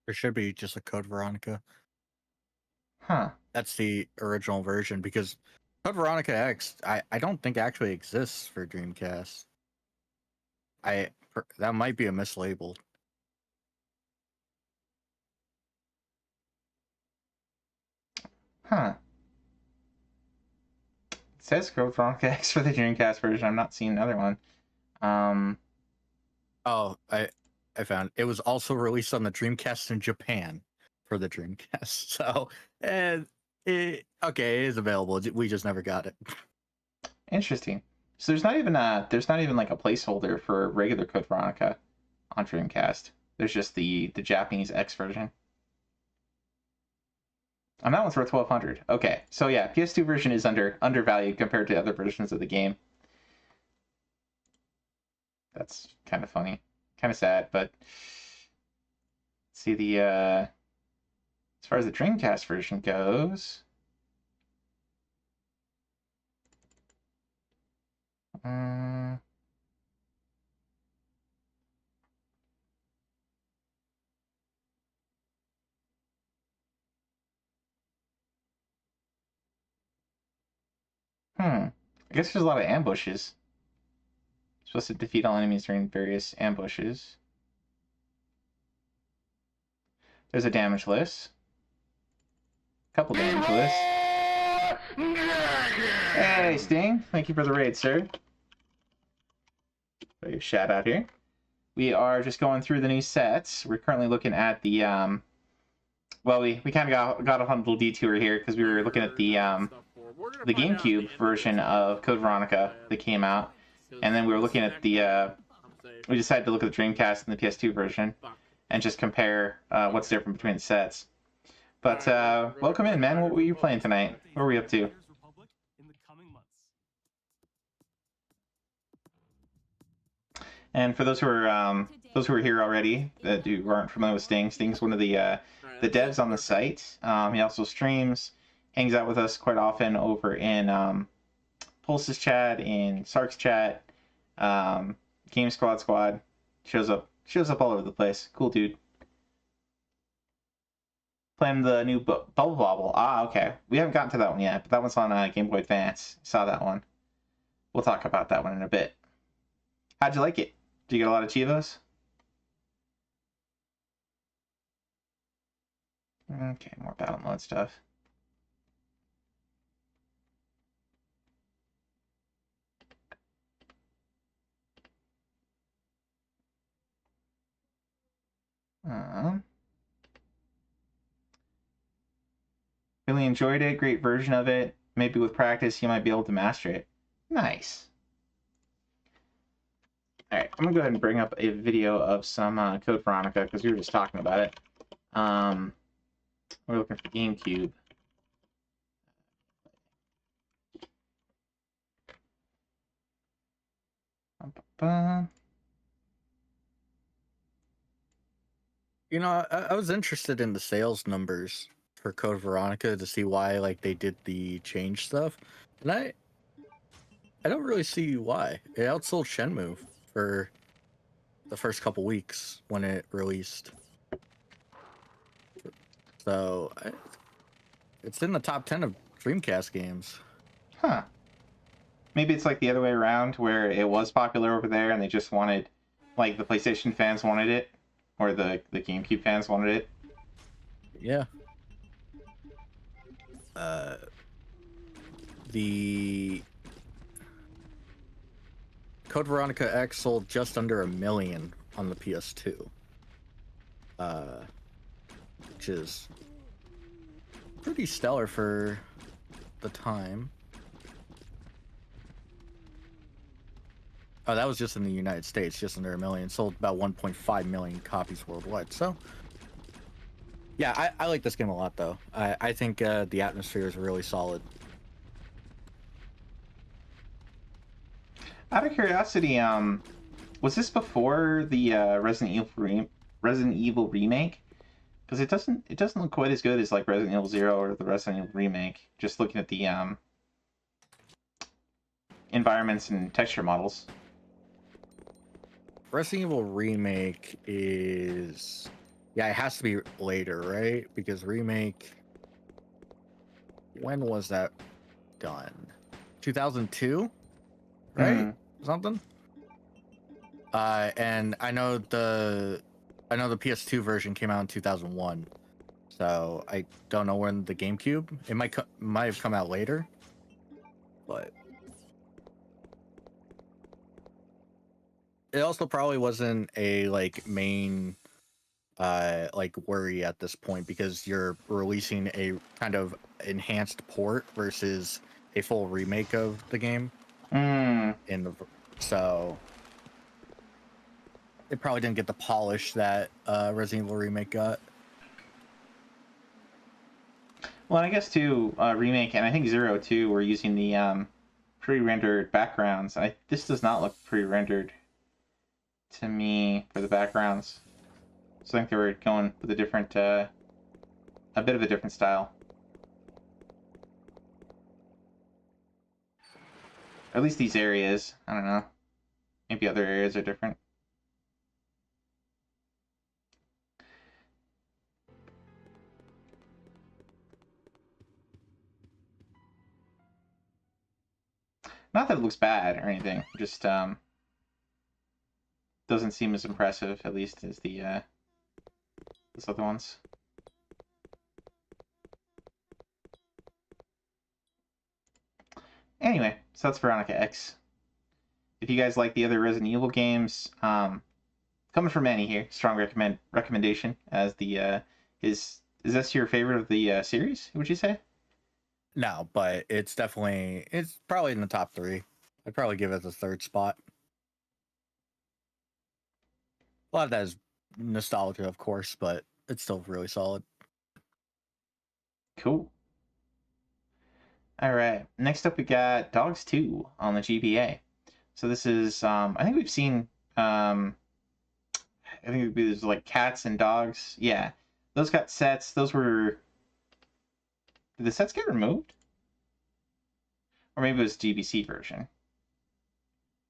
There should be just a Code Veronica. Huh. That's the original version because Code Veronica X, I don't think actually exists for Dreamcast. That might be a mislabeled. Huh. It says Code Veronica X for the Dreamcast version. I'm not seeing another one. Oh, I found it was also released on the Dreamcast in Japan for the Dreamcast. So, it is available. We just never got it. Interesting. So there's not even like a placeholder for regular Code Veronica on Dreamcast. There's just the Japanese X version. And that one's worth $1,200. Okay, so yeah, PS2 version is undervalued compared to other versions of the game. That's kind of funny, kind of sad, but see the as far as the Dreamcast version goes. I guess there's a lot of ambushes. You're supposed to defeat all enemies during various ambushes. There's a damage list. couple games with us. Hey, Sting. Thank you for the raid, sir. Put your shout out here. We are just going through the new sets. We're currently looking at the well, we kind of got on a little detour here because we were looking at the GameCube version of Code Veronica that came out, and then we were looking at the we decided to look at the Dreamcast and the PS2 version and just compare what's different between the sets. But welcome in, man. What were you playing tonight? What were we up to? And for those who are here already that aren't familiar with Sting, Sting's one of the devs on the site. He also streams, hangs out with us quite often over in Pulse's chat, in Sark's chat, Game Squad. Shows up all over the place. Cool dude. Playing the new Bubble Bobble. Ah, okay. We haven't gotten to that one yet, but that one's on Game Boy Advance. Saw that one. We'll talk about that one in a bit. How'd you like it? Did you get a lot of Chivos? Okay, more battle mode stuff. Really enjoyed it. Great version of it. Maybe with practice you might be able to master it. Nice. Alright, I'm going to go ahead and bring up a video of some Code Veronica, because we were just talking about it. We're looking for GameCube. You know, I was interested in the sales numbers for Code Veronica to see why like they did the change stuff. And I don't really see why. It outsold Shenmue for the first couple weeks when it released. So it's in the top 10 of Dreamcast games. Huh. Maybe it's like the other way around, where it was popular over there and they just wanted, like the PlayStation fans wanted it, or the GameCube fans wanted it. Yeah. The Code Veronica X sold just under 1 million on the PS2. Which is pretty stellar for the time. Oh, that was just in the United States, just under 1 million. Sold about 1.5 million copies worldwide. So, yeah, I like this game a lot, though. I think the atmosphere is really solid. Out of curiosity, was this before the Resident Evil remake? Because it doesn't look quite as good as like Resident Evil 0 or the Resident Evil remake. Just looking at the environments and texture models. Resident Evil remake is, yeah, it has to be later, right? Because remake, when was that done? 2002, right? Something. And I know the PS2 version came out in 2001, so I don't know when the GameCube. It might have come out later, but it also probably wasn't a like main like worry at this point, because you're releasing a kind of enhanced port versus a full remake of the game. So it probably didn't get the polish that Resident Evil remake got. Well, I guess too, remake and I think 0 too were using the pre-rendered backgrounds. This does not look pre-rendered to me for the backgrounds. So I think they were going with a different, a bit of a different style. At least these areas. I don't know. Maybe other areas are different. Not that it looks bad or anything. Just doesn't seem as impressive, at least as the these other ones. Anyway, so that's Veronica X. If you guys like the other Resident Evil games, coming from Manny here, strong recommendation as the is this your favorite of the series? Would you say? No, but it's probably in the top 3. I'd probably give it the 3rd spot. A lot of that is nostalgia, of course, but it's still really solid. Cool. All right. Next up, we got Dogs 2 on the GBA. So this is, I think we've seen, I think there's like cats and dogs. Yeah, those got sets. Those were. Did the sets get removed? Or maybe it was GBC version.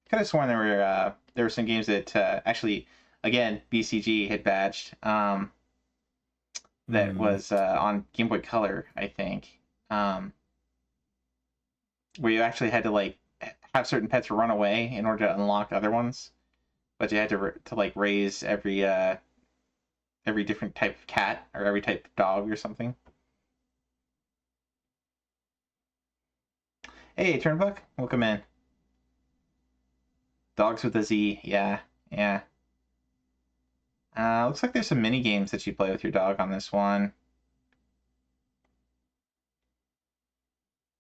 Could have sworn there were some games that actually, again, BCG had badged. That was on Game Boy Color, I think. Where you actually had to like have certain pets run away in order to unlock other ones, but you had to like raise every different type of cat or every type of dog or something. Hey, Turnbuck, welcome in. Dogs with a Z, yeah. Looks like there's some mini games that you play with your dog on this one.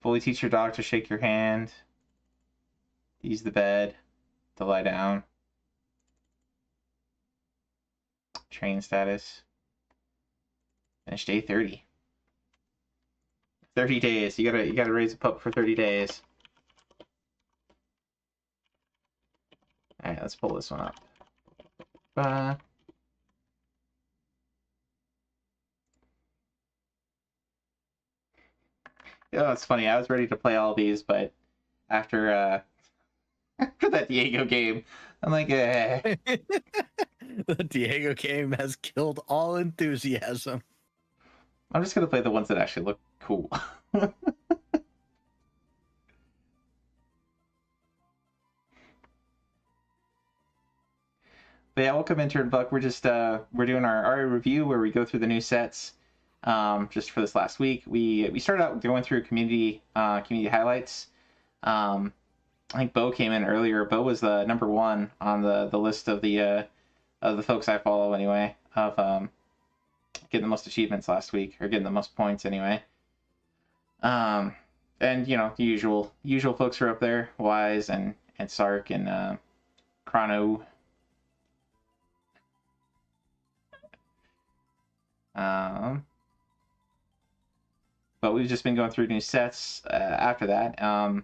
Fully teach your dog to shake your hand. Use the bed. To lie down. Train status. Finish day 30. 30 days. You gotta raise a pup for 30 days. Alright, let's pull this one up. Yeah, it's funny. I was ready to play all these, but after after that Diego game, I'm like, eh. The Diego game has killed all enthusiasm. I'm just gonna play the ones that actually look cool. But yeah, welcome intern Buck. We're just we're doing our review where we go through the new sets. Just for this last week, we started out going through community highlights. I think Bo came in earlier. Bo was the number 1 on the list of the folks I follow anyway, of getting the most achievements last week, or getting the most points anyway. And you know, the usual folks are up there, Wise and Sark and Chrono. But we've just been going through new sets after that. I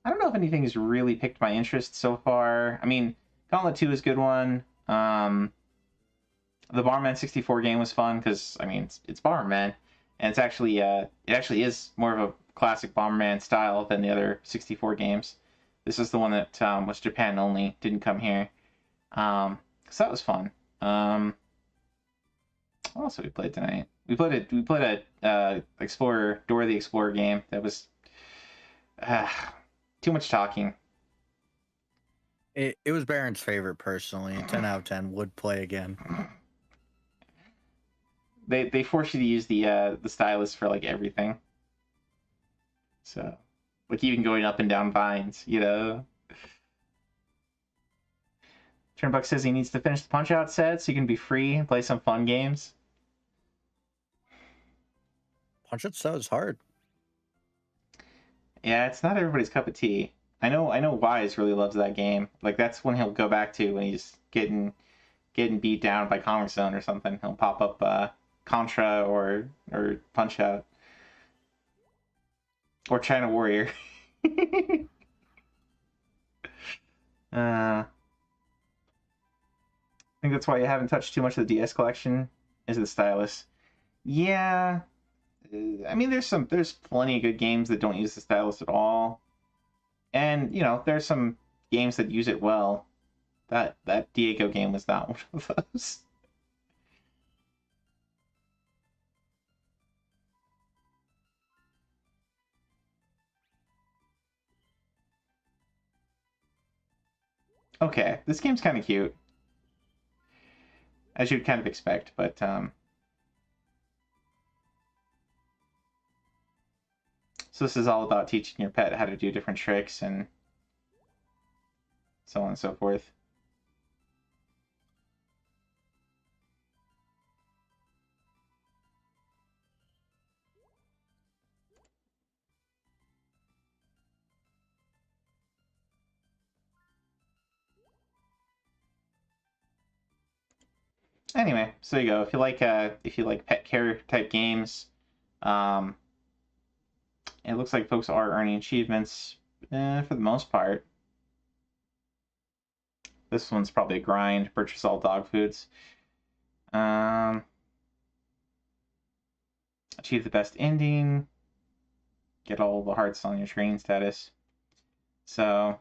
don't know if anything's really piqued my interest so far. I mean, Gauntlet 2 is a good one. The Bomberman 64 game was fun because, I mean, it's Bomberman, and it's actually it actually is more of a classic Bomberman style than the other 64 games. This is the one that was Japan only, didn't come here. So that was fun. What else have we played tonight? We played a Explorer, Dora the Explorer game that was too much talking. It was Baron's favorite personally. 10 out of 10 would play again. They force you to use the stylus for like everything. So, like even going up and down vines, you know. Turnbuck says he needs to finish the Punch-Out set so he can be free and play some fun games. Punch-Out set is hard. Yeah, it's not everybody's cup of tea. I know Wise really loves that game. Like that's when he'll go back to when he's getting beat down by Comic Zone or something. He'll pop up Contra or Punch-Out. Or China Warrior. I think that's why you haven't touched too much of the DS collection, is the stylus. Yeah. I mean, there's plenty of good games that don't use the stylus at all. And, you know, there's some games that use it well. That Diego game was not one of those. Okay, this game's kind of cute. As you'd kind of expect, but So this is all about teaching your pet how to do different tricks and so on and so forth. Anyway, so there you go. If you like pet care type games, it looks like folks are earning achievements for the most part. This one's probably a grind. Purchase all dog foods. Achieve the best ending. Get all the hearts on your training status. So,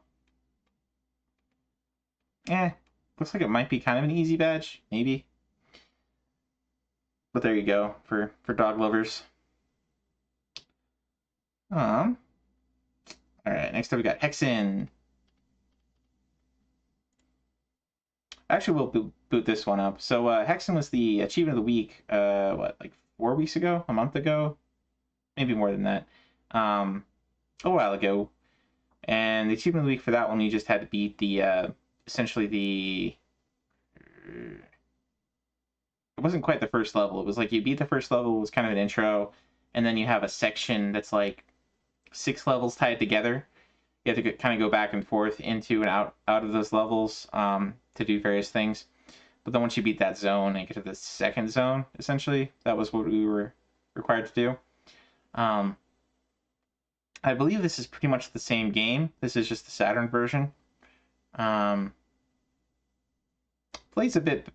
looks like it might be kind of an easy badge, maybe. But there you go for dog lovers. All right, next up we got Hexen. Actually, we'll boot this one up. So Hexen was the achievement of the week, like 4 weeks ago, a month ago, maybe more than that, a while ago. And the achievement of the week for that one, you just had to beat the, essentially the, it wasn't quite the first level. It was like you beat the first level, it was kind of an intro, and then you have a section that's like 6 levels tied together. You have to kind of go back and forth into and out of those levels to do various things. But then once you beat that zone and get to the second zone, essentially, that was what we were required to do. I believe this is pretty much the same game. This is just the Saturn version. Plays a bit...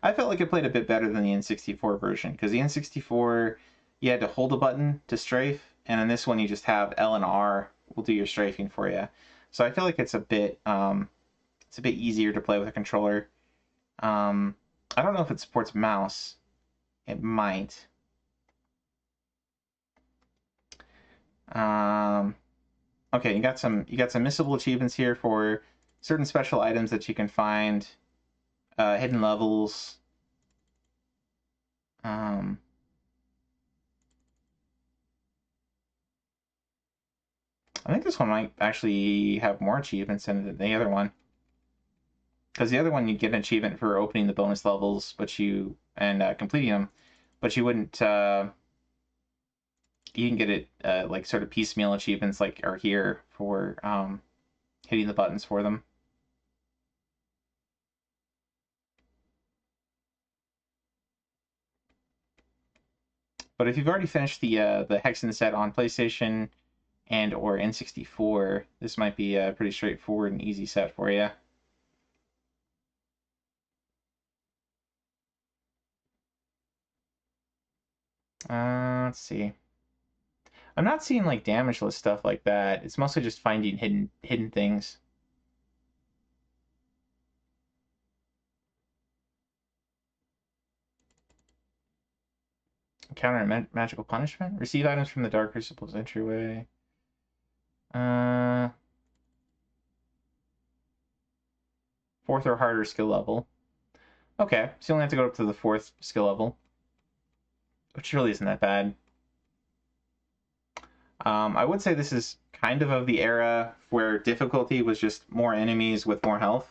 I felt like it played a bit better than the N64 version, because the N64, you had to hold a button to strafe, and in this one you just have L and R will do your strafing for you. So I feel like it's a bit easier to play with a controller. I don't know if it supports mouse. It might. Okay, you got some missable achievements here for certain special items that you can find, hidden levels. I think this one might actually have more achievements than the other one. Because the other one, you'd get an achievement for opening the bonus levels, and completing them, but you wouldn't. You can get it like sort of piecemeal achievements, like are here for hitting the buttons for them. But if you've already finished the Hexen set on PlayStation and or N64, this might be a pretty straightforward and easy set for you. Let's see. I'm not seeing like damageless stuff like that. It's mostly just finding hidden things. Encounter a magical punishment. Receive items from the Dark Crucible's entryway. Fourth or harder skill level. Okay, so you only have to go up to the 4th skill level, which really isn't that bad. I would say this is kind of the era where difficulty was just more enemies with more health,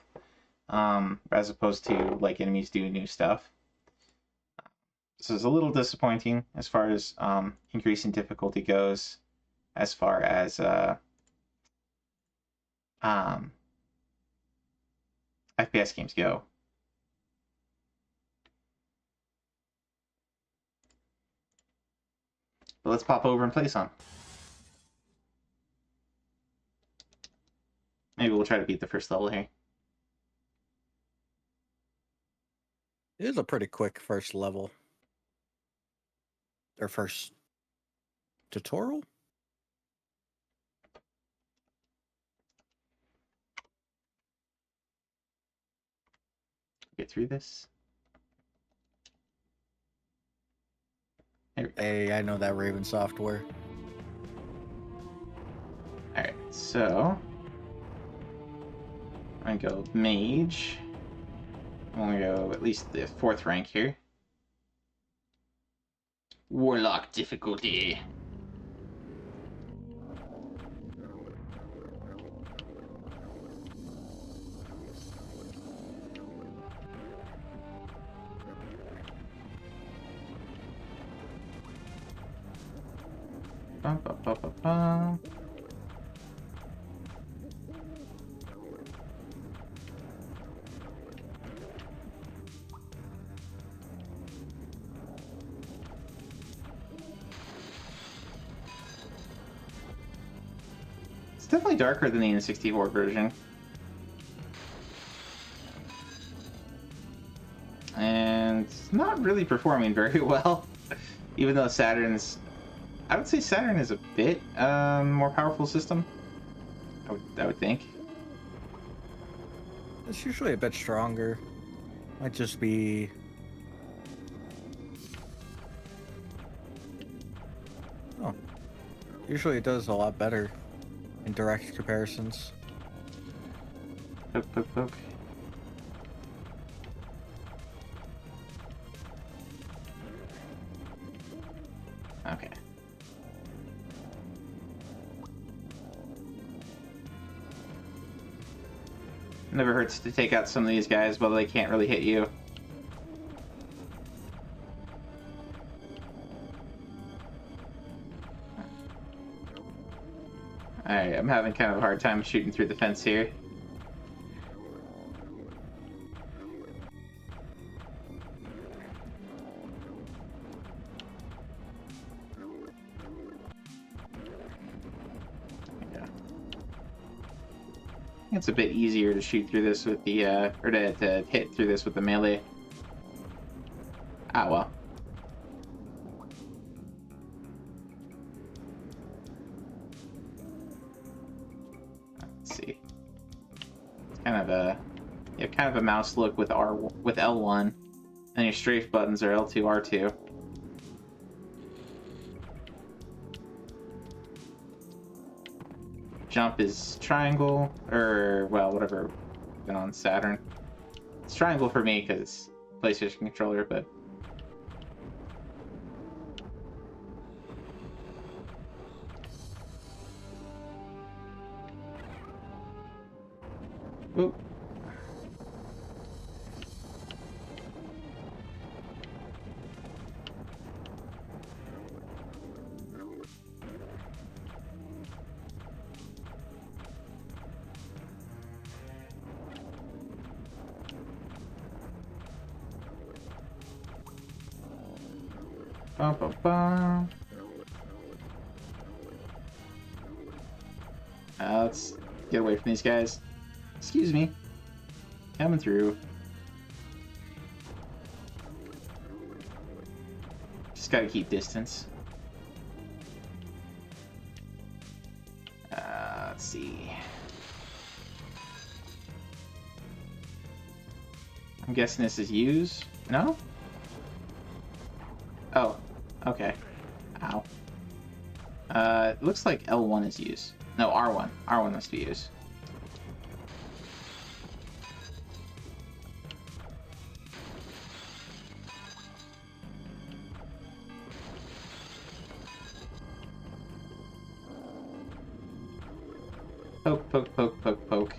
as opposed to like enemies doing new stuff. This is a little disappointing as far as increasing difficulty goes, as far as FPS games go. But let's pop over and play some. Maybe we'll try to beat the first level here. It is a pretty quick first level. Or first tutorial? Get through this. Hey, I know that Raven software. Alright, so I'm gonna go mage. I'm gonna go at least the 4th rank here. Warlock difficulty. Bum, bum, bum, bum, bum. It's definitely darker than the N64 version. And it's not really performing very well, even though Saturn's... I would say Saturn is a bit more powerful system. I would think. It's usually a bit stronger. Might just be... Oh. Usually it does a lot better in direct comparisons. Poke, poke, poke. Okay. Never hurts to take out some of these guys, but they can't really hit you. Alright, I'm having kind of a hard time shooting through the fence here. It's a bit easier to shoot through this with the, or to hit through this with the melee. Ah, well. Let's see. It's kind of a, you have kind of a mouse look with L1, and your strafe buttons are L2, R2. Jump is triangle, or, well, whatever been on Saturn. It's triangle for me because PlayStation controller, but... Oop. Bum, bum, bum. Let's get away from these guys. Excuse me. Coming through. Just gotta keep distance. Let's see. I'm guessing this is use? No? Oh, okay. Ow. It looks like L1 is use. No, R1. R1 must be use. Poke, poke, poke, poke, poke.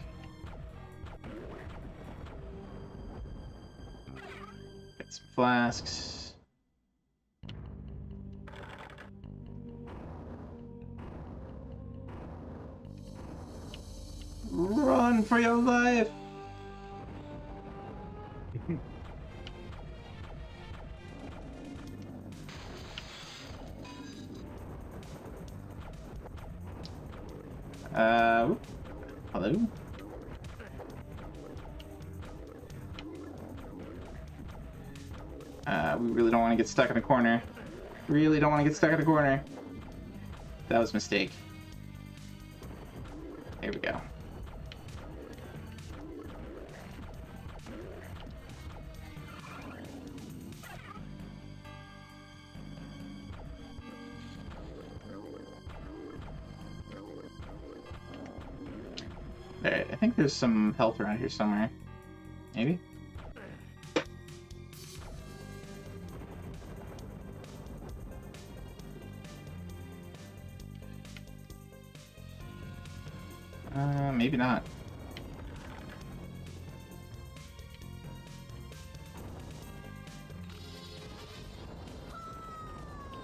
Get some flasks. Run for your life! Hello? We really don't want to get stuck in a corner. Really don't want to get stuck in a corner. That was a mistake. Here we go. Alright, I think there's some health around here somewhere. Maybe? Maybe not.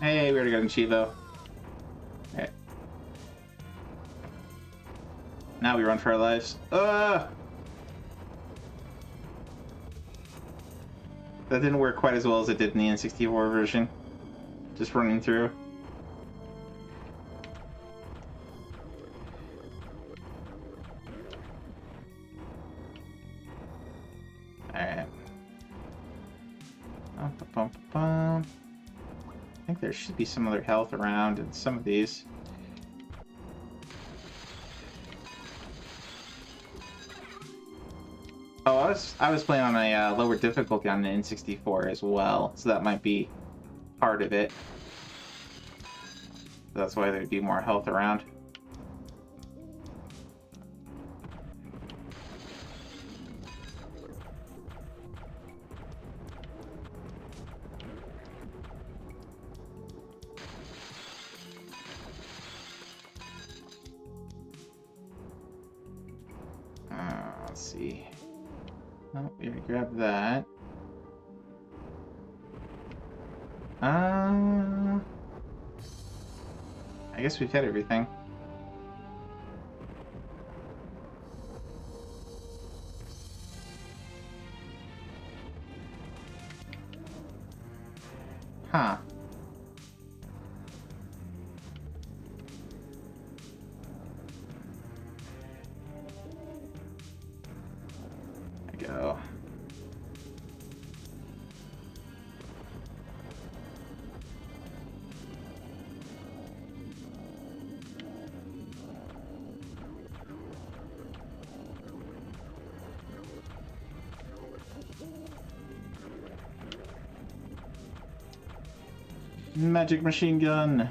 Hey, we already got an Chivo. Alright, Now we run for our lives. That didn't work quite as well as it did in the N64 version. Just running through. Alright. I think there should be some other health around in some of these. Oh, I was playing on a lower difficulty on the N64 as well, so that might be part of it. That's why there'd be more health around. Let's see. Oh, we already grabbed that. I guess we've hit everything. Huh. There we go. Magic machine gun.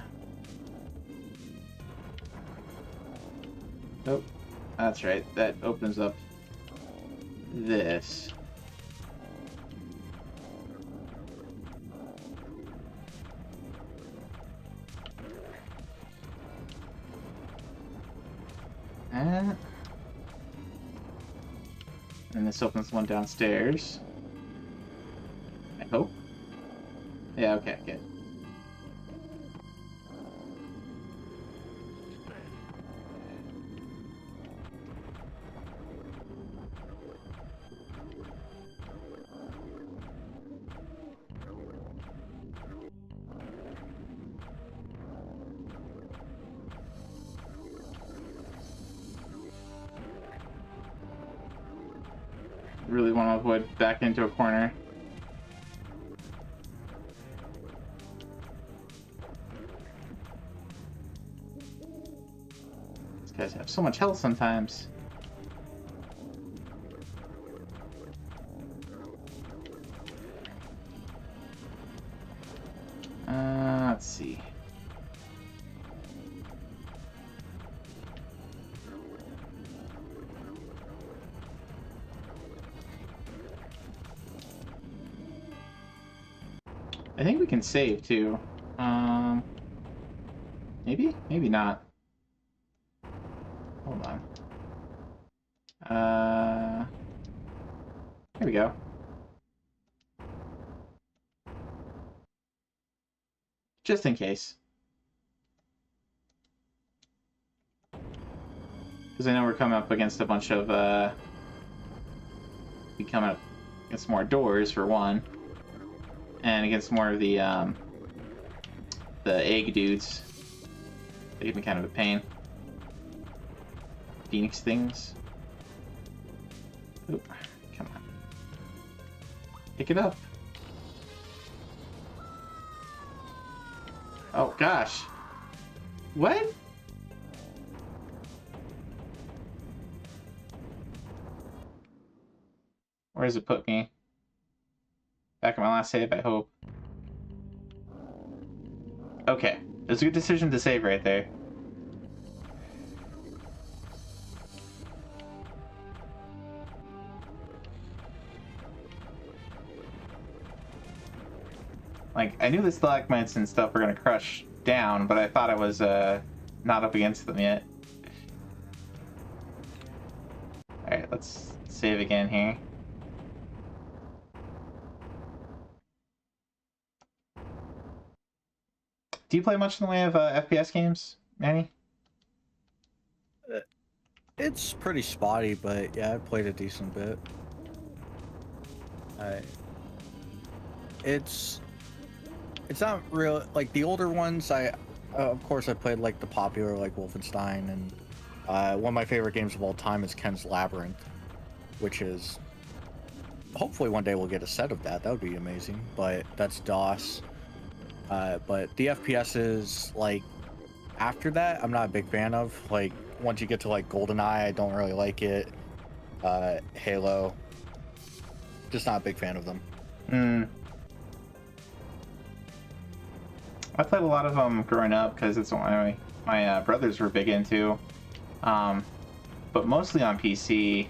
Oh, that's right. That opens up this. And this opens one downstairs. I hope. Yeah, okay, good. Really want to avoid back into a corner. These guys have so much health sometimes. Let's see. I think we can save too. Maybe? Maybe not. Hold on. Here we go. Just in case. Because I know we're coming up against a bunch of, we come up against more doors for one. And against more of the egg dudes. They give me kind of a pain. Phoenix things. Oop, come on. Pick it up. Oh gosh. What? Where does it put me? Back at my last save, I hope. Okay. It was a good decision to save right there. Like, I knew the stalagmites and stuff were gonna crush down, but I thought I was, not up against them yet. Alright, let's save again here. Do you play much in the way of FPS games, Manny? It's pretty spotty, but yeah, I played a decent bit. It's not real like the older ones. Of course I played like the popular like Wolfenstein, and one of my favorite games of all time is Ken's Labyrinth, which is hopefully one day we'll get a set of that. That would be amazing. But that's DOS. But the FPSs like after that, I'm not a big fan of. Like once you get to like GoldenEye, I don't really like it. Halo, just not a big fan of them. I played a lot of them growing up because it's what my brothers were big into, but mostly on PC.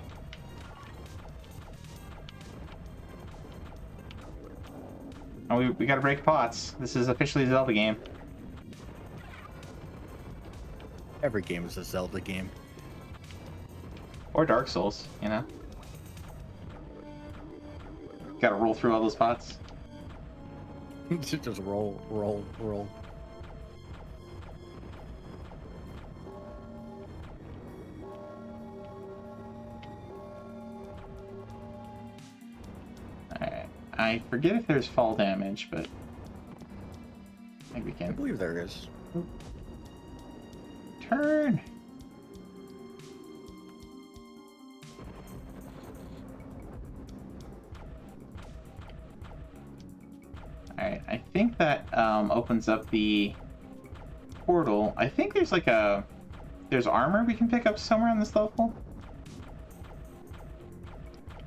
Oh, we gotta break pots. This is officially a Zelda game. Every game is a Zelda game. Or Dark Souls, you know? Gotta roll through all those pots. Just roll. Alright. I forget if there's fall damage, but I think we I can. believe there is. Turn! Alright, I think that opens up the portal. I think there's like there's armor we can pick up somewhere on this level.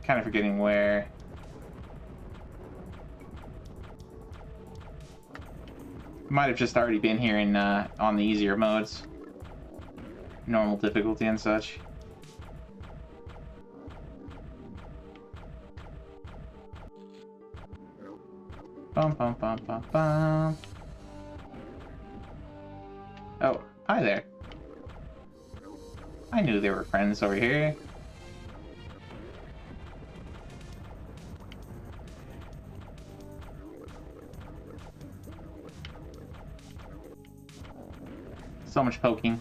Kind of forgetting where. Might have just already been here in on the easier modes. Normal difficulty and such. Bum bum bum bum bum. Oh, hi there. I knew there were friends over here. So much poking.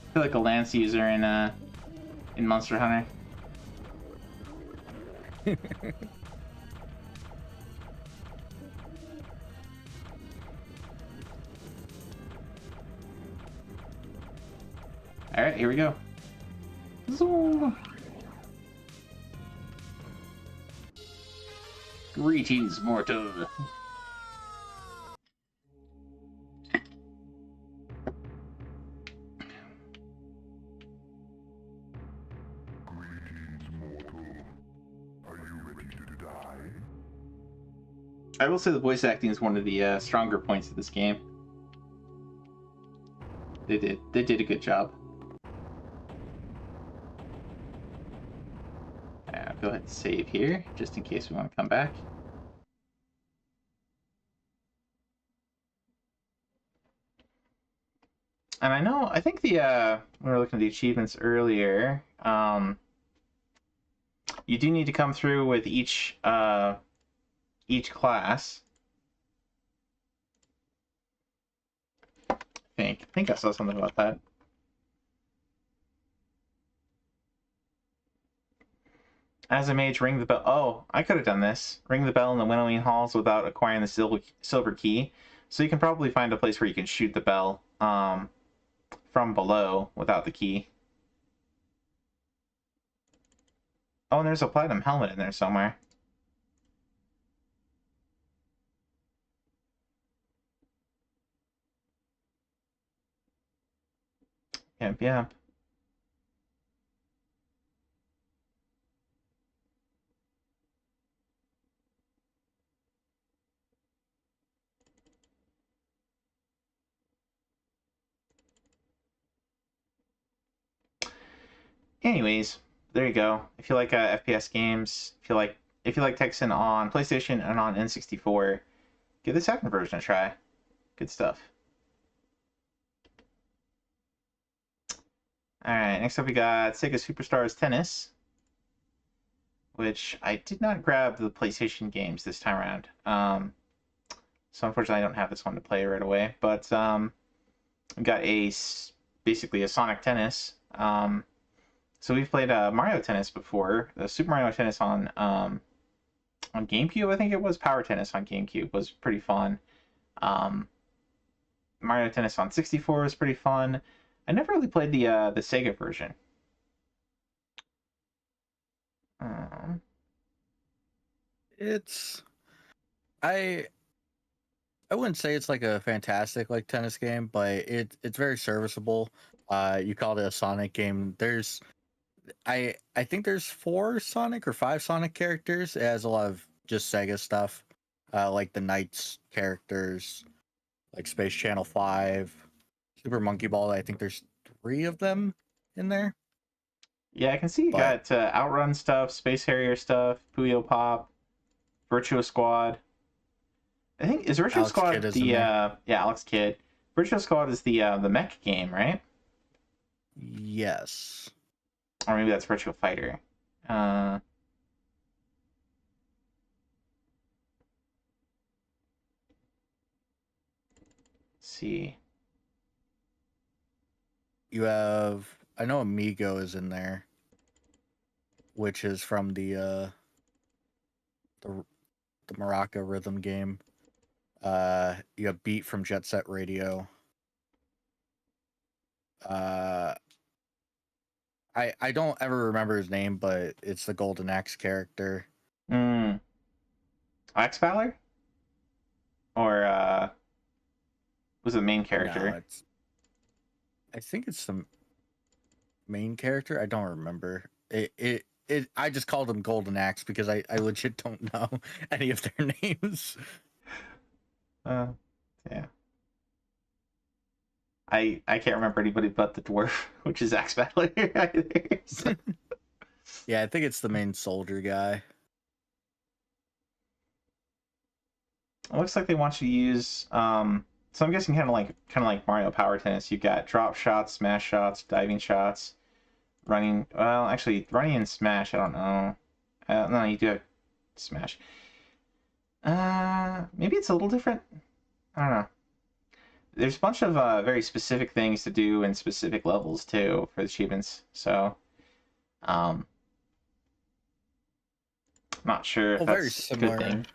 I feel like a lance user in Monster Hunter. All right, here we go. Zoom. Greetings, mortal. I will say the voice acting is one of the stronger points of this game. They did a good job. Go ahead and save here, just in case we want to come back. And I think we were looking at the achievements earlier. You do need to come through with each class. I think I saw something about that. As a mage, ring the bell. Oh, I could have done this. Ring the bell in the winnowing halls without acquiring the silver key. So you can probably find a place where you can shoot the bell from below without the key. Oh, and there's a platinum helmet in there somewhere. Yep. Anyways, there you go. If you like FPS games, if you like Tekken on PlayStation and on N64, give the second version a try. Good stuff. Alright, next up we got Sega Superstars Tennis, which I did not grab the PlayStation games this time around. so unfortunately I don't have this one to play right away. But we got basically a Sonic Tennis. So we've played Mario Tennis before. The Super Mario Tennis on GameCube, I think it was. Power Tennis on GameCube was pretty fun. Mario Tennis on 64 was pretty fun. I never really played the Sega version. It's I wouldn't say it's like a fantastic like tennis game, but it's very serviceable. You called it a Sonic game. There's I think there's 4 Sonic or 5 Sonic characters. It has a lot of just Sega stuff, like the Knights characters, like Space Channel 5, Super Monkey Ball. I think there's 3 of them in there. Yeah, I can see you got Outrun stuff, Space Harrier stuff, Puyo Pop, Virtua Squad. I think is Virtua Alex Squad Kidd is the in there. yeah, Alex Kidd. Virtua Squad is the mech game, right? Yes. Or maybe that's Virtua Fighter. Let's see. You have, I know Amigo is in there, which is from the Maraca rhythm game. You have Beat from Jet Set Radio. I don't ever remember his name, but it's the Golden Axe character. Axe Valor? Or was it the main character? No, I think it's the main character. I don't remember. I just called him Golden Axe because I legit don't know any of their names. Yeah. I can't remember anybody but the dwarf, which is Axe Battler either. So. Yeah, I think it's the main soldier guy. It looks like they want you to use so I'm guessing kind of like Mario Power Tennis. You've got drop shots, smash shots, diving shots, running. Well, actually, running and smash. I don't know. No, you do have smash. Maybe it's a little different. I don't know. There's a bunch of very specific things to do in specific levels too for the achievements. So, not sure if that's a good thing.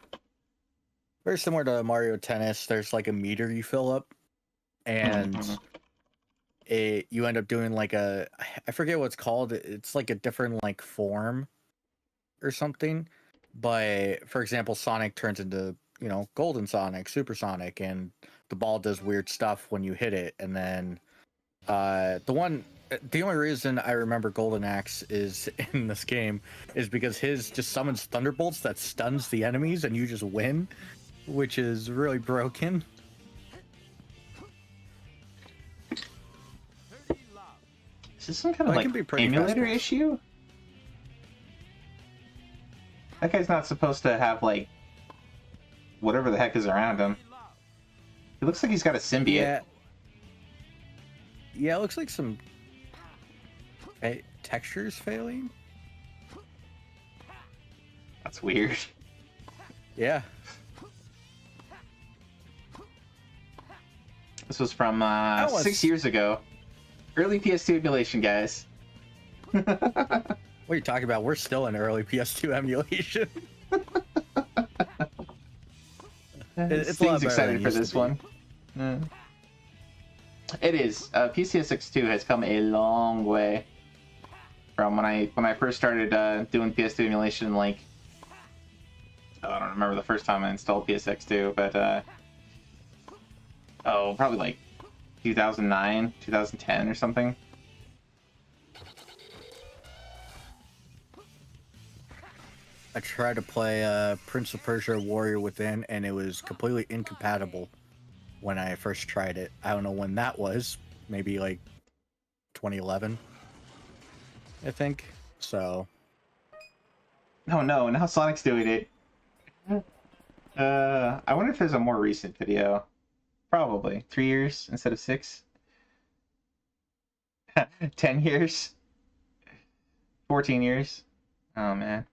Very similar to Mario Tennis. There's like a meter you fill up, and you end up doing like I forget what it's called. It's like a different like form or something. But for example, Sonic turns into, Golden Sonic, Super Sonic, and the ball does weird stuff when you hit it. And then the only reason I remember Golden Axe is in this game is because his just summons thunderbolts that stuns the enemies and you just win, which is really broken. Is this some kind of like emulator issue? That guy's not supposed to have like whatever the heck is around him. He looks like he's got a symbiote. Yeah, it looks like some textures failing. That's weird. Yeah. This was from 6 years ago. Early PS2 emulation, guys. What are you talking about? We're still in early PS2 emulation. Steve's excited for this one. It is. PCSX2 has come a long way from when I first started doing PS2 emulation. Like, I don't remember the first time I installed PSX2, but probably like 2009, 2010 or something. I tried to play Prince of Persia Warrior Within, and it was completely incompatible when I first tried it. I don't know when that was. Maybe like 2011, I think. So. Oh no, now Sonic's doing it. I wonder if there's a more recent video. Probably 3 years instead of 6. 10 years. 14 years. Oh man.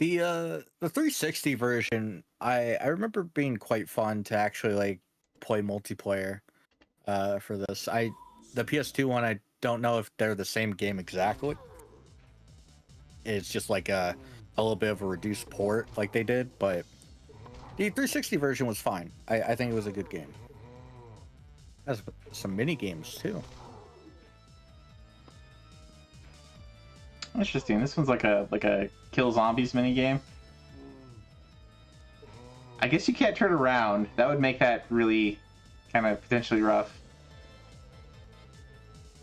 The 360 version, I remember being quite fun to actually like play multiplayer for this. The PS2 one, I don't know if they're the same game exactly. It's just like a little bit of a reduced port like they did, but the 360 version was fine. I think it was a good game. Has some mini games too. Interesting. This one's like a kill zombies mini game. I guess you can't turn around. That would make that really kind of potentially rough.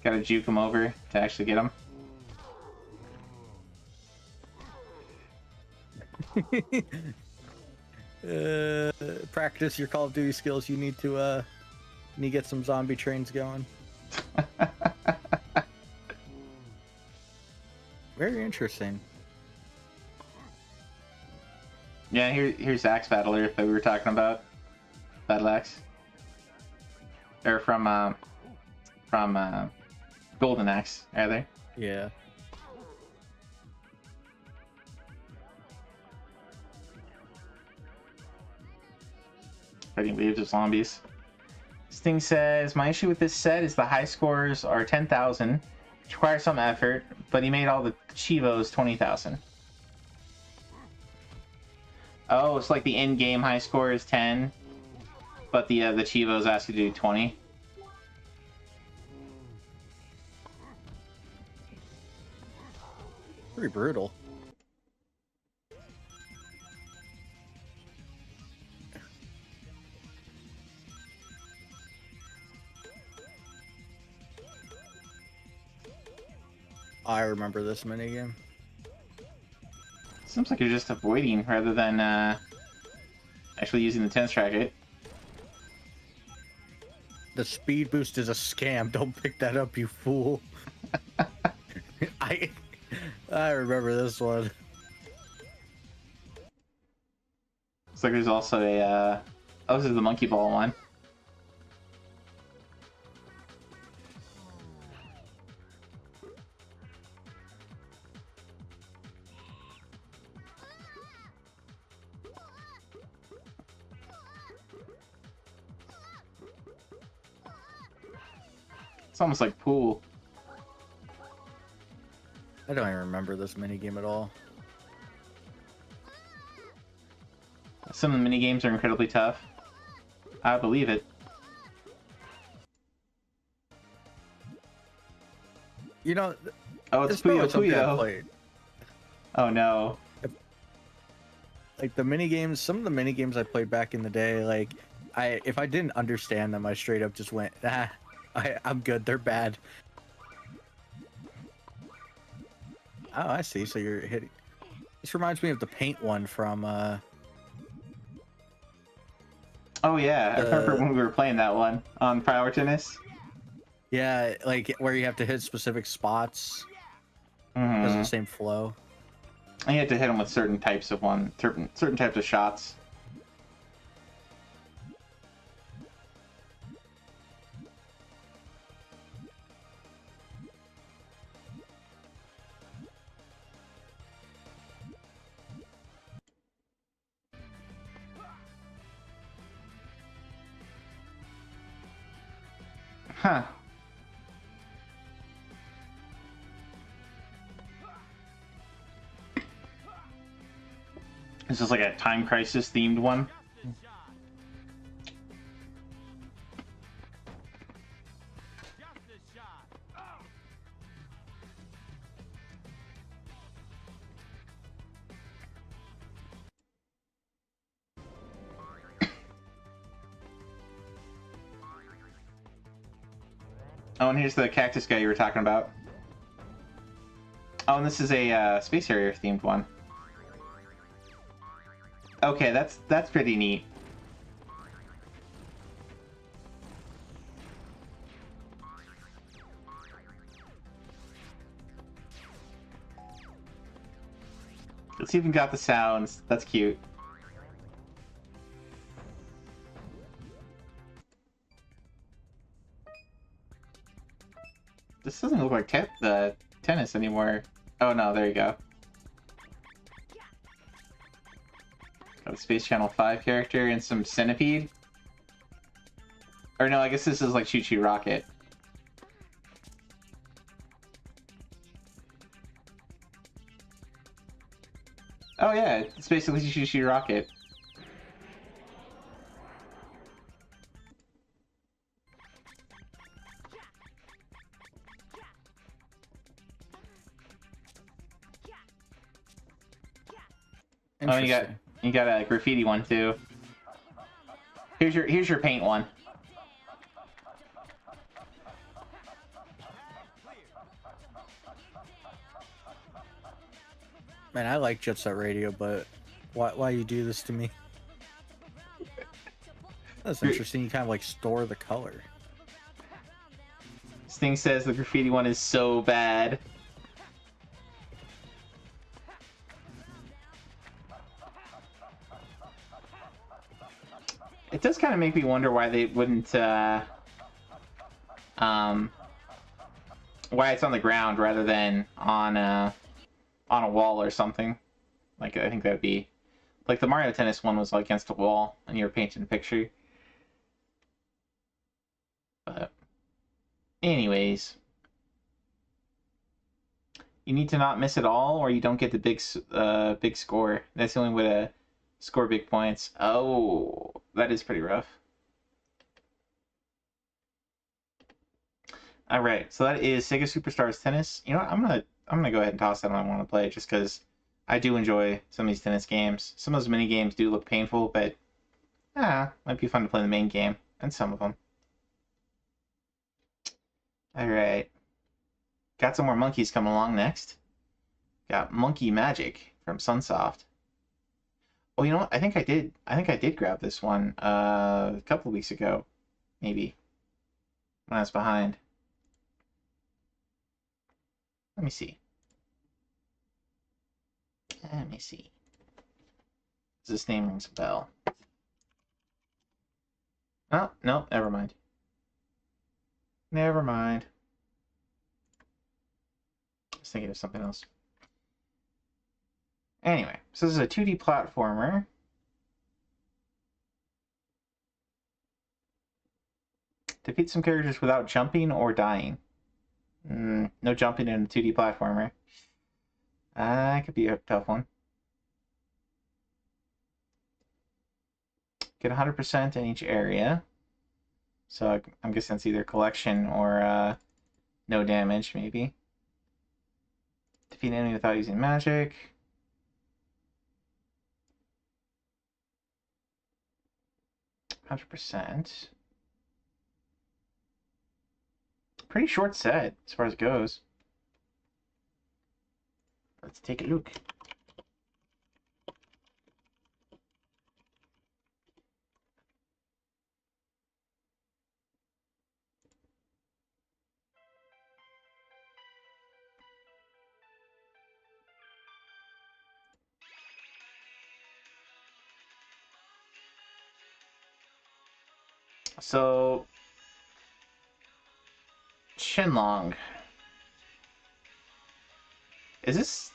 Gotta juke them over to actually get them. Practice your Call of Duty skills. You need to get some zombie trains going. Very interesting. Yeah, here's Axe Battler that we were talking about. Battle Axe. Or from Golden Axe, rather. Yeah. Fighting waves of zombies. This thing says, my issue with this set is the high scores are 10,000, which requires some effort, but he made all the Chivos 20,000. Oh, it's like the in-game high score is 10, but the Chivos ask you to do 20. Pretty brutal. I remember this minigame. Seems like you're just avoiding rather than actually using the tennis racket. The speed boost is a scam. Don't pick that up, you fool. I remember this one. Looks like there's also a oh, this is the monkey ball one. It's almost like pool. I don't even remember this minigame at all. Some of the minigames are incredibly tough. I believe it. You know, oh, it's probably Puyo something I Puyo. played. Oh no. Like the minigames, some of the minigames I played back in the day, like if I didn't understand them, I straight up just went, I'm good, they're bad. Oh, I see. So you're hitting. This reminds me of the paint one from. Oh yeah, I remember when we were playing that one on Power Tennis. Yeah, like where you have to hit specific spots. Has the same flow. And you have to hit them with certain types of certain types of shots. Huh. This is like a Time Crisis themed one. Oh, and here's the cactus guy you were talking about. Oh, and this is a Space Harrier themed one. Okay, that's pretty neat. It's even got the sounds. That's cute. This doesn't look like the tennis anymore. Oh no, there you go. Got a Space Channel 5 character and some Centipede. Or no, I guess this is like Choo Choo Rocket. Oh yeah, it's basically Choo Choo Rocket. Oh, you got a graffiti one too. Here's your paint one. Man, I like Jet Set Radio, but why you do this to me? That's interesting. You kind of like store the color. This thing says the graffiti one is so bad. It does kind of make me wonder why they wouldn't, why it's on the ground rather than on a wall or something. Like, I think that'd be, like the Mario Tennis one was against a wall and you were painting a picture. But, anyways. You need to not miss it all or you don't get the big score. That's the only way to score big points. Oh, that is pretty rough. All right, so that is Sega Superstars Tennis. You know what? I'm gonna go ahead and toss that one. I want to play just because I do enjoy some of these tennis games. Some of those mini games do look painful, but might be fun to play the main game and some of them. All right, got some more monkeys coming along next. Got Monkey Magic from Sunsoft. Oh, you know what? I think I did grab this one a couple of weeks ago, maybe, when I was behind. Let me see. This name rings a bell. Oh, no, never mind. Never mind. I was thinking of something else. Anyway, so this is a 2D platformer. Defeat some characters without jumping or dying. No jumping in a 2D platformer. That could be a tough one. Get 100% in each area. So I'm guessing it's either collection or no damage, maybe. Defeat an enemy without using magic. %. Pretty short set as far as it goes. Let's take a look. So, Shenlong. Is this?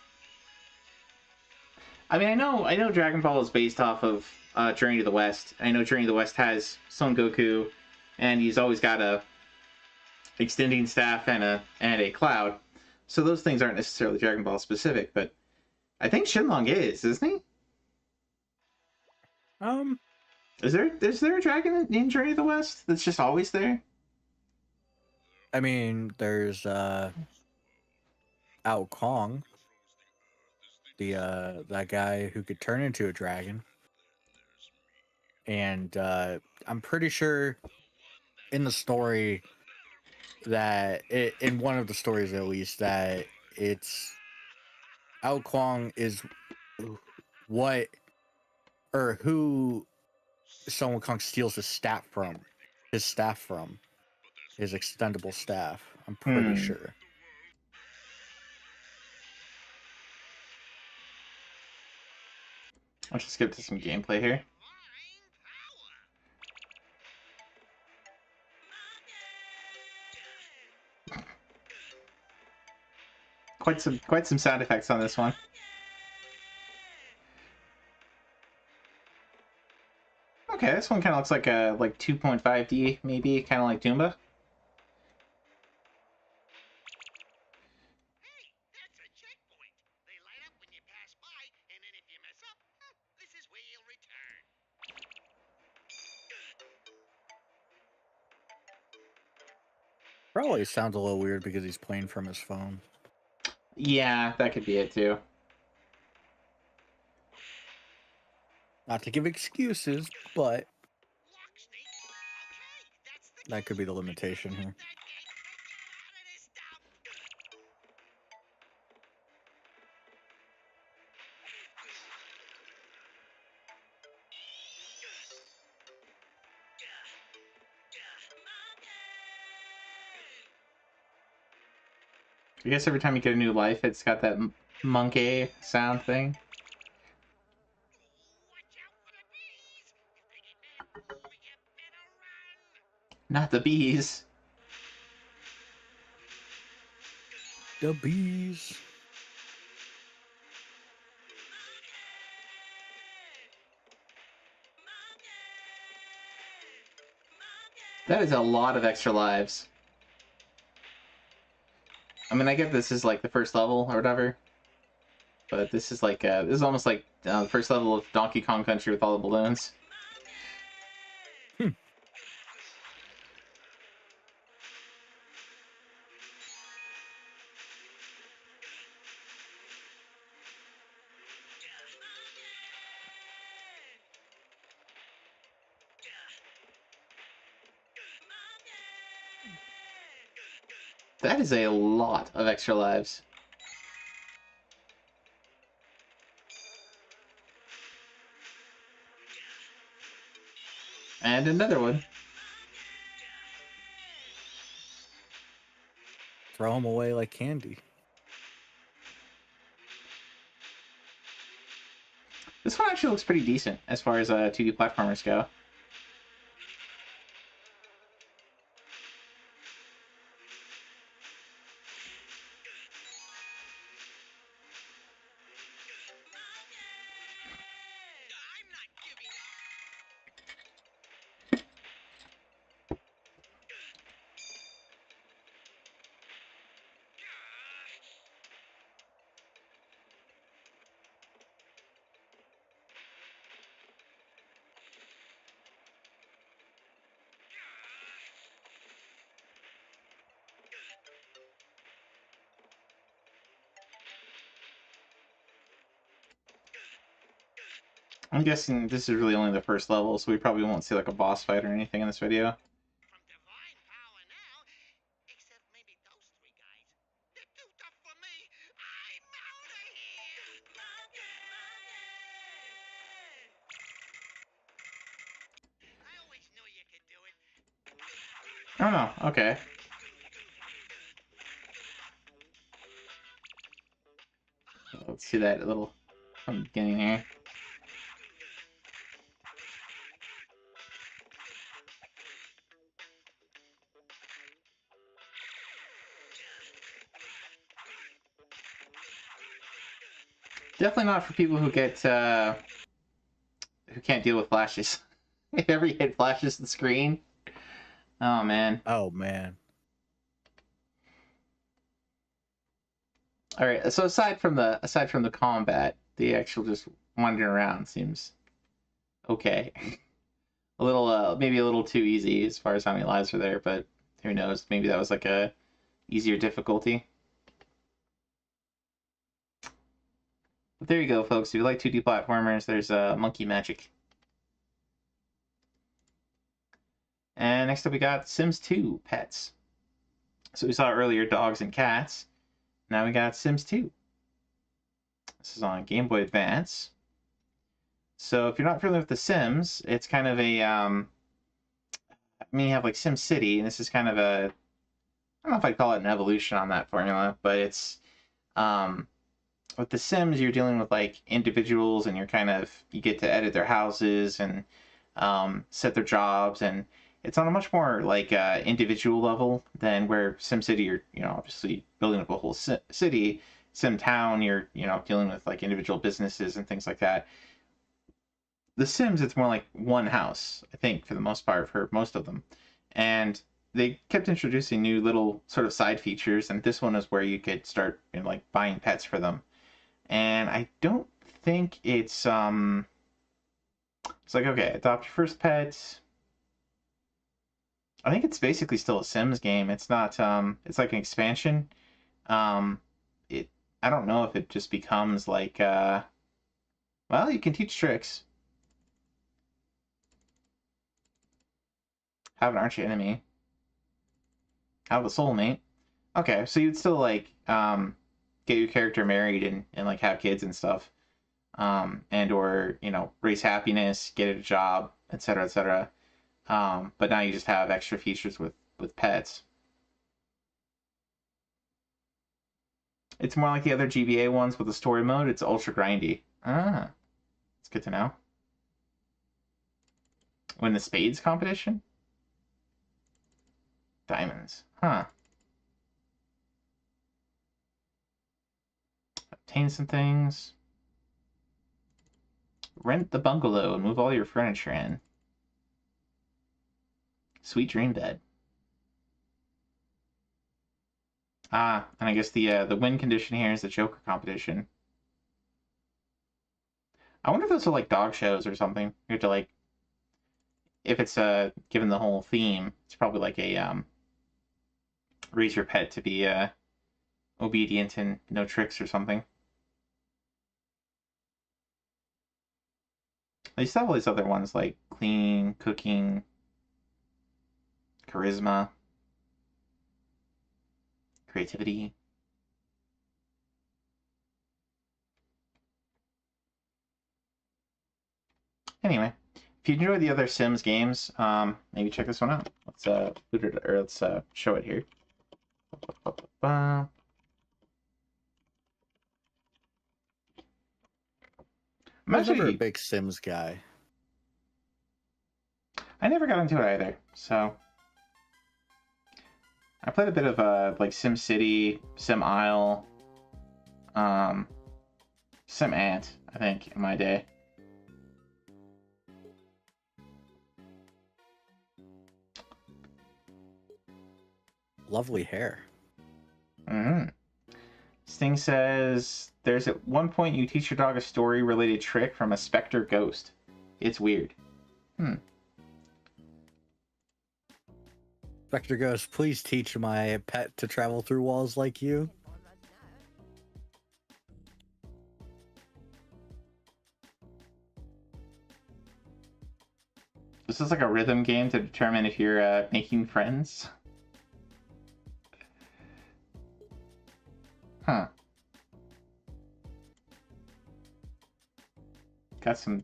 I mean, I know Dragon Ball is based off of Journey to the West. I know Journey to the West has Son Goku, and he's always got a extending staff and a cloud. So those things aren't necessarily Dragon Ball specific, but I think Shenlong isn't he? Is there a dragon in Journey to the West that's just always there? I mean, there's Ao Kong, that guy who could turn into a dragon, and I'm pretty sure in the story that in one of the stories at least that it's Ao Kong is what or who Sun Wukong steals his staff from, his extendable staff. I'm pretty sure. I'll just skip to some gameplay here. Quite some sound effects on this one. Okay, this one kind of looks like a 2.5D, maybe, kind of like Doomba. Hey, that's a checkpoint. They light up when you pass by, and then if you mess up, this is where you'll return. Probably sounds a little weird because he's playing from his phone. Yeah, that could be it too. Not to give excuses, but Lock, Snake. Okay, that's the that could be the limitation here. that gate. Get out of this stuff. I guess every time you get a new life, it's got that monkey sound thing. Watch out for the bees. If they get mad, you better run. Not the bees. The bees. That is a lot of extra lives. I mean, I get this is like the first level or whatever, but this is like this is almost like the first level of Donkey Kong Country with all the balloons. That is a lot of extra lives. And another one. Throw them away like candy. This one actually looks pretty decent as far as 2D platformers go. I'm not giving up. I'm guessing this is really only the first level, so we probably won't see like a boss fight or anything in this video. From divine power now, except maybe those three guys. They're too tough for me. I'm out of here. I always knew you could do it. Oh no, okay. Let's see that little from the beginning here. Definitely not for people who get who can't deal with flashes. If ever you hit flashes the screen, oh man. Oh man. All right. So aside from the combat, the actual just wandering around seems okay. A little maybe a little too easy as far as how many lives are there, but who knows? Maybe that was like a easier difficulty. But there you go, folks. If you like 2D platformers, there's Monkey Magic. And next up we got Sims 2 Pets. So we saw earlier dogs and cats. Now we got Sims 2. This is on Game Boy Advance. So if you're not familiar with The Sims, it's kind of a I mean, you have like Sim City, and this is kind of a, I don't know if I'd call it an evolution on that formula, but it's with The Sims, you're dealing with like individuals, and you get to edit their houses and set their jobs, and it's on a much more like individual level than where SimCity, you're obviously building up a whole city. SimTown, you're dealing with like individual businesses and things like that. The Sims, it's more like one house, I think, for the most part, for most of them. And they kept introducing new little sort of side features, and this one is where you could start, you know, like buying pets for them. And I don't think it's like, okay, adopt your first pet. I think it's basically still a Sims game. It's not it's like an expansion. I don't know if it just becomes like well, you can teach tricks. Have an arch enemy. Have a soulmate. Okay, so you'd still like get your character married and like have kids and stuff. And or, you know, raise happiness, get a job, etc., etc. But now you just have extra features with pets. It's more like the other GBA ones with the story mode. It's ultra grindy. Ah, it's good to know. Win the spades competition? Diamonds. Huh. Obtain some things. Rent the bungalow and move all your furniture in. Sweet dream bed. Ah, and I guess the win condition here is the Joker competition. I wonder if those are like dog shows or something. You have to like, if it's given the whole theme, it's probably like a raise your pet to be obedient and no tricks or something. They used to have all these other ones like cleaning, cooking, charisma, creativity. Anyway, if you enjoy the other Sims games, maybe check this one out. Let's boot it, or let's show it here. I'm never a big Sims guy. I never got into it either, so I played a bit of like Sim City, Sim Isle, Sim Ant, I think, in my day. Lovely hair. Mm-hmm. Sting says, there's at one point you teach your dog a story-related trick from a specter ghost. It's weird. Spectre Ghost, please teach my pet to travel through walls like you. This is like a rhythm game to determine if you're making friends. Huh. Got some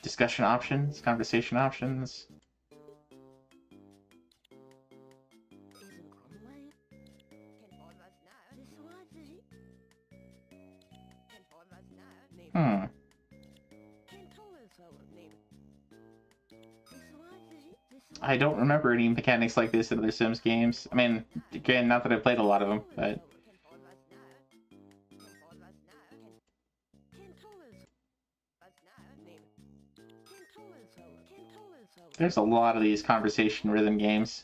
discussion options, conversation options. I don't remember any mechanics like this in other Sims games. I mean, again, not that I've played a lot of them, but... There's a lot of these conversation rhythm games.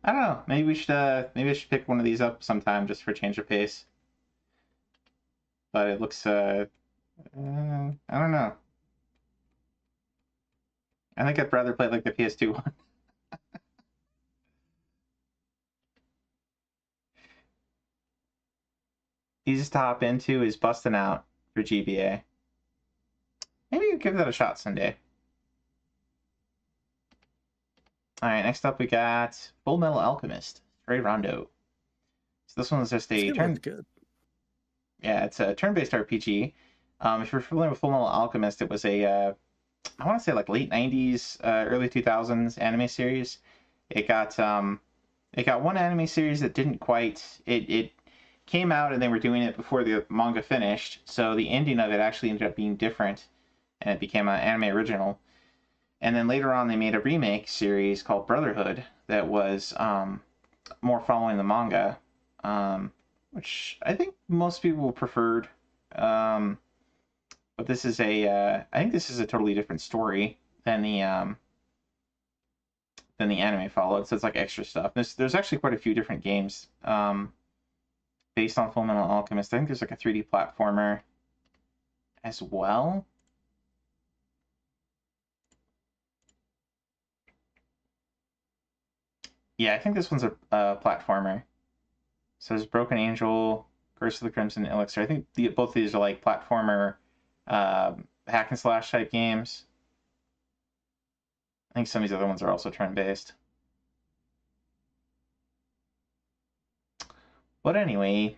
I don't know. Maybe we should. Maybe I should pick one of these up sometime just for a change of pace. But it looks. I don't know. I think I'd rather play like the PS2 one. Easiest to hop into is Bustin' Out for GBA. Maybe you give that a shot someday. Alright, next up we got Full Metal Alchemist, Stray Rondo. So this one is just a good. Yeah, it's a turn-based RPG. If you're familiar with Full Metal Alchemist, it was a I want to say like late 90s, early 2000s anime series. It got one anime series that didn't quite it came out and they were doing it before the manga finished, so the ending of it actually ended up being different and it became an anime original. And then later on, they made a remake series called Brotherhood that was more following the manga, which I think most people preferred. But this is I think this is a totally different story than the anime followed. So it's like extra stuff. There's actually quite a few different games based on Fullmetal Alchemist. I think there's like a 3D platformer as well. Yeah, I think this one's a platformer. So there's Broken Angel, Curse of the Crimson Elixir. I think both of these are like platformer hack and slash type games. I think some of these other ones are also turn-based. But anyway,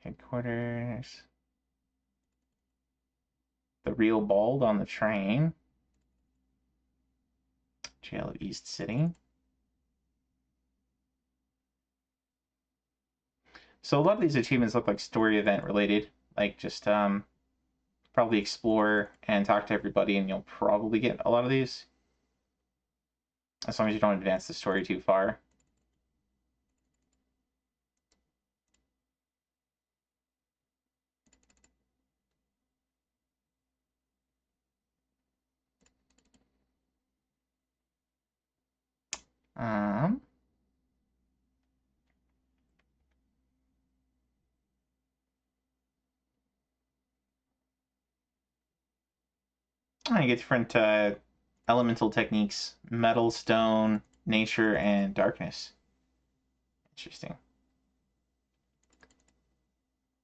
headquarters. The Real Bald on the train. Jail of East City. So a lot of these achievements look like story event related. Like just probably explore and talk to everybody, and you'll probably get a lot of these. As long as you don't advance the story too far. You get different elemental techniques: metal, stone, nature, and darkness. Interesting.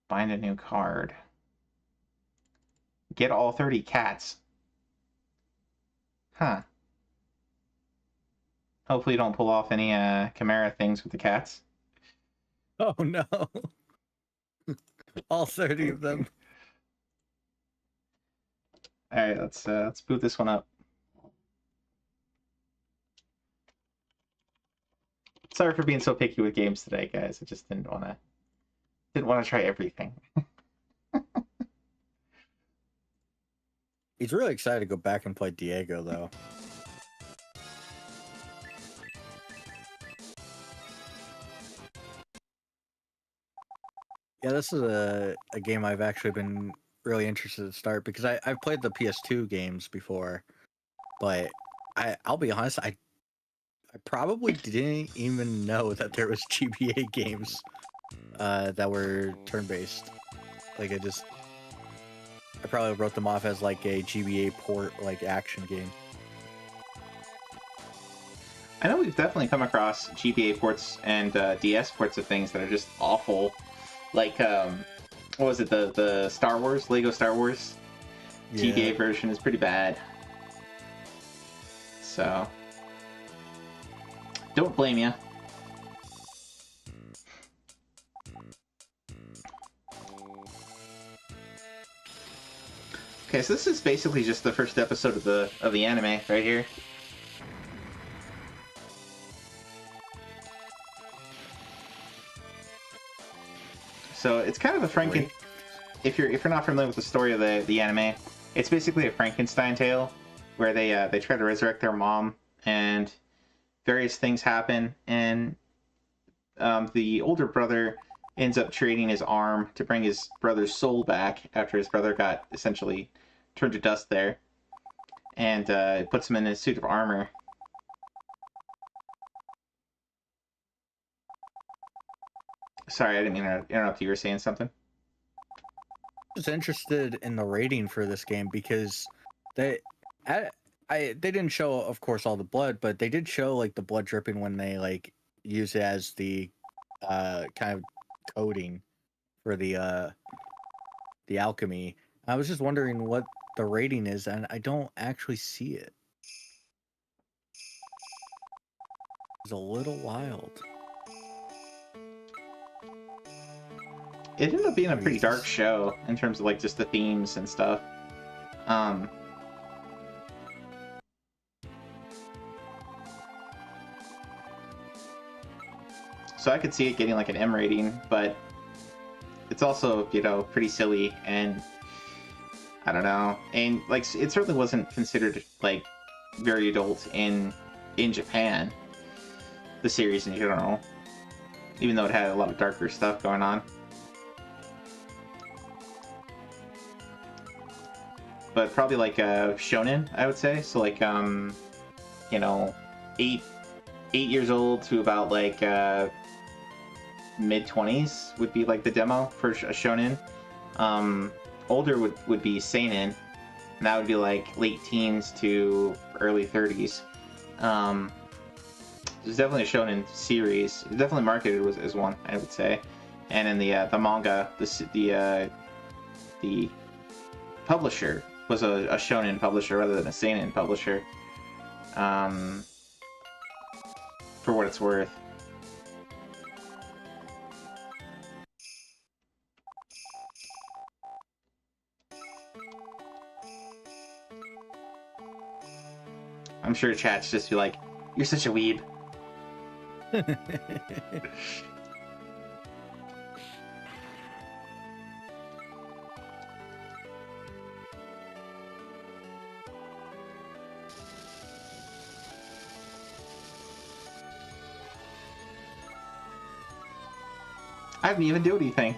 Find a new card. Get all 30 cats. Huh. Hopefully you don't pull off any Chimera things with the cats. Oh no. All 30 of them. Alright, let's boot this one up. Sorry for being so picky with games today, guys. I just didn't wanna try everything. He's really excited to go back and play Diego though. Yeah, this is a game I've actually been really interested to start because I've played the PS2 games before, but I'll be honest, I probably didn't even know that there was GBA games that were turn-based. Like I probably wrote them off as like a GBA port like action game. I know we've definitely come across GBA ports and DS ports of things that are just awful. Like, what was it, the Star Wars, Lego Star Wars GBA version is pretty bad. So, don't blame you. Okay, so this is basically just the first episode of the anime right here. So it's kind of a if you're not familiar with the story of the anime, it's basically a Frankenstein tale where they try to resurrect their mom and various things happen, and the older brother ends up trading his arm to bring his brother's soul back after his brother got essentially turned to dust there, and it puts him in a suit of armor. Sorry, I didn't mean to interrupt you. You were saying something? I was interested in the rating for this game because they didn't show, of course, all the blood, but they did show like the blood dripping when they like use it as the kind of coating for the alchemy. I was just wondering what the rating is, and I don't actually see it. It's a little wild. It ended up being a pretty dark show in terms of like just the themes and stuff. so I could see it getting like an M rating, but it's also, you know, pretty silly, and I don't know, and like it certainly wasn't considered like very adult in Japan, the series in general, even though it had a lot of darker stuff going on. But probably like shonen, I would say. So like you know, 8 years old to about like mid-20s would be like the demo for a shonen. Older would be seinen, and that would be like late teens to early 30s. There's definitely a shonen series. It's definitely marketed as one, I would say. And in the manga, the publisher was a shonen publisher rather than a seinen publisher. For what it's worth. I'm sure chat's just be like, "You're such a weeb." I didn't even do anything.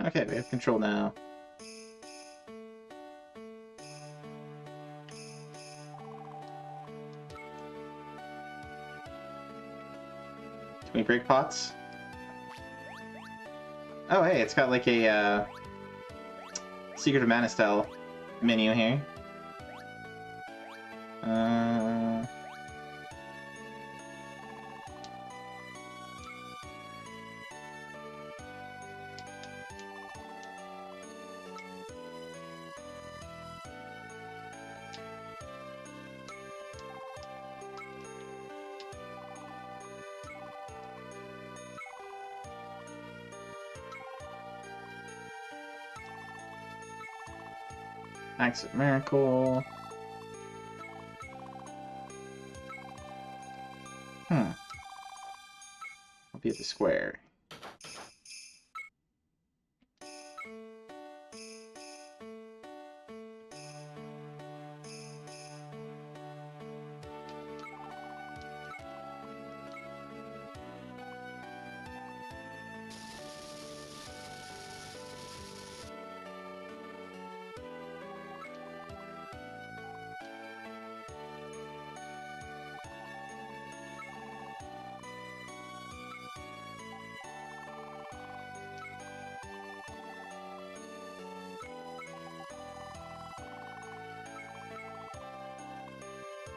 Okay, we have control now. Can we break pots? Oh, hey, it's got like a Secret of Mana style menu here. Acts of Miracle. I'll be at the square.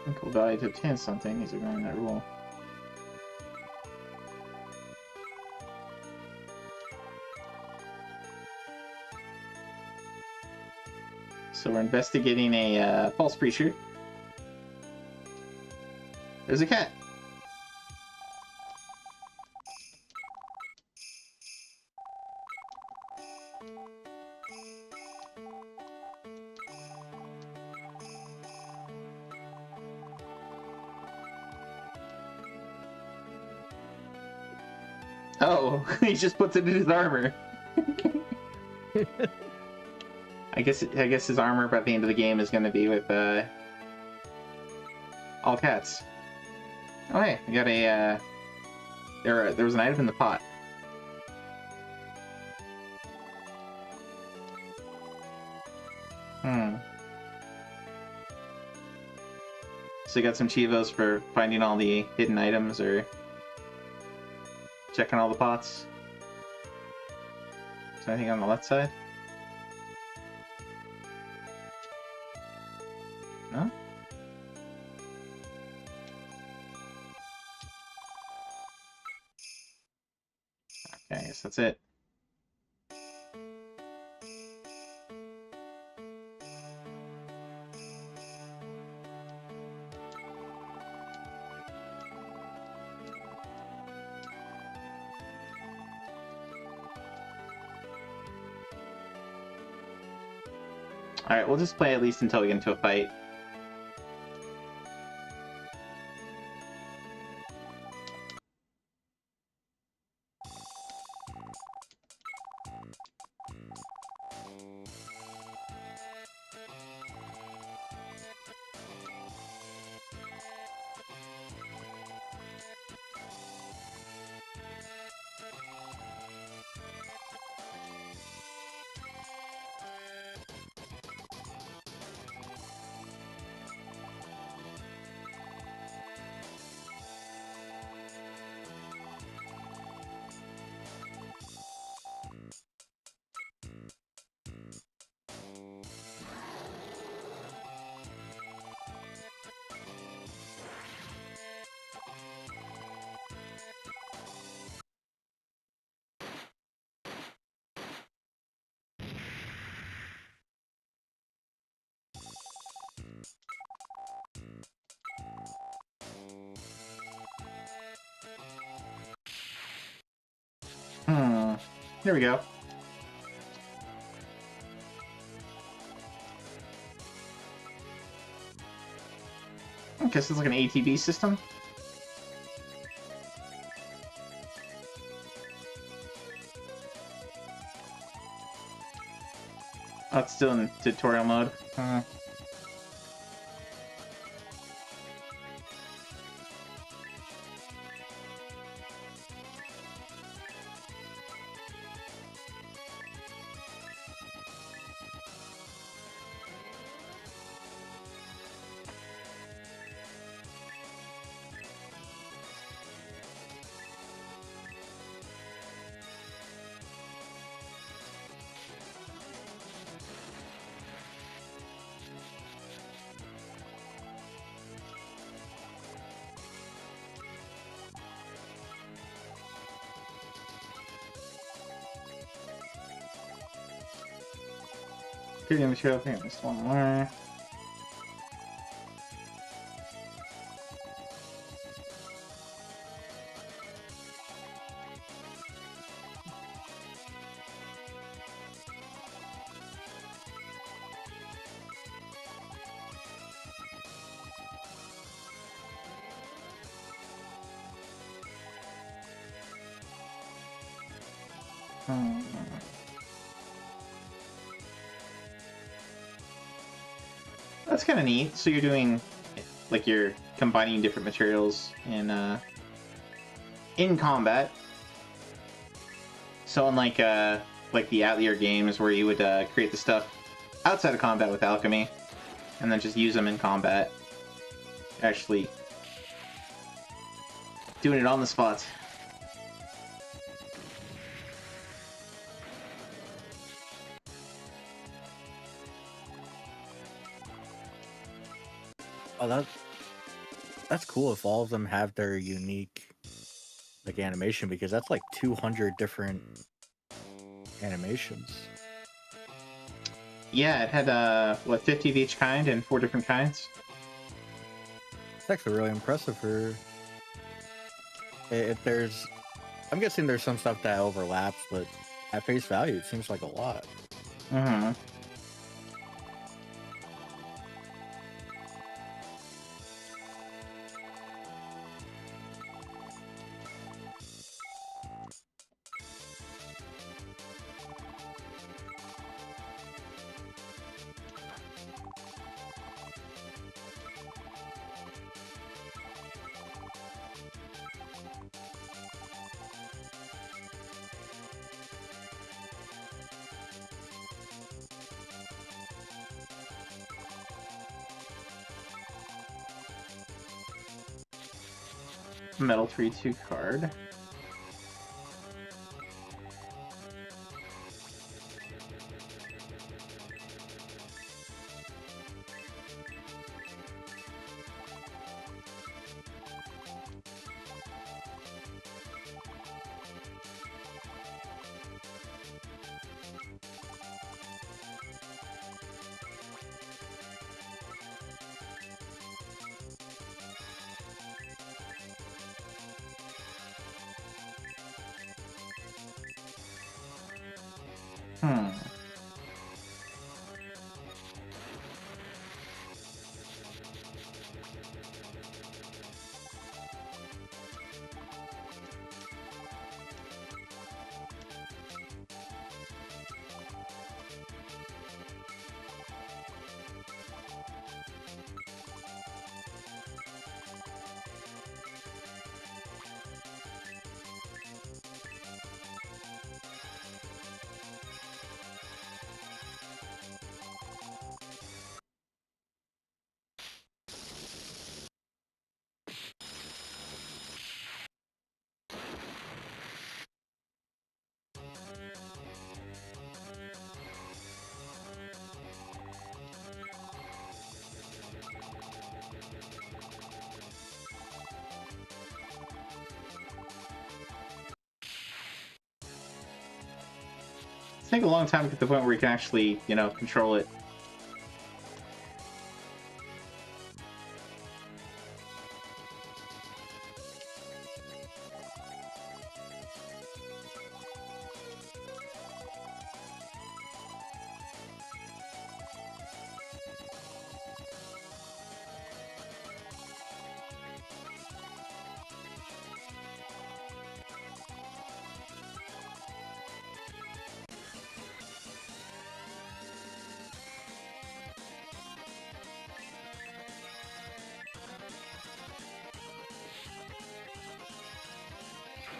Equal value to obtain something. These are ignoring that rule. So we're investigating a false preacher. There's a cat. Oh, he just puts it in his armor. I guess his armor by the end of the game is going to be with all cats. Oh hey, we got a there was an item in the pot. So you got some Chivos for finding all the hidden items or checking all the pots. Is there anything on the left side? No? guess that's it. Alright, we'll just play at least until we get into a fight. Here we go. I guess it's like an ATB system. Oh, it's still in tutorial mode. Getting material thing, this one more. That's kind of neat. So you're doing, like, you're combining different materials in combat. So unlike like the Atelier games where you would create the stuff outside of combat with alchemy, and then just use them in combat, actually doing it on the spot. Oh, that's cool if all of them have their unique like animation, because that's like 200 different animations. Yeah, it had what, 50 of each kind and 4 different kinds. It's actually really impressive for if there's. I'm guessing there's some stuff that overlaps, but at face value, it seems like a lot. Mm-hmm. Metal Tree 2 card. Hmm. It's taking a long time to get to the point where you can actually, you know, control it.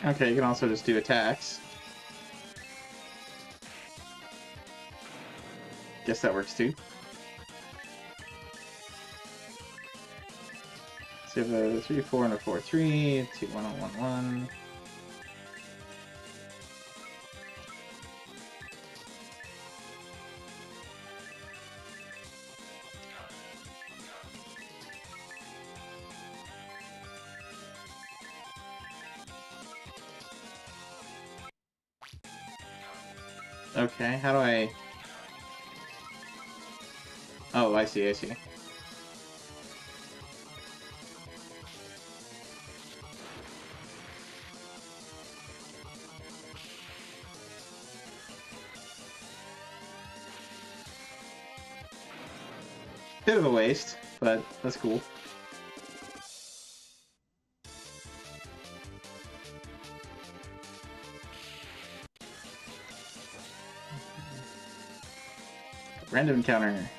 Okay, you can also just do attacks. Guess that works too. So you have a 3-4 and a 4-3, 2-1-1-1. Okay, how do I... Oh, I see, I see. Bit of a waste, but that's cool. Random encounter.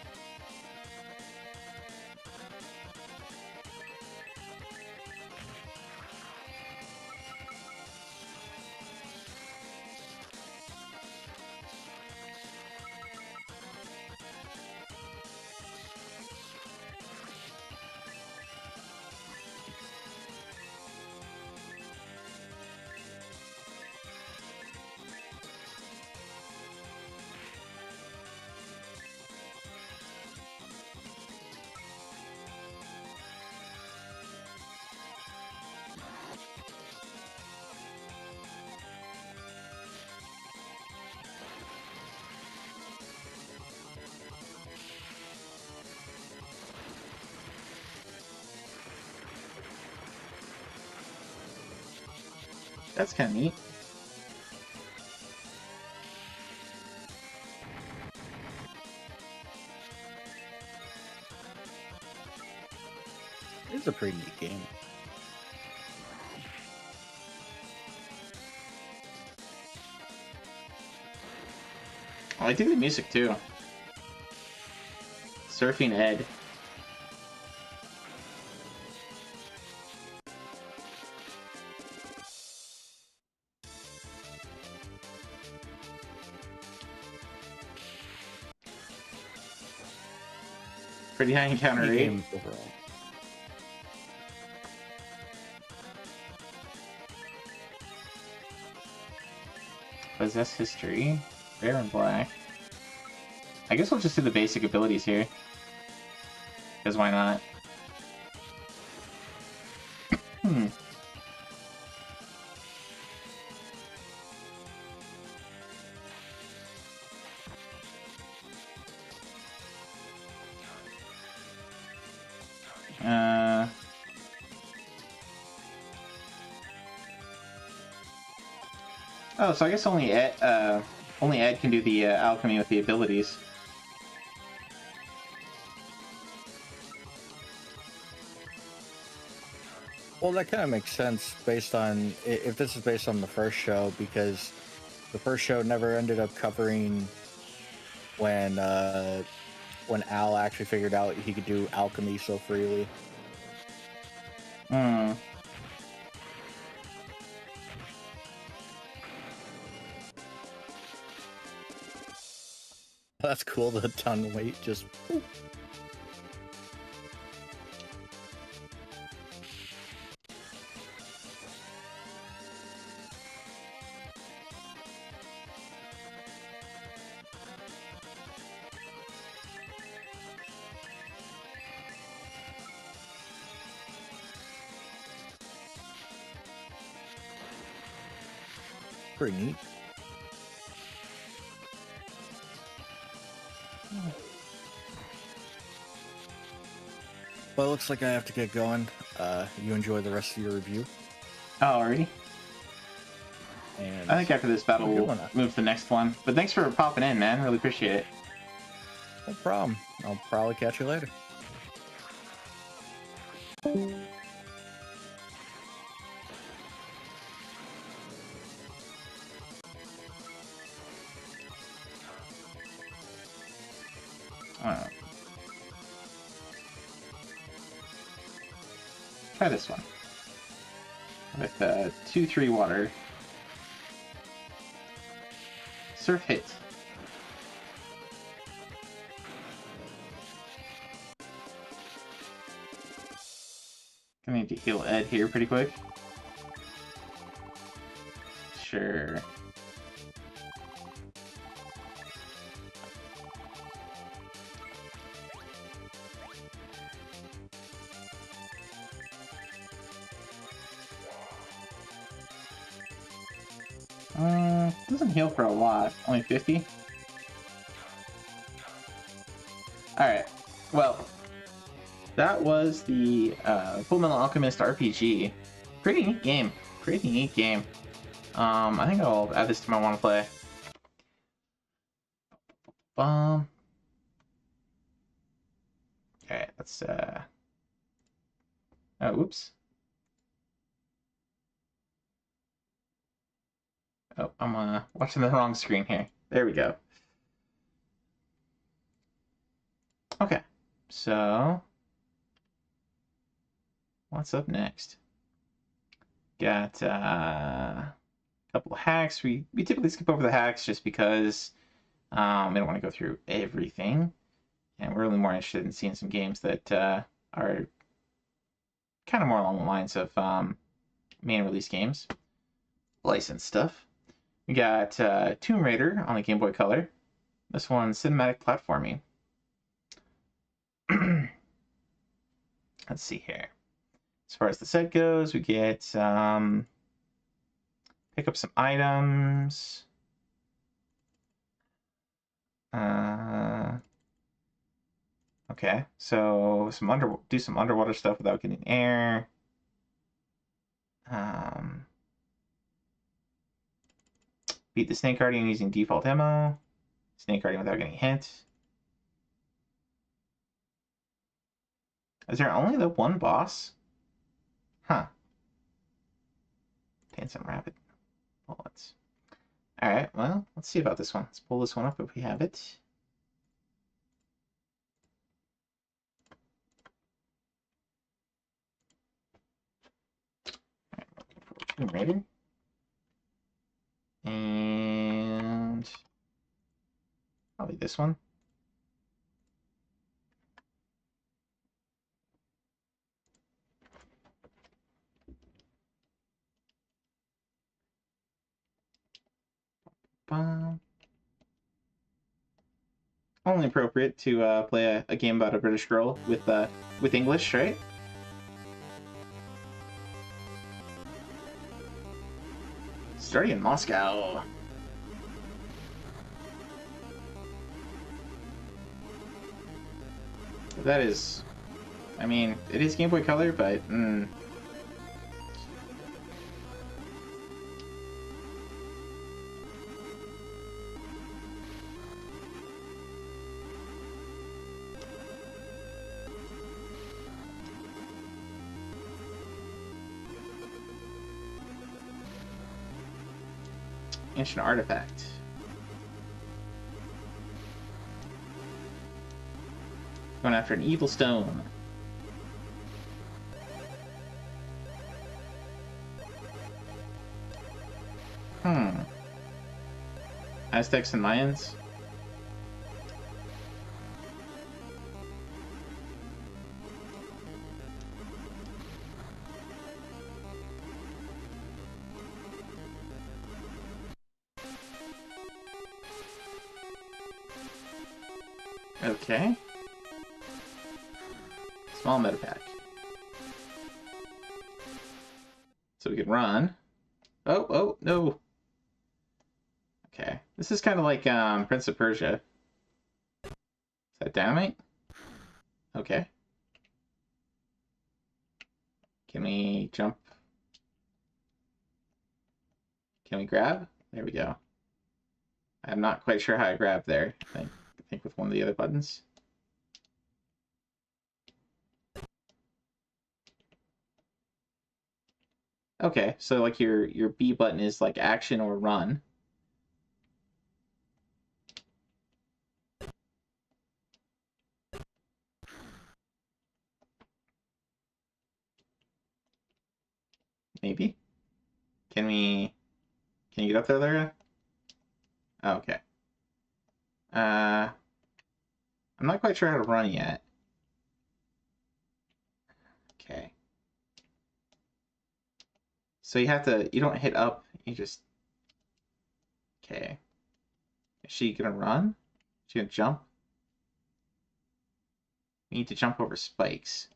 That's kind of neat. It's a pretty neat game. Oh, I do the music too. Surfing Ed. Pretty high encounter Neat rate. game overall. Possess history. Rare and black. I guess we'll just do the basic abilities here. Because why not? Hmm. Oh, so I guess only Ed, Only Ed can do the alchemy with the abilities. Well, that kind of makes sense based on if this is based on the first show, because the first show never ended up covering when Al actually figured out he could do alchemy so freely. Hmm. That's cool. The tongue weight just. Pretty neat. Well, it looks like I have to get going. You enjoy the rest of your review. Oh, already? And I think after this battle, good we'll one. move to the next one. But thanks for popping in, man. Really appreciate it. No problem. I'll probably catch you later. Try this one. With 2-3 water. Surf hit. Gonna need to heal Ed here pretty quick. Sure. Doesn't heal for a lot. Only 50. Alright. Well, that was the Fullmetal Alchemist RPG. Pretty neat game. Pretty neat game. I think I'll add this to my want to play. Alright, let's oh, whoops. Oh, I'm watching the wrong screen here. There we go. Okay, so what's up next? Got a couple of hacks. We typically skip over the hacks just because we don't want to go through everything, and we're really more interested in seeing some games that are kind of more along the lines of main release games, licensed stuff. We got Tomb Raider on the Game Boy Color. This one's cinematic platforming. Let's see here. As far as the set goes, we get pick up some items. Okay, so do some underwater stuff without getting air. Beat the Snake Guardian using default ammo. Snake Guardian without getting hit. Is there only the one boss? Huh. Obtain some rapid bullets. Alright, well, let's see about this one. Let's pull this one up if we have it. Alright, looking for Tomb Raider. And probably this one. Only appropriate to play a game about a British girl with English, right? Starting in Moscow. That is, I mean, it is Game Boy Color, but Ancient artifact. Going after an evil stone. Aztecs and Mayans. Okay. Small meta pack. So we can run. Oh, no. Okay. This is kind of like Prince of Persia. Is that dynamite? Okay. Can we jump? Can we grab? There we go. I'm not quite sure how I grab there. I think with one of the other buttons. Okay, so like your B button is like action or run. Maybe. Can you get up there, Lara? Oh, okay. I'm not quite sure how to run yet. Okay. So you don't hit up, you just... Okay. Is she gonna run? Is she gonna jump? We need to jump over spikes.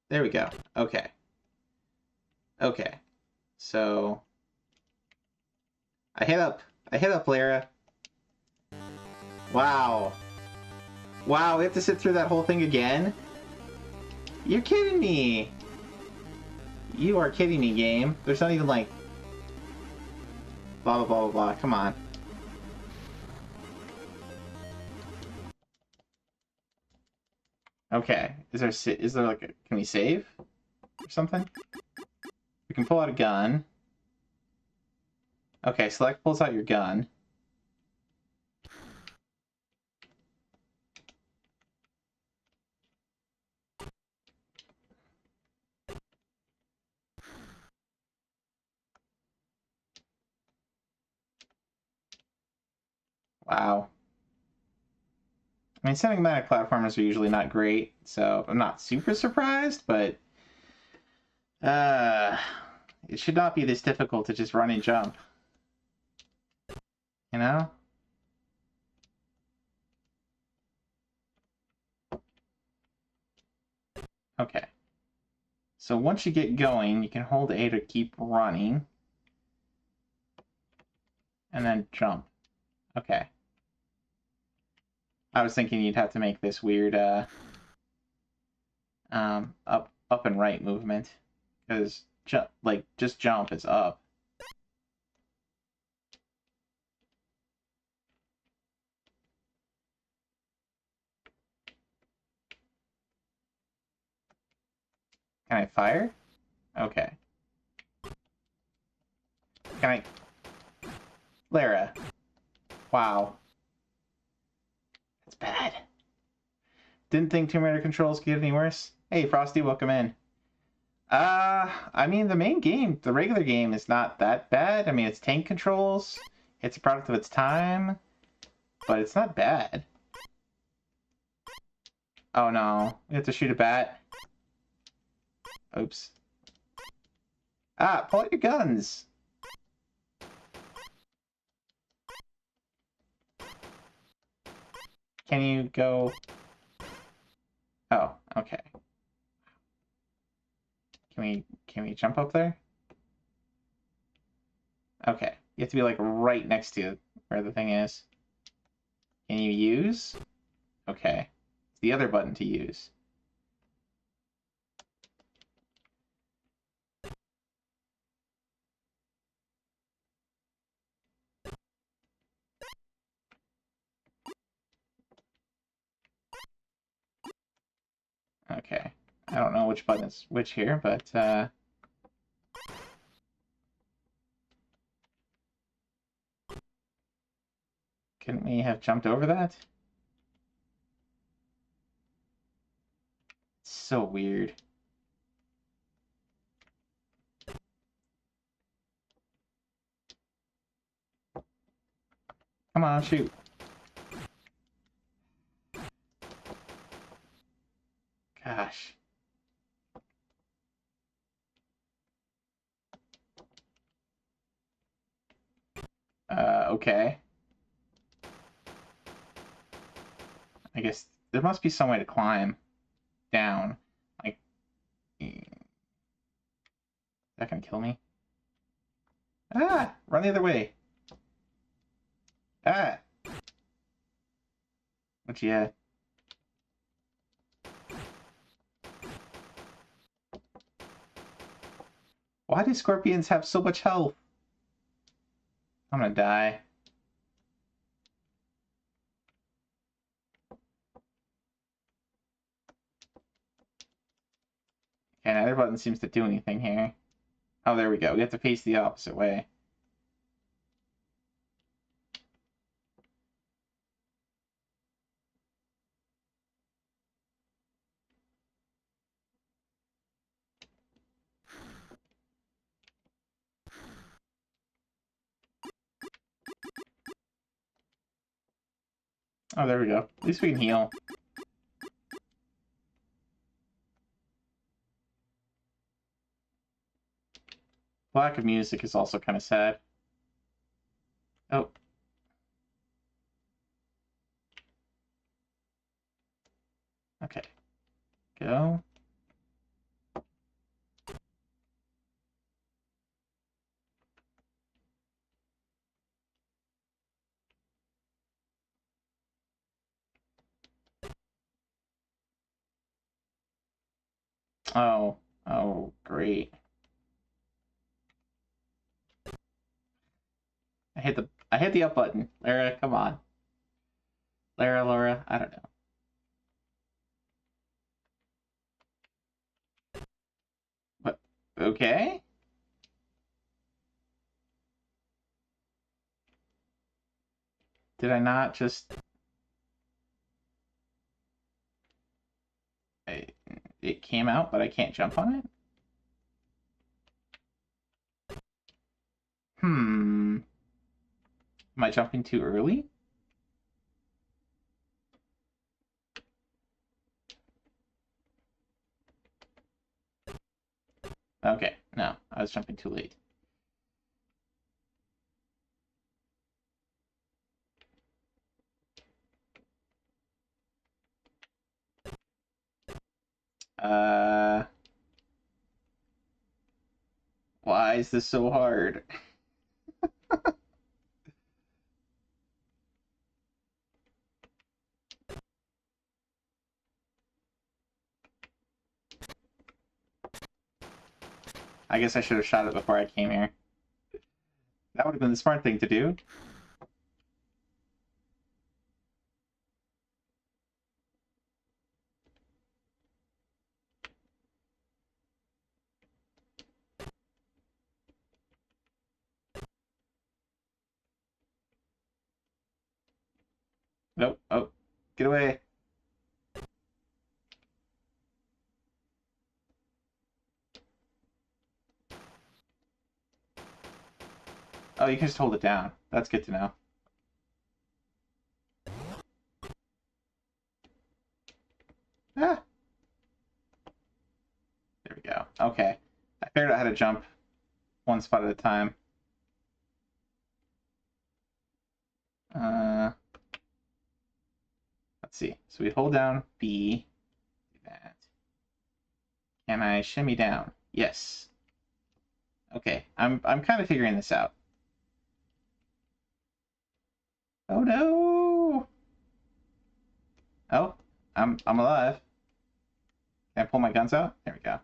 There we go. Okay. Okay. So... I hit up, Lara. Wow. Wow, we have to sit through that whole thing again? You're kidding me! You are kidding me, game. There's not even like... Blah, blah, blah, blah, blah. Come on. Okay. Is there like a... Can we save? Or something? We can pull out a gun. Okay, select pulls out your gun. Wow. I mean, cinematic platformers are usually not great, so I'm not super surprised, but it should not be this difficult to just run and jump. You know? Okay. So once you get going, you can hold A to keep running. And then jump. Okay. I was thinking you'd have to make this weird up and right movement. Because just jump is up. Can I fire? Okay. Can I... Lara. Wow. That's bad. Didn't think Tomb Raider controls could get any worse. Hey, Frosty, welcome in. I mean, the main game, the regular game, is not that bad. I mean, it's tank controls. It's a product of its time. But it's not bad. Oh no. We have to shoot a bat. Oops. Ah, pull out your guns! Can you go... Oh, okay. Can we jump up there? Okay. You have to be like right next to where the thing is. Can you use? Okay. It's the other button to use. Okay. I don't know which button is which here, but Couldn't we have jumped over that? It's so weird. Come on, shoot. Gosh. Okay. I guess there must be some way to climb down. Like, is that gonna kill me? Ah! Run the other way. Ah! What you had? Why do scorpions have so much health? I'm gonna die. Okay, neither button seems to do anything here. Oh, there we go. We have to face the opposite way. Oh, there we go. At least we can heal. Lack of music is also kind of sad. Oh. Okay. Go. Oh. Oh, great. I hit the up button. Lara, come on. Laura, I don't know. What? Okay. Did I not just... It came out, but I can't jump on it? Am I jumping too early? Okay, no, I was jumping too late. Why is this so hard? I guess I should have shot it before I came here. That would have been the smart thing to do. Nope. Oh, get away. Oh, you can just hold it down. That's good to know. Ah. There we go. Okay. I figured out how to jump one spot at a time. Let's see. So we hold down B. Do that. Can I shimmy down? Yes. Okay. I'm kind of figuring this out. Oh no! Oh, I'm alive. Can I pull my guns out? There we go.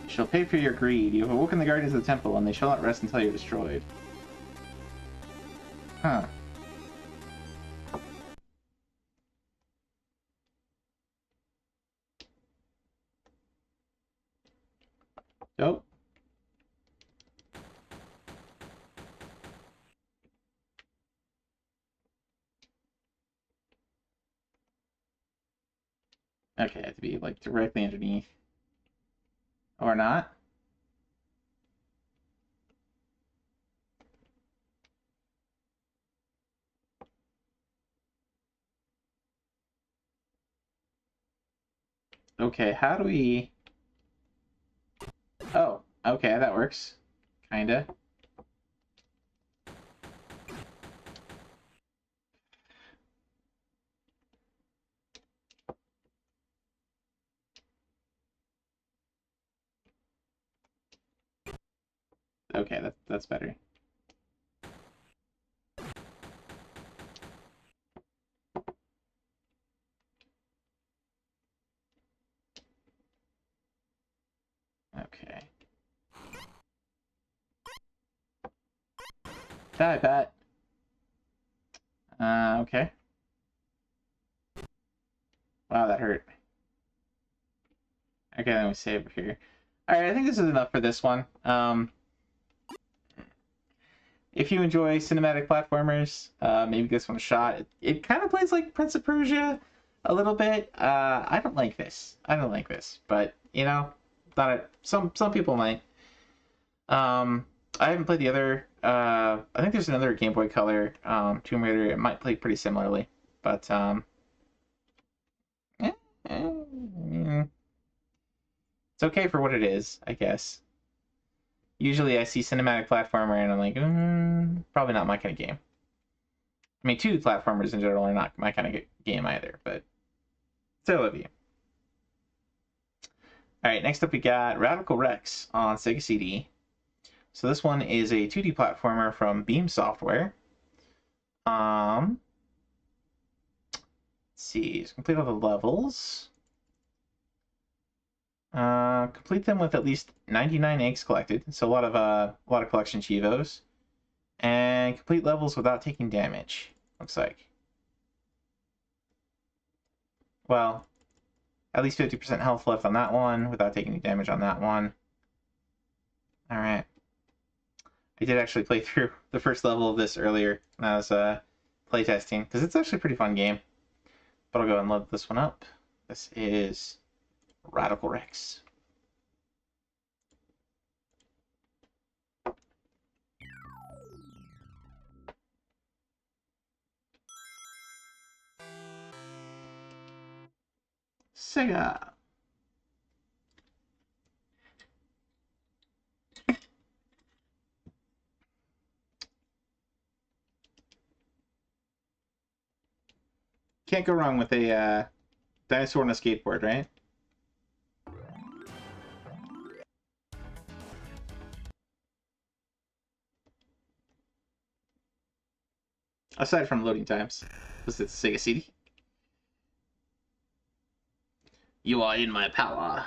You shall pay for your greed. You have awoken the guardians of the temple, and they shall not rest until you're destroyed. Huh. Nope. Okay, I have to be like directly underneath. Or not. Okay, how do we... Oh, okay, that works. Kinda. Okay, that's better. Okay. Die, Pat. Okay. Wow, that hurt. Okay, let me save here. Alright, I think this is enough for this one. If you enjoy cinematic platformers, maybe give this one a shot. It kind of plays like Prince of Persia a little bit. I don't like this. I don't like this, but you know, some people might. I haven't played the other. I think there's another Game Boy Color Tomb Raider. It might play pretty similarly, but it's okay for what it is, I guess. Usually I see cinematic platformer and I'm like, probably not my kind of game. I mean, 2D platformers in general are not my kind of game either, but still love you. Alright, next up we got Radical Rex on Sega CD. So this one is a 2D platformer from Beam Software. Let's see, let's complete all the levels. Complete them with at least 99 eggs collected, so a lot of collection Chivos, and complete levels without taking damage. Looks like. Well, at least 50% health left on that one without taking any damage on that one. All right. I did actually play through the first level of this earlier when I was playtesting because it's actually a pretty fun game. But I'll go and load this one up. This is Radical Rex. Sega. Can't go wrong with a dinosaur on a skateboard, right? Aside from loading times, because it's Sega CD. You are in my power.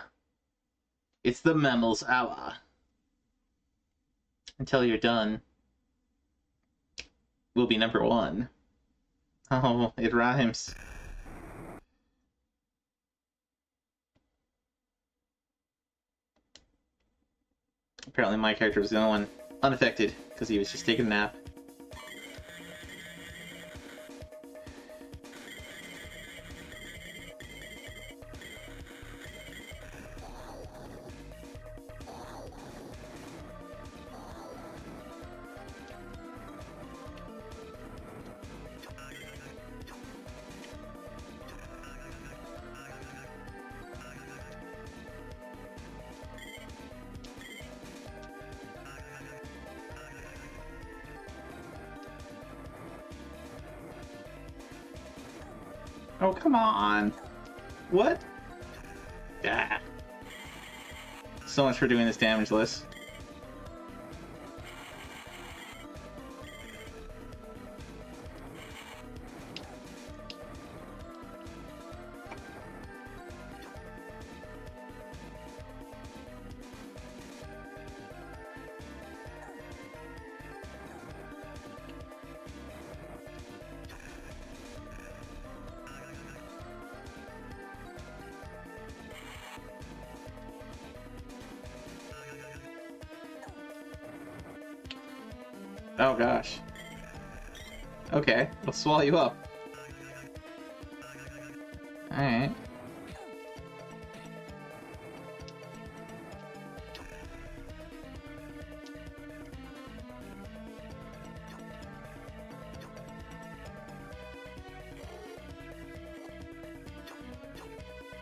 It's the mammal's hour. Until you're done, we'll be number one. Oh, it rhymes. Apparently my character was the only one unaffected, because he was just taking a nap. Oh, come on. What? Yeah. So much for doing this damageless. Oh gosh. Okay, it'll swallow you up. Alright.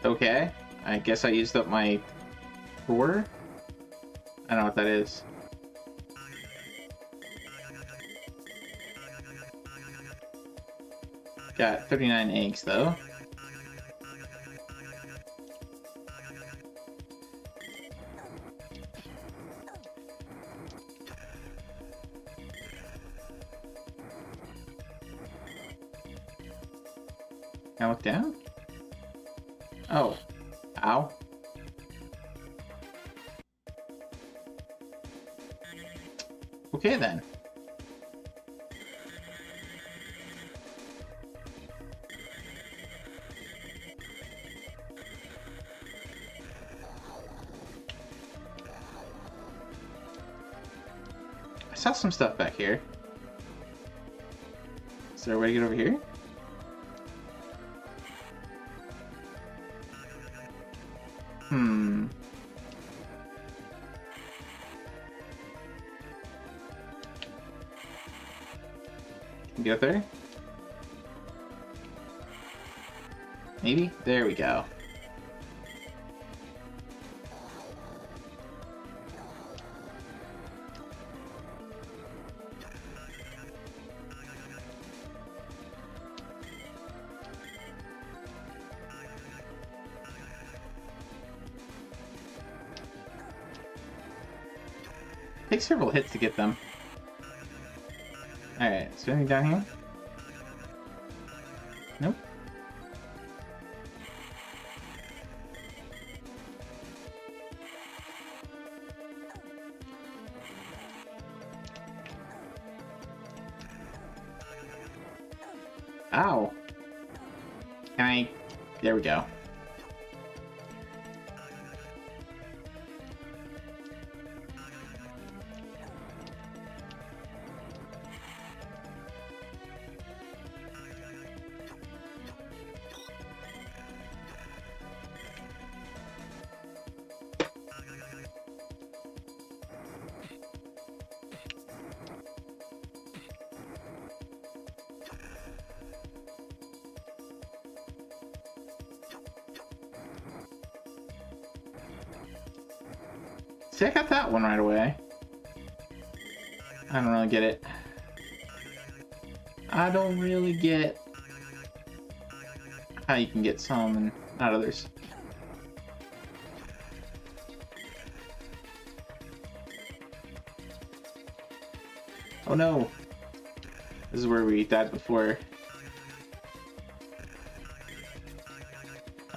Okay, I guess I used up my 4. I don't know what that is. Got 39 eggs though. Now look down? Oh. Ow. Okay then. I saw some stuff back here. Is there a way to get over here? Get there? Maybe? There we go. Takes several hits to get them. Alright, is there anything down here? Nope. Ow. Can I... There we go. See, I got that one right away. I don't really get it. I don't really get how you can get some and not others. Oh no! This is where we died before.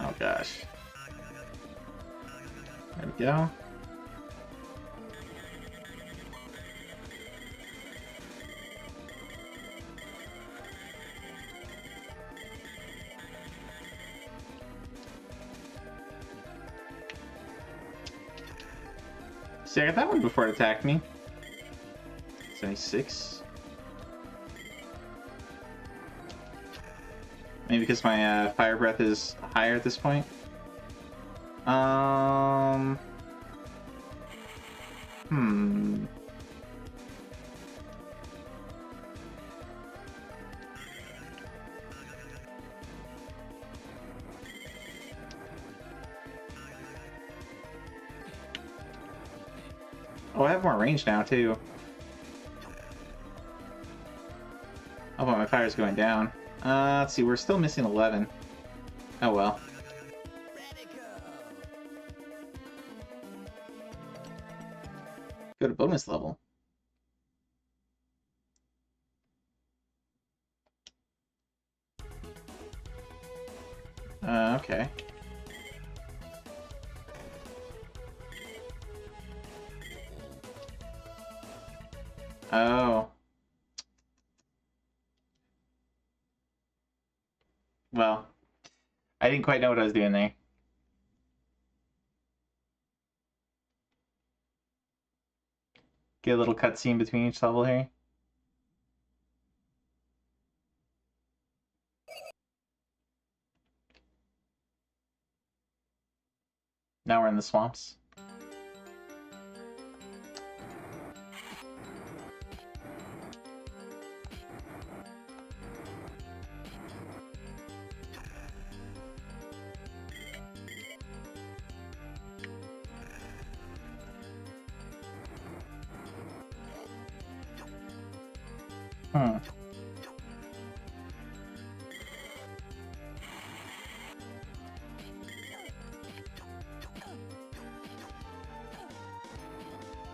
Oh gosh. There we go. See, I got that one before it attacked me. 76. Maybe because my fire breath is higher at this point. Oh, I have more range now, too. Oh, but my fire's going down. Let's see, we're still missing 11. Oh, well. Go to bonus level. Okay. Oh. Well, I didn't quite know what I was doing there. Get a little cutscene between each level here. Now we're in the swamps. Hmm.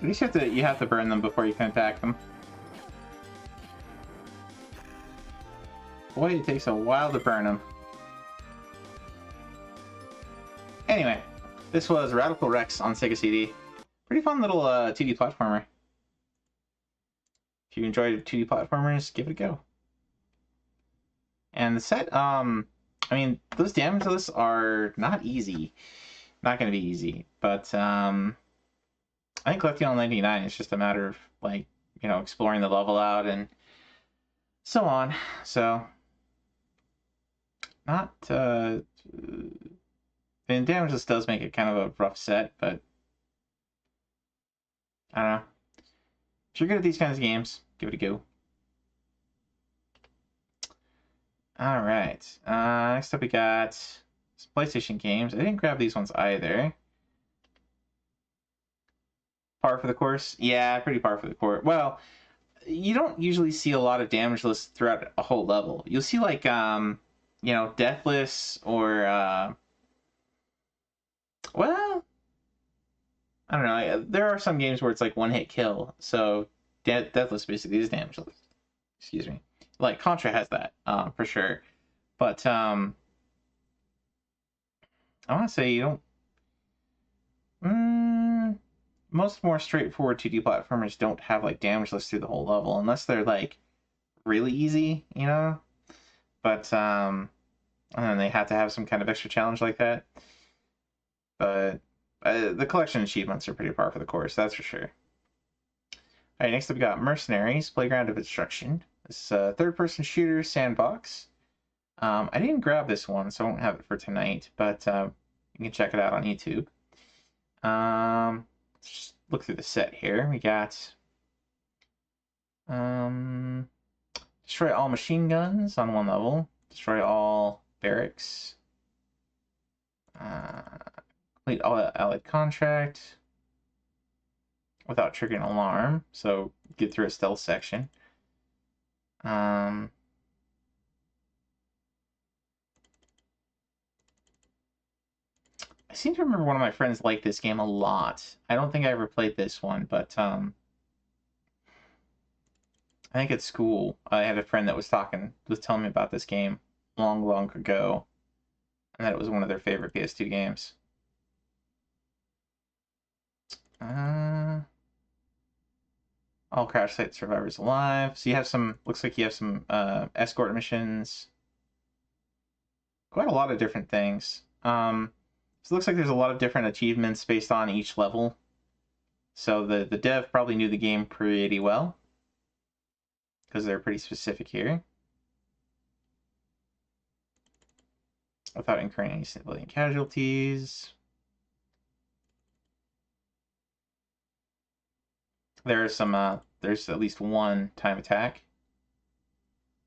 At least you have to burn them before you can attack them. Boy, it takes a while to burn them. Anyway, this was Radical Rex on Sega CD. Pretty fun little 2D platformer. If you enjoyed 2D platformers, give it a go. And the set, I mean, those damage lists are not easy. Not going to be easy, but I think collecting all 99 is just a matter of, like, you know, exploring the level out and so on. So, not, and damage list does make it kind of a rough set, but I don't know. If you're good at these kinds of games, give it a go. Alright, next up we got some PlayStation games. I didn't grab these ones either. Par for the course? Yeah, pretty par for the course. Well, you don't usually see a lot of damage lists throughout a whole level. You'll see, like, you know, Deathless or, well, I don't know. There are some games where it's like one-hit kill, so Deathless basically is damage list. Excuse me. Like, Contra has that, for sure. But, I want to say you don't... most more straightforward 2D platformers don't have, like, damage lists through the whole level, unless they're, like, really easy, you know? But, and then they have to have some kind of extra challenge like that. But, the collection achievements are pretty par for the course, that's for sure. Alright, next up we got Mercenaries, Playground of Destruction. This is a third-person shooter sandbox. I didn't grab this one, so I won't have it for tonight, but you can check it out on YouTube. Let's just look through the set here. We got destroy all machine guns on one level, destroy all barracks, complete all allied contract without triggering an alarm, so get through a stealth section. I seem to remember one of my friends liked this game a lot. I don't think I ever played this one, but I think at school I had a friend that was telling me about this game long, long ago, and that it was one of their favorite PS2 games. All crash site survivors alive. So you have some, looks like you have some escort missions. Quite a lot of different things. So it looks like there's a lot of different achievements based on each level. So the dev probably knew the game pretty well, because they're pretty specific here. Without incurring any civilian casualties. There's some, there's at least one time attack.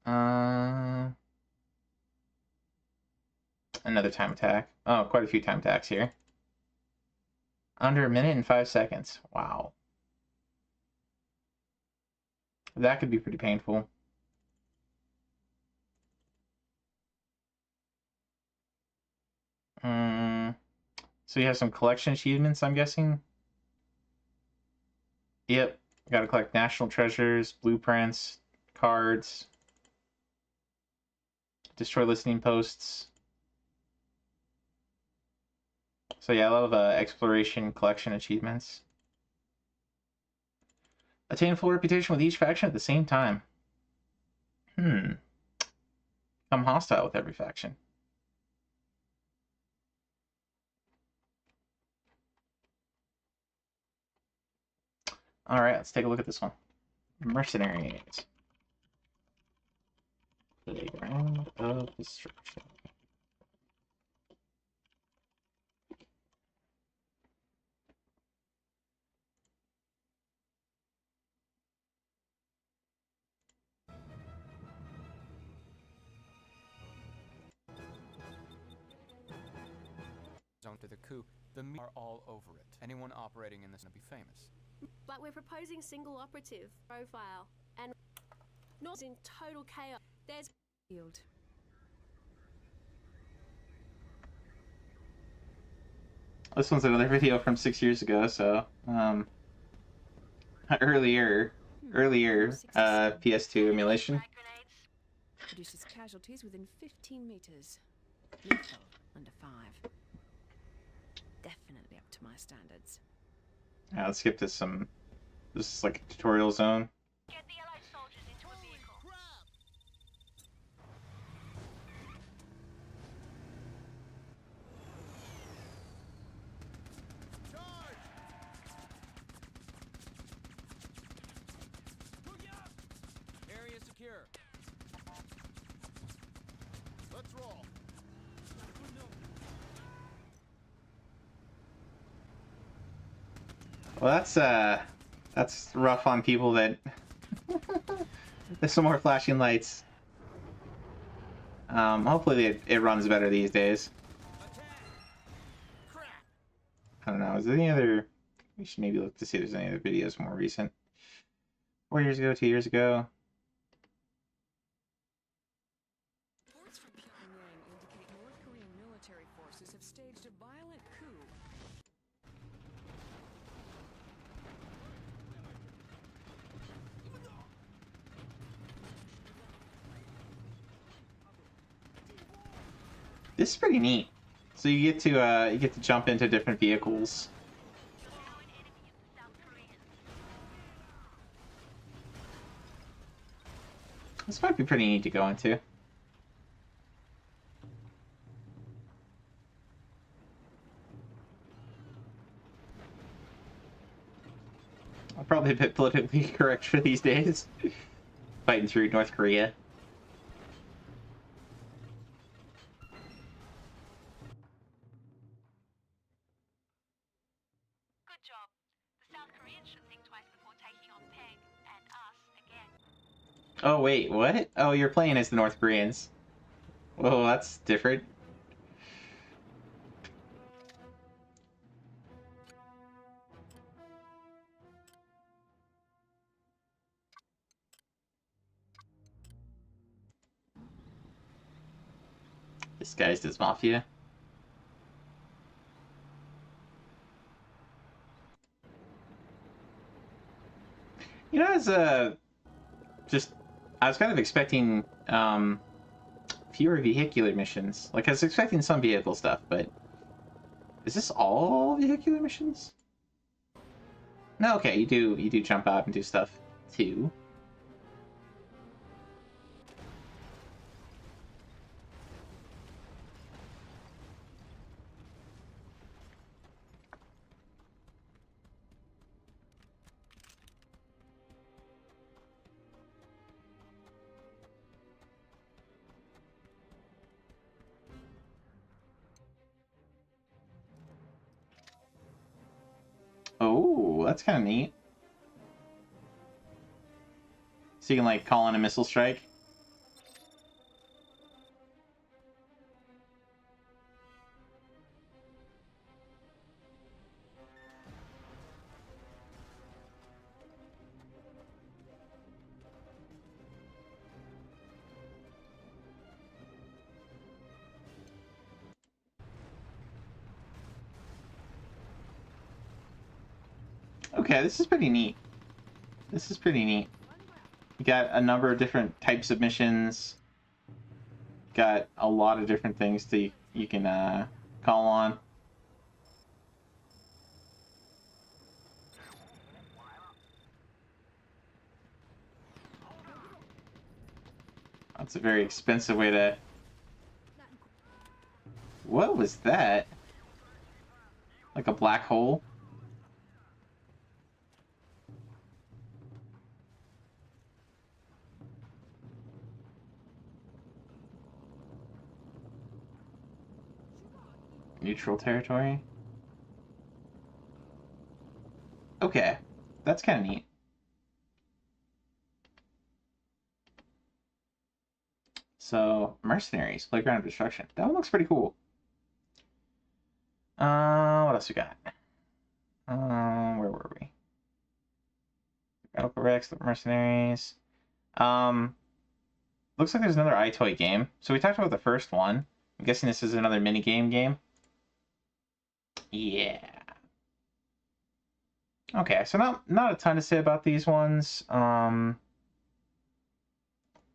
Another time attack. Oh, quite a few time attacks here. Under a minute and 5 seconds. Wow. That could be pretty painful. So you have some collection achievements, I'm guessing? Yep. Gotta collect national treasures, blueprints, cards, destroy listening posts. So yeah, a lot of exploration collection achievements. Attain full reputation with each faction at the same time. Become hostile with every faction. Alright, let's take a look at this one. Mercenaries. Playground of Destruction. onto the coup, the media are all over it. Anyone operating in this is going to be famous. But we're proposing single operative profile and not in total chaos. There's field. This one's another video from 6 years ago, so earlier PS2 emulation. Produces casualties within 15 meters. Lethal under 5. Definitely up to my standards. Yeah, let's skip to some. This is like a tutorial zone. Get the allied soldiers into a vehicle. Area secure. Let's roll. Well, that's rough on people that. There's some more flashing lights. Hopefully it runs better these days. I don't know. Is there any other? We should maybe look to see if there's any other videos more recent. 4 years ago, 2 years ago. Reports from Pyongyang indicate North Korean military forces have staged a violent coup. This is pretty neat. So you get to jump into different vehicles. This might be pretty neat to go into. I'm probably a bit politically correct for these days. Fighting through North Korea. Good job. The South Koreans should think twice before taking on Peg and us again. Oh wait, what? Oh, you're playing as the North Koreans. Whoa, that's different. Disguised as Mafia. You know, as I was kind of expecting fewer vehicular missions. Like, I was expecting some vehicle stuff, but is this all vehicular missions? No, okay, you do jump out and do stuff too. Oh, that's kind of neat. So you can, like, call in a missile strike. Okay, this is pretty neat. This is pretty neat. You got a number of different types of missions. Got a lot of different things that you can call on. That's a very expensive way to... What was that? Like a black hole? Neutral territory? Okay, that's kind of neat. So, Mercenaries, Playground of Destruction. That one looks pretty cool. What else we got? Where were we? Battle Rex, the Mercenaries. Looks like there's another iToy game. So we talked about the first one. I'm guessing this is another minigame game. Yeah. Okay, so not a ton to say about these ones.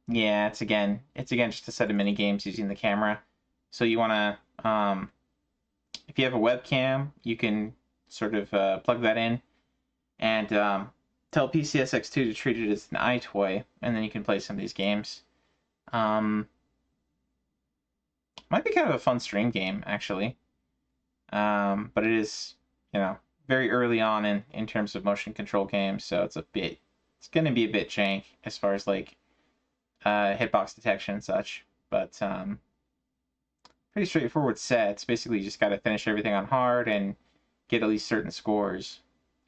Yeah, it's again just a set of mini games using the camera. So you want to, if you have a webcam, you can sort of plug that in and tell PCSX2 to treat it as an iToy, and then you can play some of these games. Might be kind of a fun stream game, actually. But it is, very early on in terms of motion control games, so it's going to be a bit jank as far as like hitbox detection and such. But pretty straightforward sets. Basically, you just got to finish everything on hard and get at least certain scores.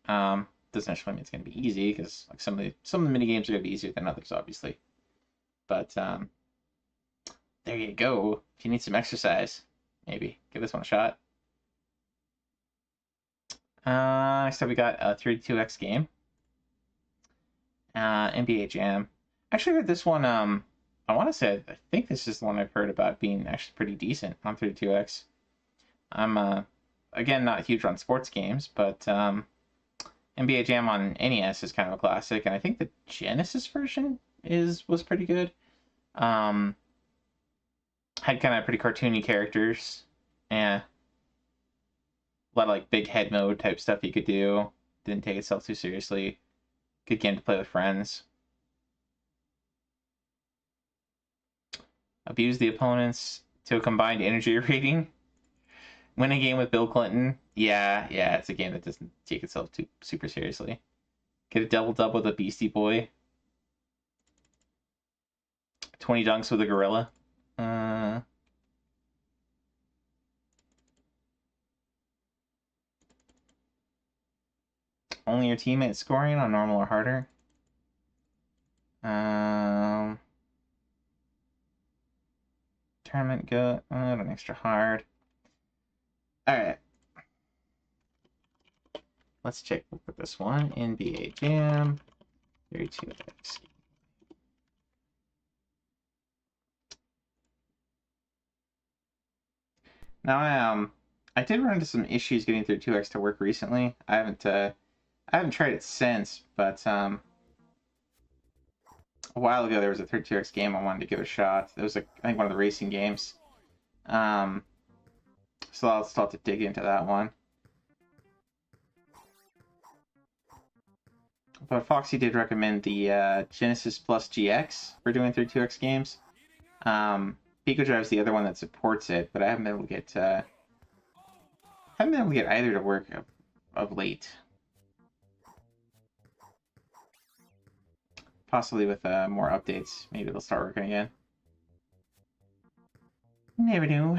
Doesn't necessarily mean it's going to be easy, because like some of the mini games are going to be easier than others, obviously. But there you go. If you need some exercise, maybe give this one a shot. Next up, we got a 32X game. NBA Jam. Actually, heard this one. I want to say I think this is the one I've heard about being actually pretty decent on 32X. I'm again not huge on sports games, but NBA Jam on NES is kind of a classic, and I think the Genesis version was pretty good. Had kind of pretty cartoony characters, and a lot of like big head mode type stuff you could do. Didn't take itself too seriously. Good game to play with friends. Abuse the opponents to a combined energy rating. Win a game with Bill Clinton. Yeah, it's a game that doesn't take itself too super seriously. Get a double-dub with a Beastie Boy. 20 dunks with a gorilla. Only your teammates scoring on normal or harder. Tournament go an extra hard. Alright. Let's check for this one. NBA Jam 32X. Now I did run into some issues getting 32X to work recently. I haven't tried it since, but a while ago there was a 32X game I wanted to give a shot. It was I think one of the racing games. So I'll start to dig into that one. But Foxy did recommend the Genesis Plus GX for doing 32X games. Pico Drive's the other one that supports it, but I haven't been able to get either to work of late. Possibly with more updates, maybe they'll start working again. Never knew.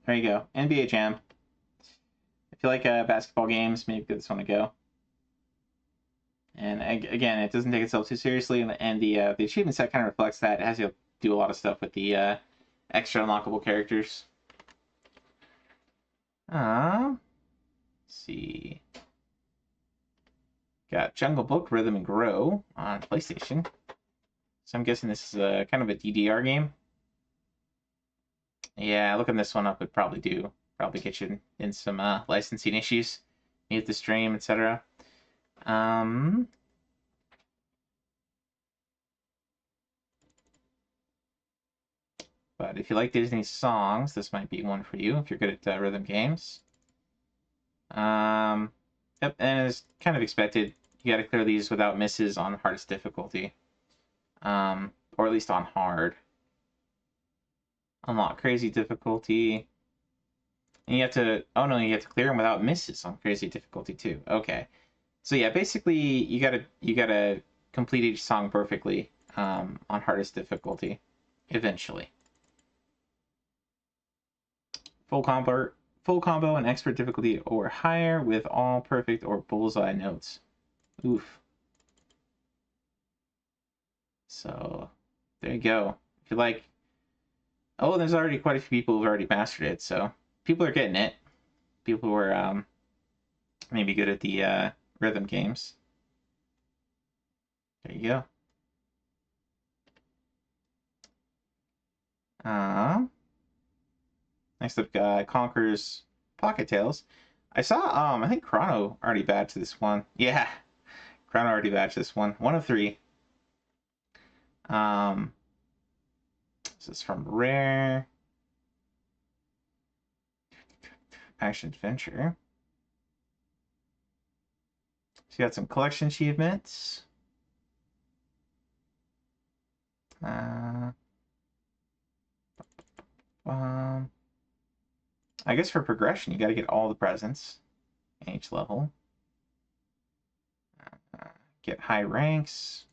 There you go. NBA Jam. If you like basketball games, maybe give this one a go. And again, it doesn't take itself too seriously, and the achievement set kind of reflects that. It has you do a lot of stuff with the extra unlockable characters. Let's see. Got Jungle Book, Rhythm and Grow on PlayStation. So I'm guessing this is a kind of a DDR game. Yeah, looking this one up would probably get you in some licensing issues, mute the stream, etc. But if you like Disney songs, this might be one for you if you're good at rhythm games. Yep, and as kind of expected, you gotta clear these without misses on hardest difficulty. Or at least on hard. Unlock crazy difficulty. And you have to, oh no, you have to clear them without misses on crazy difficulty too. Okay. So yeah, basically you gotta complete each song perfectly on hardest difficulty eventually. Full combo and expert difficulty or higher with all perfect or bullseye notes. Oof. So there you go. If you like, oh, there's already quite a few people who've already mastered it, so people are getting it. People who are maybe good at the rhythm games. There you go. Next up, Conker's Pocket Tales. I saw, I think Chrono already badged this one. Yeah, Chrono already badged this one. 1 of 3. This is from Rare. Action Adventure. So you got some collection achievements. I guess for progression, you got to get all the presents in each level. Get high ranks.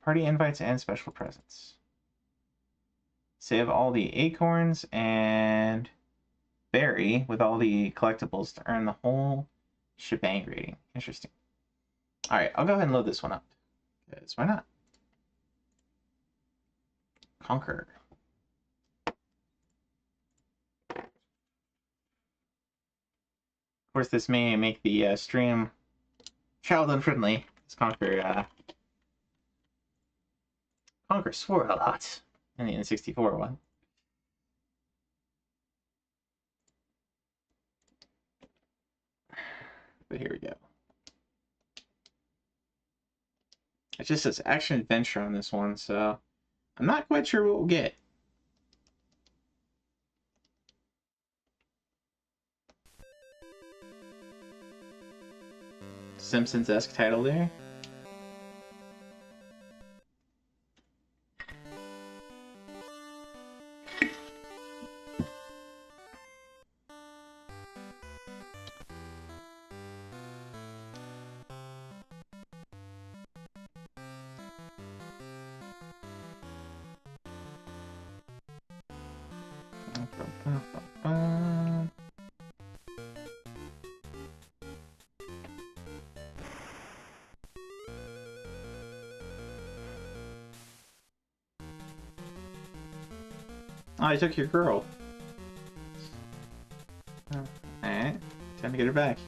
Party invites and special presents. Save all the acorns and berry with all the collectibles to earn the whole shebang rating. Interesting. Alright, I'll go ahead and load this one up. Because why not? Conker. Of course, this may make the stream child unfriendly. This Conker swore a lot in the N64 one. But here we go. It just says action adventure on this one, so I'm not quite sure what we'll get. Simpsons-esque title there. Oh, I took your girl. Alright, time to get her back.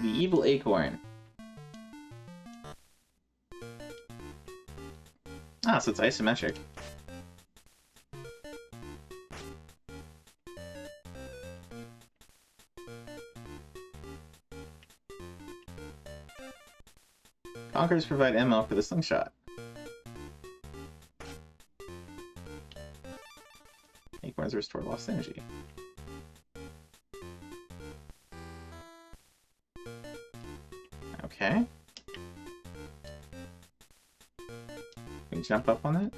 The evil acorn. Ah, so it's isometric. Conkers provide ammo for the slingshot. Acorns restore lost energy. Okay. Can we jump up on that?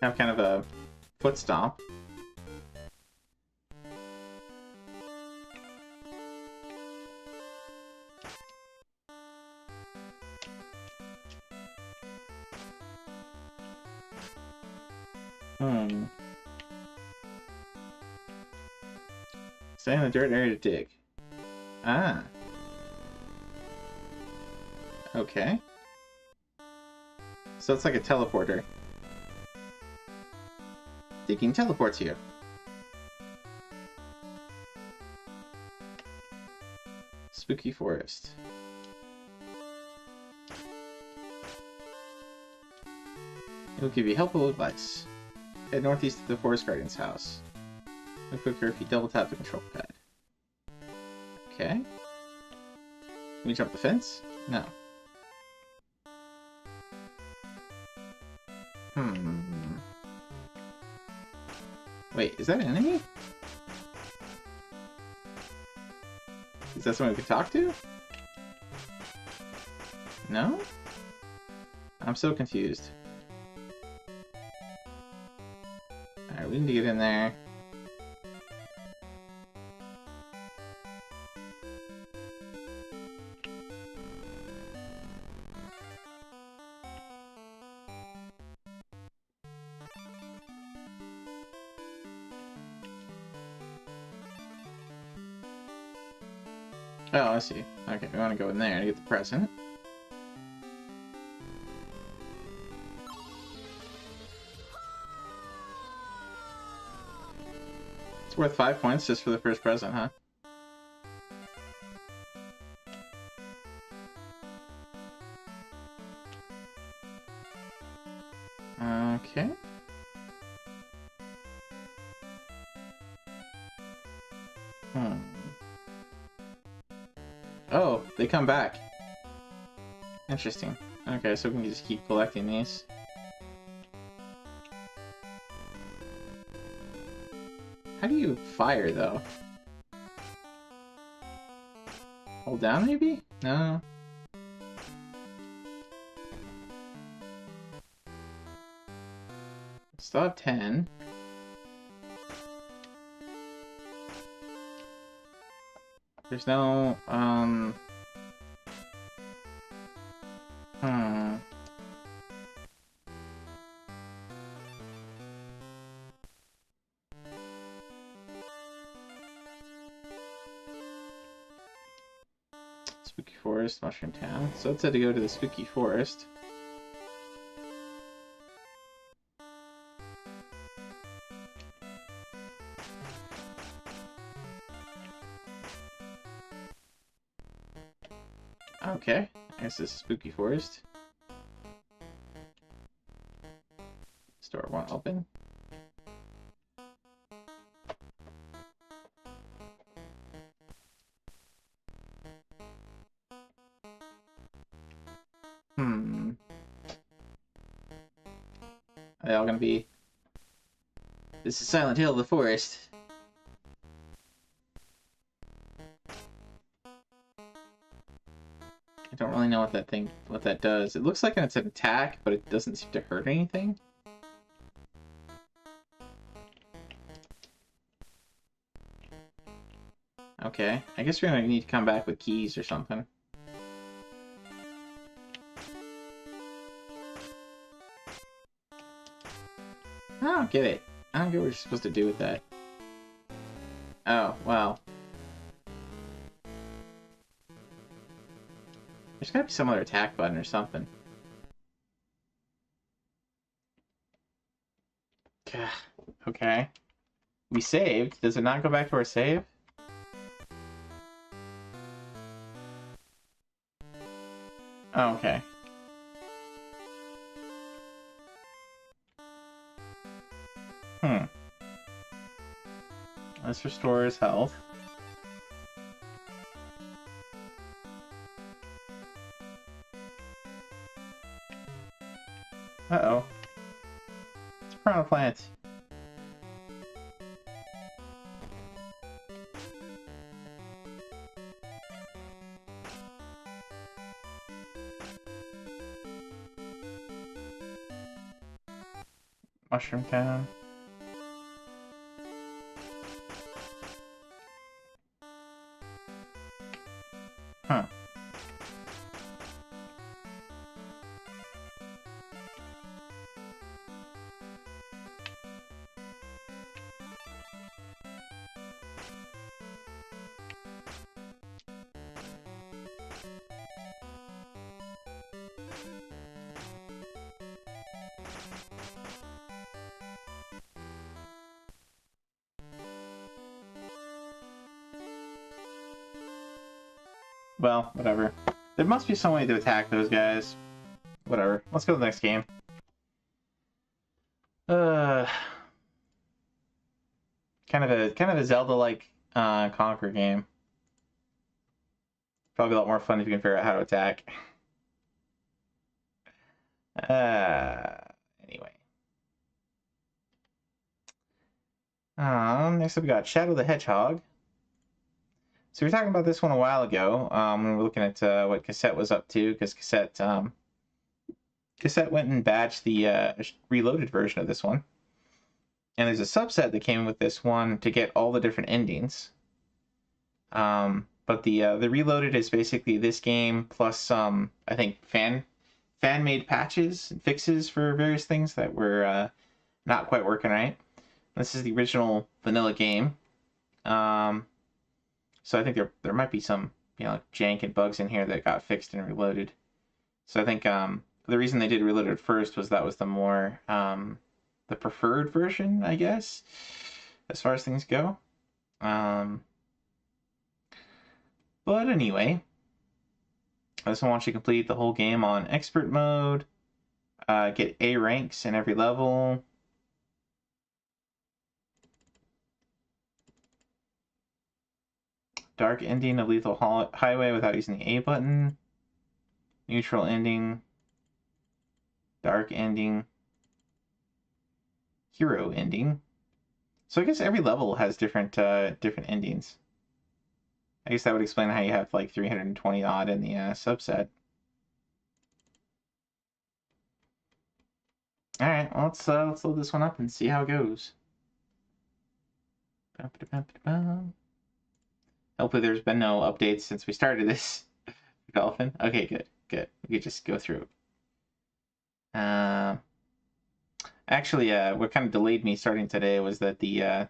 Have kind of a foot stomp. Stay in the dirt area to dig. Ah. Okay. So it's like a teleporter. Digging teleports you. Spooky forest. It will give you helpful advice. Head northeast to the forest guardian's house. No quicker if you double tap the control pad. Okay. Can we jump the fence? No. Wait, is that an enemy? Is that someone we could talk to? No? I'm so confused. Alright, we need to get in there. Oh, I see. Okay, we want to go in there to get the present. It's worth 5 points just for the first present, huh? Okay. Oh, they come back. Interesting. Okay, so we can just keep collecting these. How do you fire, though? Hold down, maybe? No. Still have 10. There's no, Spooky Forest, Mushroom Town. So it said to go to the Spooky Forest. Okay, I guess this is Spooky Forest. Store won't open. Are they all gonna be... This is Silent Hill, the forest. I don't really know what that does. It looks like it's an attack, but it doesn't seem to hurt anything. Okay, I guess we're gonna need to come back with keys or something. I don't get it. I don't get what you're supposed to do with that. Oh, well. There's gotta be some other attack button or something. Okay. We saved. Does it not go back to our save? Oh, okay. Let's restore his health. Uh-oh. It's a piranha plant. Mushroom Town. Huh. Well, whatever. There must be some way to attack those guys. Whatever. Let's go to the next game. Kind of a Zelda-like Conquer game. Probably a lot more fun if you can figure out how to attack. Anyway. Next up we got Shadow the Hedgehog. So we were talking about this one a while ago when we were looking at what Cassette was up to, because Cassette went and badged the reloaded version of this one. And there's a subset that came with this one to get all the different endings. But the reloaded is basically this game plus some, I think, fan-made patches and fixes for various things that were not quite working right. This is the original vanilla game. So I think there might be some, jank and bugs in here that got fixed and reloaded. So I think the reason they did reloaded first was that was the more the preferred version, I guess, as far as things go. But anyway, this one wants you to complete the whole game on expert mode, get A ranks in every level. Dark ending of Lethal Highway without using the A button. Neutral ending. Dark ending. Hero ending. So I guess every level has different endings. I guess that would explain how you have like 320 odd in the subset. All right, well, let's load this one up and see how it goes. Hopefully there's been no updates since we started this. Dolphin. Okay, good. We could just go through. Actually, what kind of delayed me starting today was that the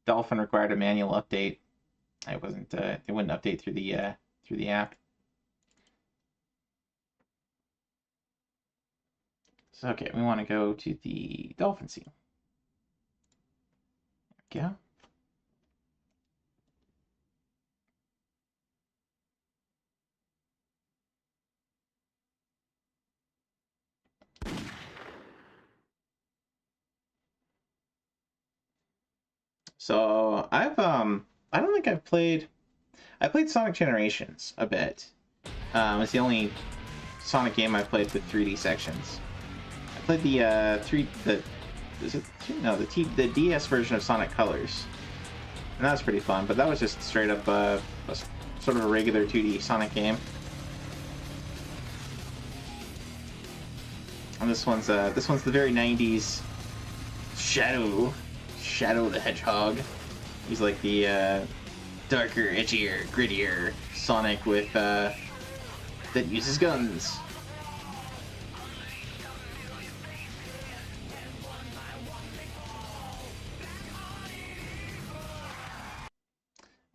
Dolphin required a manual update. It wouldn't update through the app. So okay, we want to go to the dolphin scene. There we go. So I don't think I played Sonic Generations a bit. It's the only Sonic game I played with 3D sections. I played the DS version of Sonic Colors, and that was pretty fun. But that was just straight up sort of a regular 2D Sonic game. And this one's the very 90s Shadow the Hedgehog. He's like the darker, edgier, grittier Sonic with that uses guns.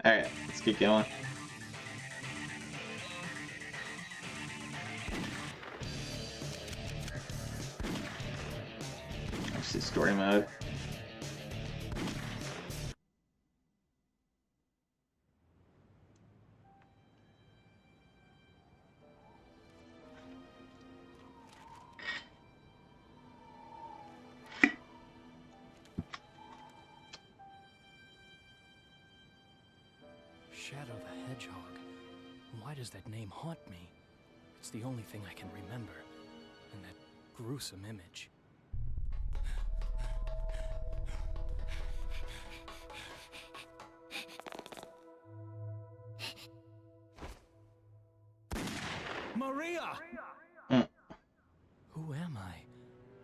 All right, let's keep going. Let's see story mode. Shadow the Hedgehog. Why does that name haunt me? It's the only thing I can remember. And that gruesome image. Maria! Who am I?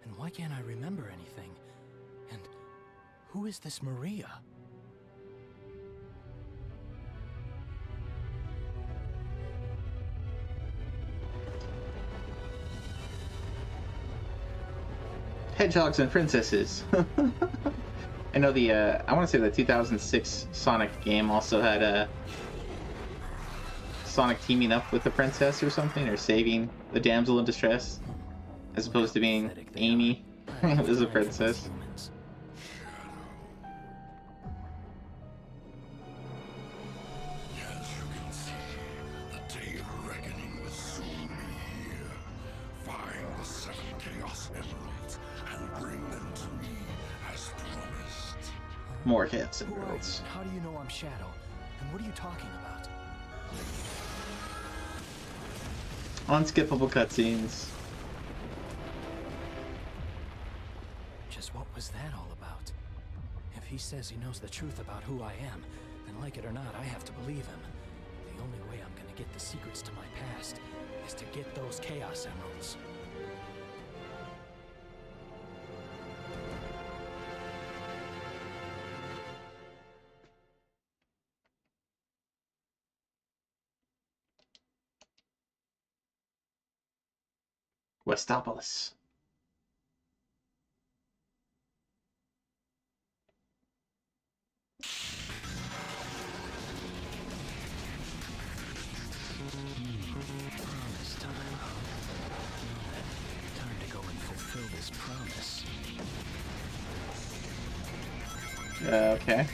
And why can't I remember anything? And who is this Maria? Hedgehogs and princesses. I know I want to say the 2006 Sonic game also had Sonic teaming up with the princess or something, or saving the damsel in distress, as opposed to being Amy as a princess. Find the 7 Chaos Emeralds and bring them to me as promised. More Chaos Who are you? Emeralds. How do you know I'm Shadow? And what are you talking about? Unskippable cutscenes. Just what was that all about? If he says he knows the truth about who I am, then like it or not, I have to believe him. The only way I'm gonna get the secrets to my past is to get those Chaos Emeralds. Westopolis. Promise time. Time to go and fulfill this promise. Okay.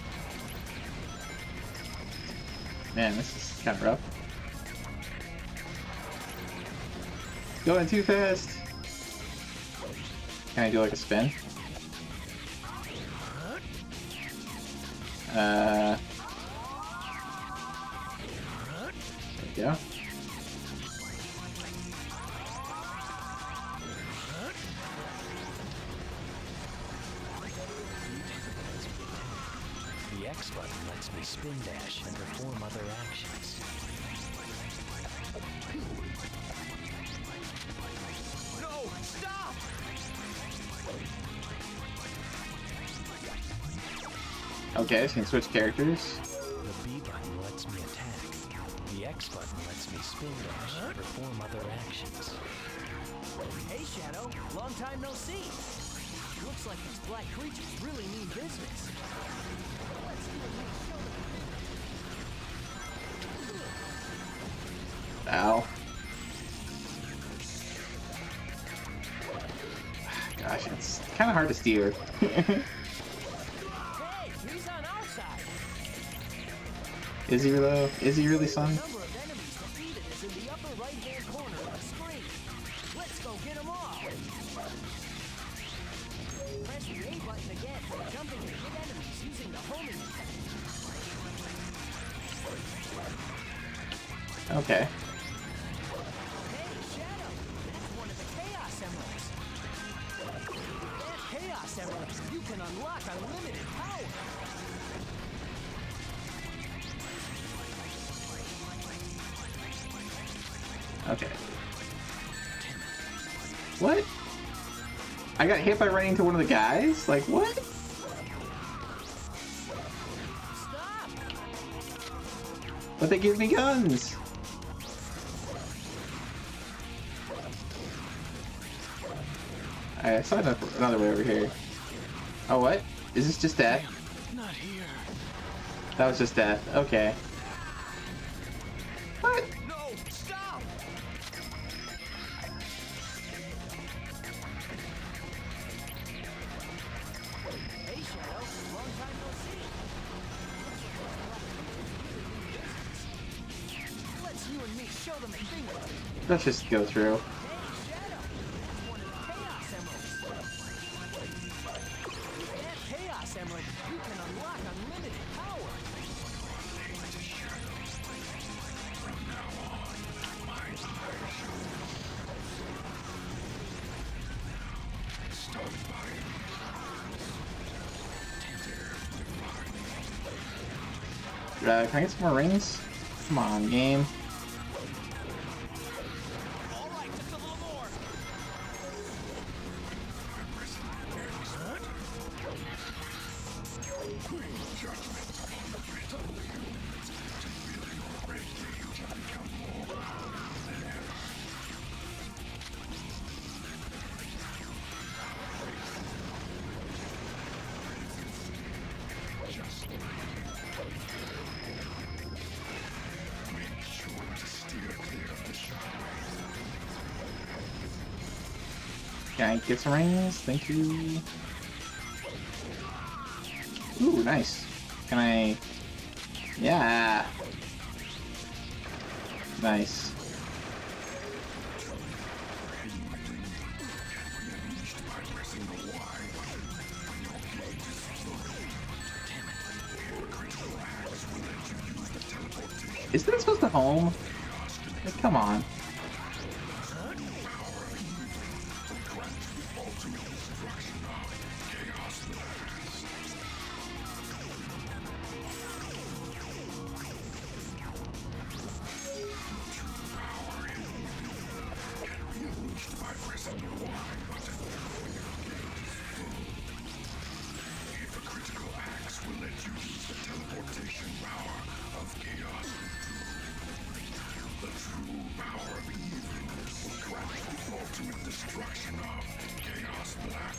Man, this is kind of rough. Going too fast. Can I do like a spin? There we go. The X button lets me spin dash and perform other actions. No! Stop! Okay, so you can switch characters. The B button lets me attack. The X button lets me spin dash and perform other actions. Hey, Shadow. Long time no see. Looks like these black creatures really mean business. Ow. Gosh, it's kind of hard to steer. Hey, he's on our side. Is he though? Is he really, son? The number of enemies defeated is in the upper right-hand corner of the screen. Let's go get them all. Press the A button again for jumping to hit enemies using the homing method. Okay. Hey, Shadow, that's one of the Chaos Emeralds. With that Chaos Emerald, you can unlock unlimited power. Okay. What? I got hit by running into one of the guys? Like, what? But they give me guns! I saw another way over here. Oh, what? Is this just death? Not here. That was just death. Okay. What? No! Stop! Hey, Shadow, long time no see. Let's you and me show them a thing or two. Let's just go through. Hey, Shadow, that's one of the Chaos Emeralds. With that Chaos Emerald, you can unlock unlimited power. Can I get some more rings? Come on, game. Can I get some rings? Thank you. Ooh, nice. Can I... Yeah. Nice. Damn close to home. Like, come on.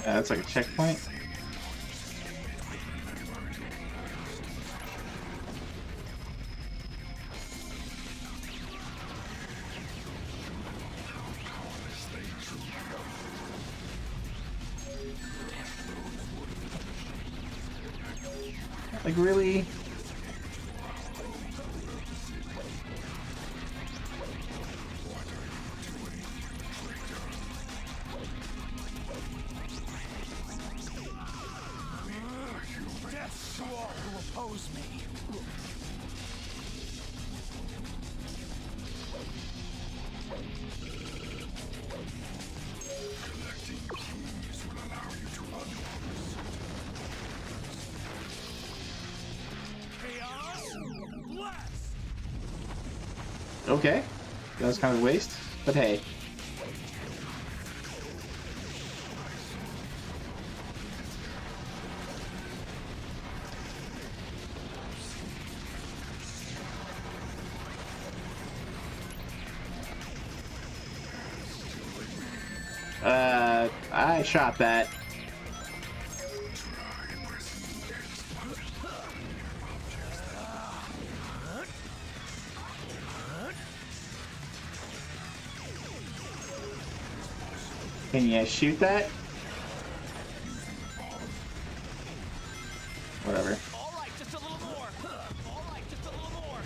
That's like a checkpoint. Like, really? Death to all who oppose me. Okay. That was kind of a waste, but hey. I shot that. Can you shoot that? Whatever. All right, just a little more. All right, just a little more.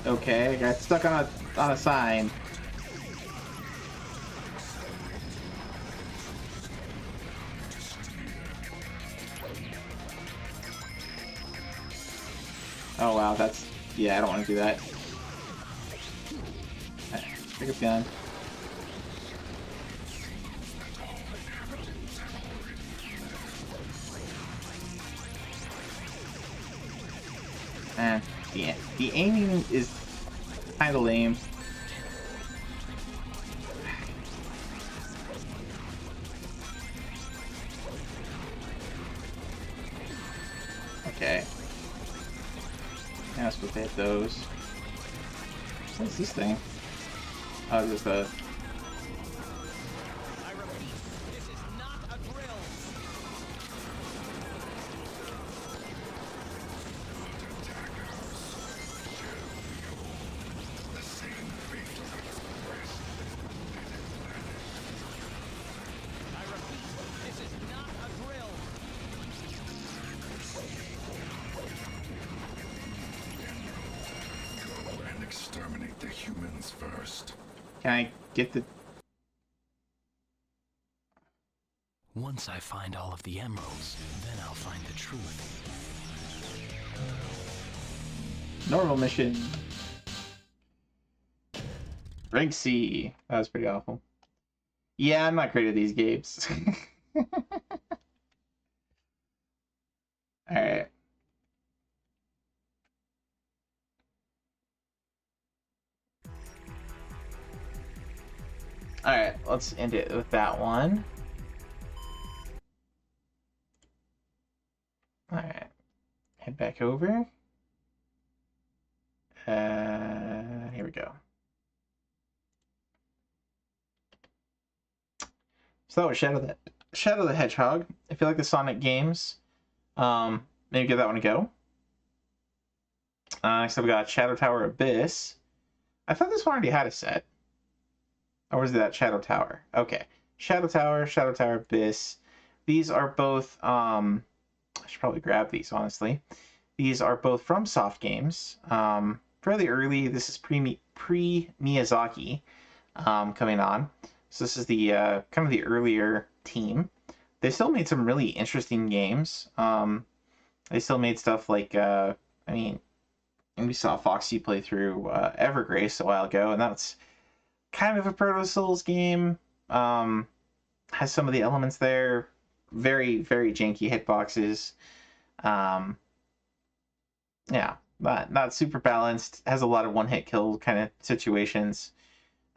Okay, I got stuck on a sign. Oh wow, that's... yeah, I don't want to do that. Pick up gun. The aiming is kind of lame. Okay. Now I'm supposed to hit those. What's this thing? Oh, this is the... Exterminate the humans first. Can I get the... Once I find all of the emeralds, then I'll find the truth. normal mission? Rank C. That was pretty awful. Yeah, I'm not great at these games. Alright. Alright, let's end it with that one. Alright. Head back over. Here we go. So that was Shadow the Hedgehog. If you like the Sonic games, maybe give that one a go. Next up we got Shadow Tower Abyss. I thought this one already had a set. Or was that Shadow Tower? Okay. Shadow Tower Abyss. These are both, I should probably grab these, honestly. These are both from Soft Games. fairly early. This is pre Miyazaki coming on. So this is the kind of the earlier team. They still made some really interesting games. They still made stuff like I mean, we saw Foxy play through Evergrace a while ago, and that's kind of a Proto Souls game. Has some of the elements there. Very, very janky hitboxes. Yeah, not super balanced. Has a lot of one-hit kill kind of situations.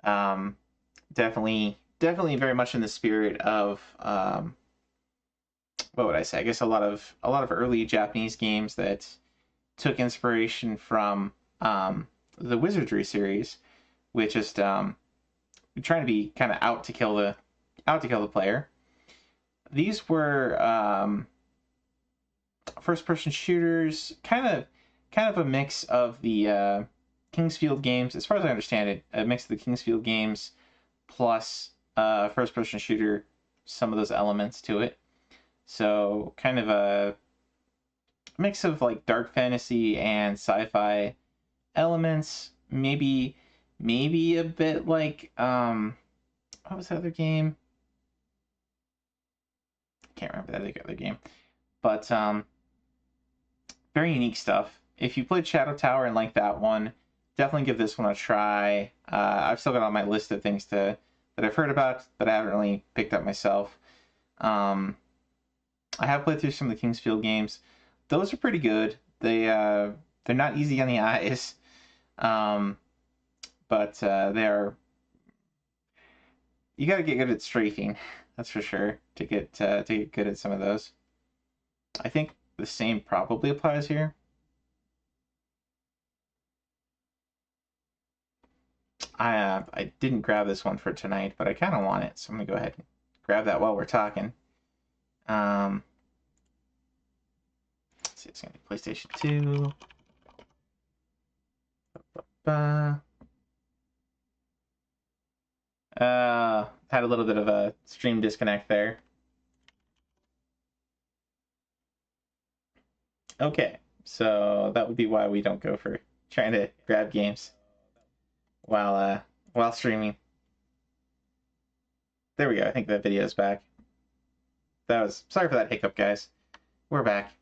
Definitely very much in the spirit of what would I say? I guess a lot of early Japanese games that took inspiration from the Wizardry series, which is trying to be kind of out to kill the player. These were first-person shooters, kind of a mix of the Kingsfield games, as far as I understand it, a mix of the Kingsfield games plus first-person shooter, some of those elements to it. So kind of a mix of like dark fantasy and sci-fi elements. Maybe a bit like what was the other game? Can't remember that other game, but very unique stuff. If you played Shadow Tower and like that one, definitely give this one a try. I've still got on my list of things that I've heard about that I haven't really picked up myself. I have played through some of the Kingsfield games. Those are pretty good. They're not easy on the eyes, but they're. You got to get good at strafing, that's for sure, to get good at some of those. I think the same probably applies here. I didn't grab this one for tonight, but I kind of want it, so I'm gonna go ahead and grab that while we're talking. Let's see, it's gonna be PlayStation 2. Had a little bit of a stream disconnect there. Okay, so that would be why we don't go for trying to grab games while streaming. There we go. I think the video's back. Sorry for that hiccup, guys. We're back.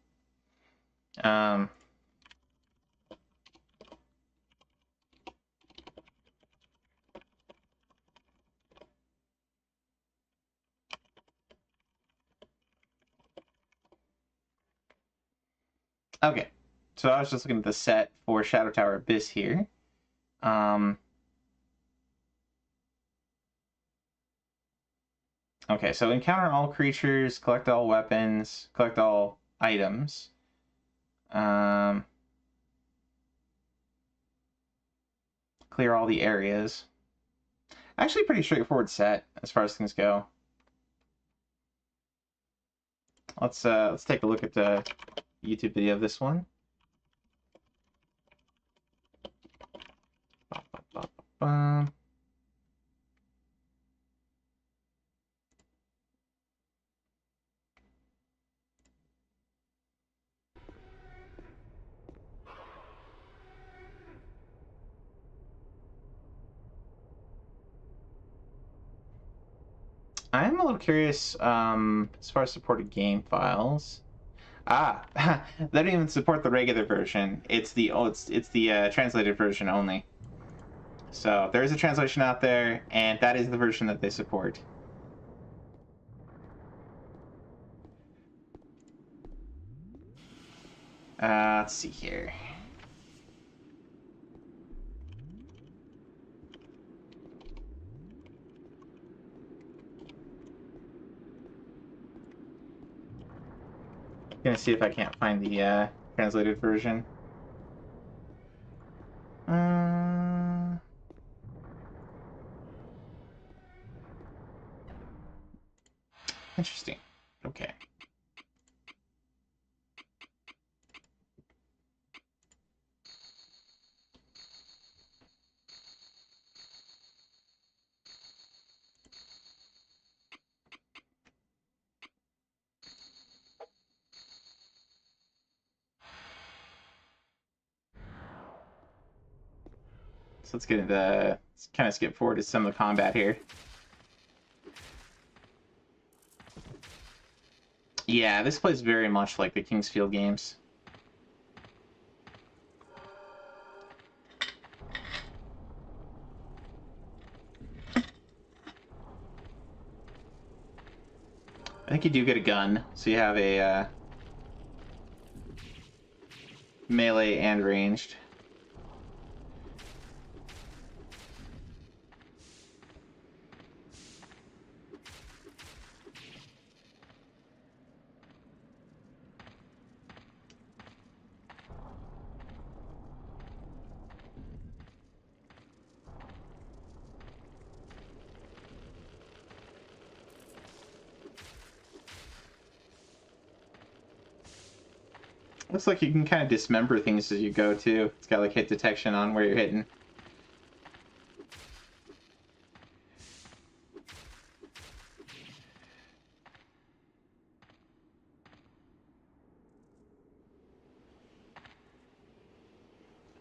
Okay, so I was just looking at the set for Shadow Tower Abyss here. Okay, so encounter all creatures, collect all weapons, collect all items. Clear all the areas. Actually, pretty straightforward set as far as things go. Let's take a look at the YouTube video of this one. I'm a little curious as far as supported game files. They don't even support the regular version. It's the translated version only. So there is a translation out there, and that is the version that they support. Let's see here. Gonna see if I can't find the translated version. Interesting. Okay. So let's get into, let's kind of skip forward to some of the combat here. Yeah, this plays very much like the Kingsfield games. I think you do get a gun, so you have a melee and ranged. Looks like you can kind of dismember things as you go, too. It's got, like, hit detection on where you're hitting.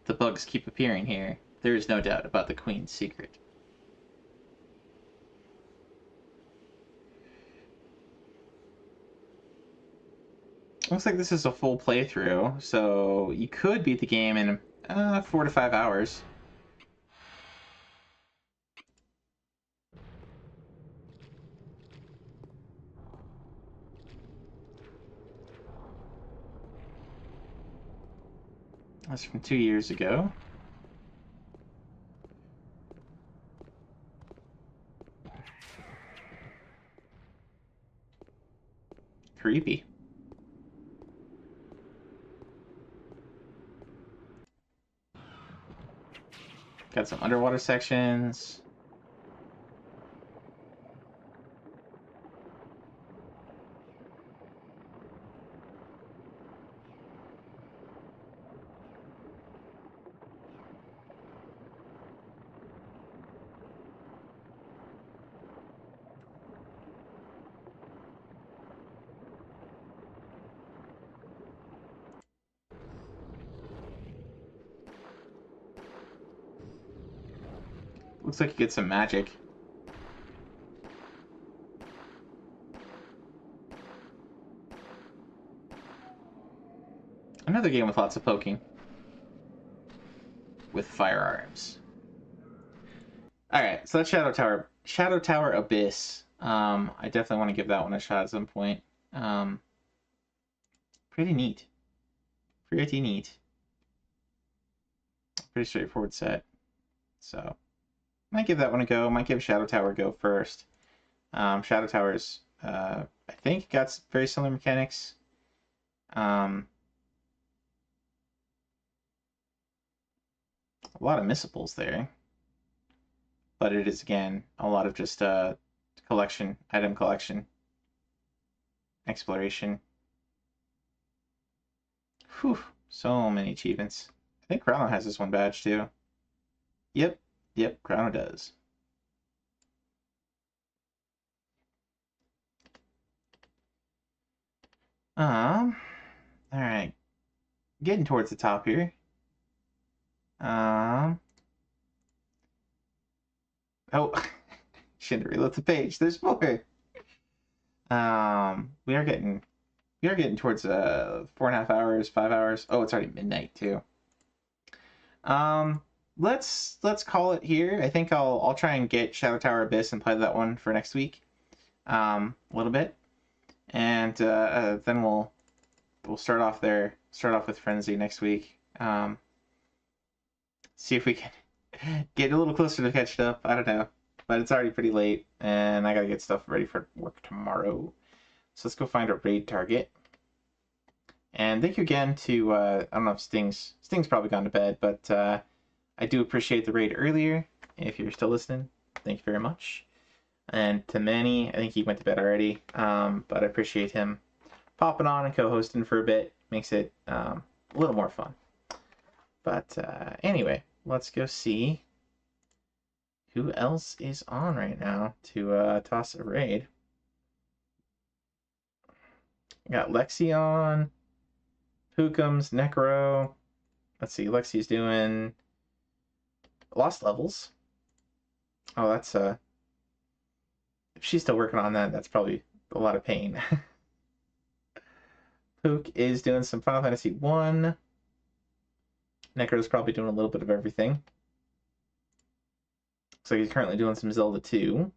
The bugs keep appearing here. There is no doubt about the Queen's secret. Looks like this is a full playthrough, so you could beat the game in 4 to 5 hours. That's from 2 years ago. Creepy. Got some underwater sections. Looks like you get some magic. Another game with lots of poking. With firearms. Alright, so that's Shadow Tower. Shadow Tower Abyss. I definitely want to give that one a shot at some point. Pretty neat. Pretty neat. Pretty straightforward set. So, might give that one a go. Might give Shadow Tower a go first. Shadow Tower's, I think, got very similar mechanics. A lot of missables there. But it is, again, a lot of just collection, item collection, exploration. Whew, so many achievements. I think Chrono has this one badge too. Yep, Chrono does. Alright. Getting towards the top here. Oh, shouldn't reload the page. There's more. We are getting towards 4.5 hours, 5 hours. Oh, it's already midnight too. Let's call it here. I think I'll try and get Shadow Tower Abyss and play that one for next week. A little bit, and then we'll start off there. Start off with Frenzy next week. See if we can get a little closer to catching up. I don't know, but it's already pretty late, and I gotta get stuff ready for work tomorrow. So let's go find a raid target. And thank you again to I don't know if Sting's probably gone to bed, but I do appreciate the raid earlier. If you're still listening, thank you very much. And to Manny, I think he went to bed already, but I appreciate him popping on and co-hosting for a bit. Makes it a little more fun. But anyway, let's go see who else is on right now to toss a raid. Got Lexi on, Pookums, Necro. Let's see, Lexi's doing Lost Levels. Oh, that's if she's still working on that, that's probably a lot of pain. Pook is doing some Final Fantasy 1. Necro's probably doing a little bit of everything. Looks like he's currently doing some Zelda 2.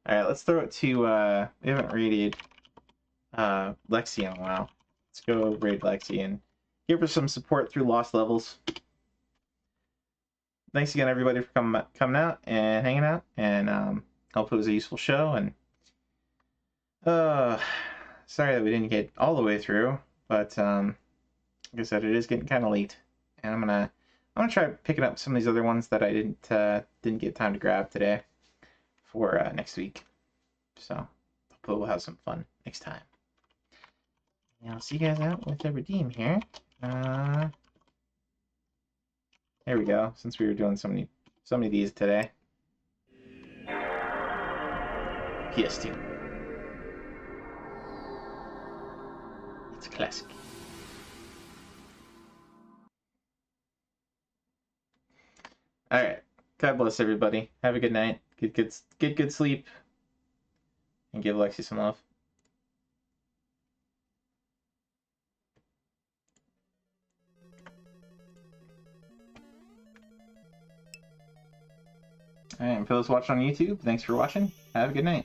Alright, let's throw it to, we haven't raided Lexi in a while. Let's go raid Lexi and give her some support through Lost Levels. Thanks again, everybody, for coming out and hanging out, and hope it was a useful show. And sorry that we didn't get all the way through, but like I said, it is getting kind of late, and I'm gonna try picking up some of these other ones that I didn't get time to grab today for next week. So hopefully we'll have some fun next time. And I'll see you guys out with the redeem here. There we go. Since we were doing so many of these today. PS2. It's a classic. All right. God bless everybody. Have a good night. Get good sleep. And give Lexi some love. Alright, and for those watching on YouTube, thanks for watching. Have a good night.